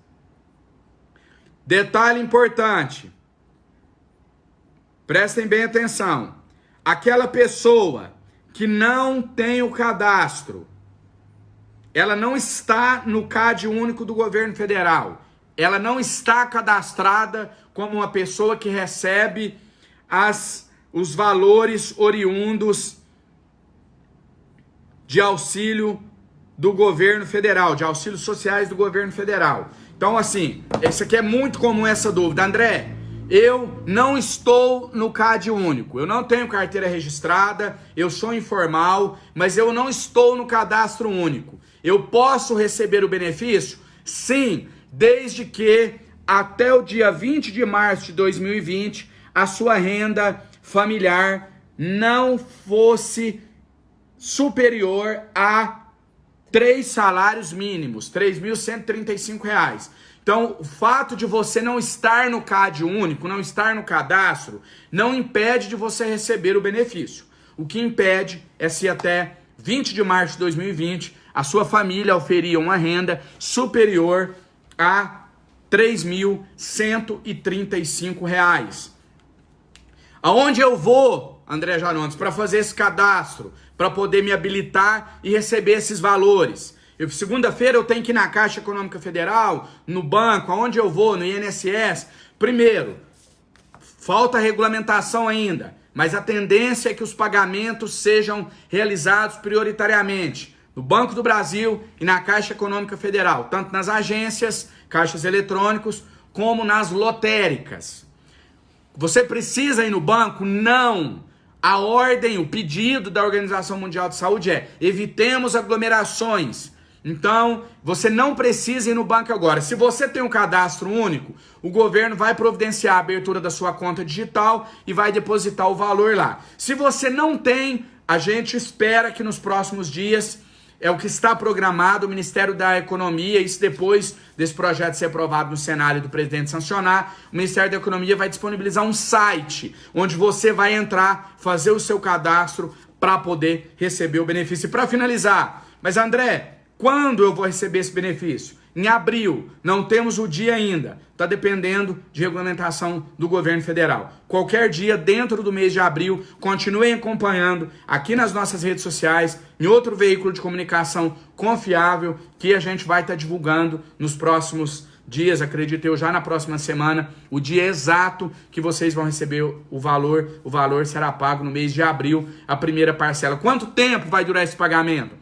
Detalhe importante, prestem bem atenção, aquela pessoa que não tem o cadastro, ela não está no CAD Único do Governo Federal, ela não está cadastrada como uma pessoa que recebe os valores oriundos de auxílio do governo federal, de auxílios sociais do governo federal. Então, assim, isso aqui é muito comum, essa dúvida. André, eu não estou no CAD Único, eu não tenho carteira registrada, eu sou informal, mas eu não estou no Cadastro Único. Eu posso receber o benefício? Sim, desde que até o dia 20 de março de 2020 a sua renda familiar não fosse superior a 3 salários mínimos, R$ 3.135. Então, o fato de você não estar no CAD Único, não estar no cadastro, não impede de você receber o benefício. O que impede é se até 20 de março de 2020 a sua família oferia uma renda superior a R$ 3.135. Aonde eu vou, André Jarontes, para fazer esse cadastro, para poder me habilitar e receber esses valores? Segunda-feira eu tenho que ir na Caixa Econômica Federal, no banco, aonde eu vou, no INSS. Primeiro, falta regulamentação ainda, mas a tendência é que os pagamentos sejam realizados prioritariamente no Banco do Brasil e na Caixa Econômica Federal, tanto nas agências, caixas eletrônicos, como nas lotéricas. Você precisa ir no banco? Não! A ordem, o pedido da Organização Mundial de Saúde é: evitemos aglomerações. Então, você não precisa ir no banco agora. Se você tem um cadastro único, o governo vai providenciar a abertura da sua conta digital e vai depositar o valor lá. Se você não tem, a gente espera que nos próximos dias, é o que está programado, o Ministério da Economia, isso depois desse projeto ser aprovado no Senado e do presidente sancionar, o Ministério da Economia vai disponibilizar um site onde você vai entrar, fazer o seu cadastro para poder receber o benefício. E para finalizar, mas André, quando eu vou receber esse benefício? Em abril, não temos o dia ainda, está dependendo de regulamentação do governo federal. Qualquer dia dentro do mês de abril, continuem acompanhando aqui nas nossas redes sociais, em outro veículo de comunicação confiável, que a gente vai estar divulgando nos próximos dias, acredito eu, já na próxima semana, o dia exato que vocês vão receber o valor será pago no mês de abril, a primeira parcela. Quanto tempo vai durar esse pagamento?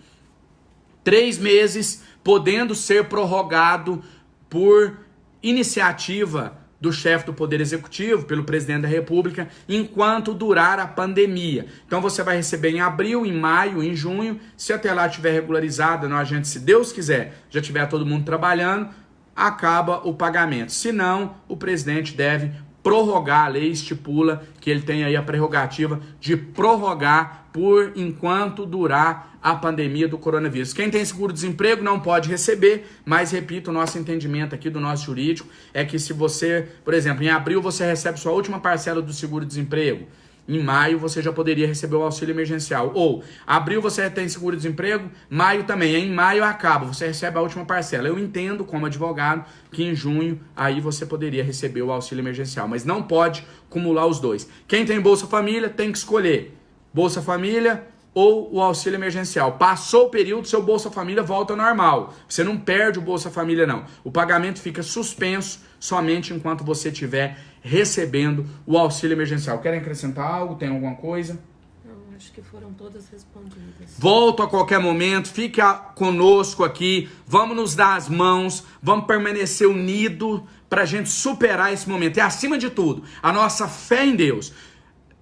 3 meses, podendo ser prorrogado por iniciativa do chefe do Poder Executivo, pelo presidente da República, enquanto durar a pandemia. Então você vai receber em abril, em maio, em junho. Se até lá estiver regularizada, a gente, se Deus quiser, já tiver todo mundo trabalhando, acaba o pagamento. Se não, o presidente deve prorrogar. A lei estipula que ele tem aí a prerrogativa de prorrogar por enquanto durar a pandemia do coronavírus. Quem tem seguro-desemprego não pode receber, mas, repito, o nosso entendimento aqui do nosso jurídico é que se você, por exemplo, em abril você recebe sua última parcela do seguro-desemprego, em maio você já poderia receber o auxílio emergencial. Ou, abril você tem seguro-desemprego, maio também. Em maio acaba, você recebe a última parcela. Eu entendo, como advogado, que em junho aí você poderia receber o auxílio emergencial, mas não pode acumular os dois. Quem tem Bolsa Família tem que escolher Bolsa Família ou o auxílio emergencial. Passou o período, seu Bolsa Família volta ao normal. Você não perde o Bolsa Família, não. O pagamento fica suspenso somente enquanto você estiver recebendo o auxílio emergencial. Querem acrescentar algo? Tem alguma coisa? Não, acho que foram todas respondidas. Volto a qualquer momento, fique conosco aqui, vamos nos dar as mãos, vamos permanecer unidos para a gente superar esse momento. E acima de tudo, a nossa fé em Deus.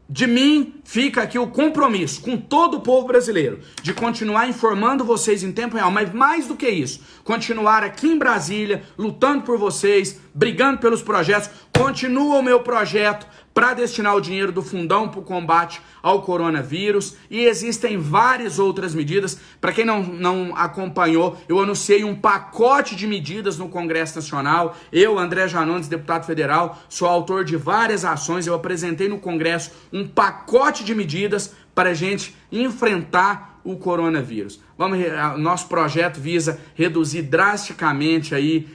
De mim fica aqui o compromisso com todo o povo brasileiro de continuar informando vocês em tempo real, mas mais do que isso, continuar aqui em Brasília, lutando por vocês, brigando pelos projetos. Continua o meu projeto para destinar o dinheiro do fundão para o combate ao coronavírus, e existem várias outras medidas. Para quem não acompanhou, eu anunciei um pacote de medidas no Congresso Nacional. Eu, André Janones, deputado federal, sou autor de várias ações. Eu apresentei no Congresso um pacote de medidas para a gente enfrentar o coronavírus. Nosso projeto visa reduzir drasticamente aí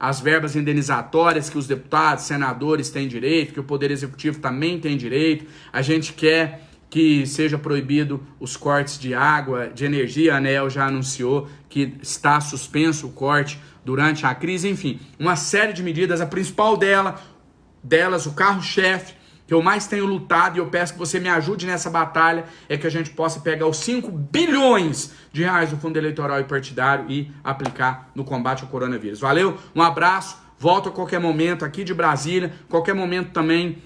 as verbas indenizatórias que os deputados, senadores têm direito, que o Poder Executivo também tem direito. A gente quer que seja proibido os cortes de água, de energia. A ANEEL já anunciou que está suspenso o corte durante a crise. Enfim, uma série de medidas. A principal delas, o carro-chefe, que eu mais tenho lutado, e eu peço que você me ajude nessa batalha, é que a gente possa pegar os 5 bilhões de reais do Fundo Eleitoral e Partidário e aplicar no combate ao coronavírus. Valeu? Um abraço, volto a qualquer momento aqui de Brasília, qualquer momento também,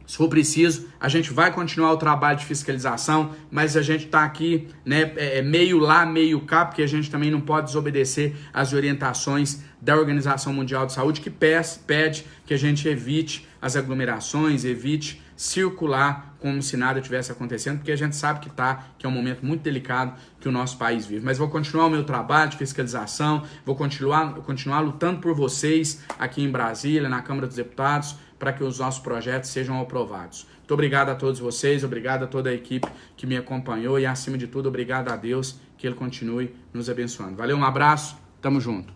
se for preciso, a gente vai continuar o trabalho de fiscalização, mas a gente está aqui, né, meio lá, meio cá, porque a gente também não pode desobedecer às orientações da Organização Mundial de Saúde, que pede que a gente evite as aglomerações, evite circular como se nada tivesse acontecendo, porque a gente sabe que é um momento muito delicado que o nosso país vive. Mas vou continuar o meu trabalho de fiscalização, vou continuar lutando por vocês aqui em Brasília, na Câmara dos Deputados, para que os nossos projetos sejam aprovados. Muito obrigado a todos vocês, obrigado a toda a equipe que me acompanhou e, acima de tudo, obrigado a Deus, que Ele continue nos abençoando. Valeu, um abraço, tamo junto.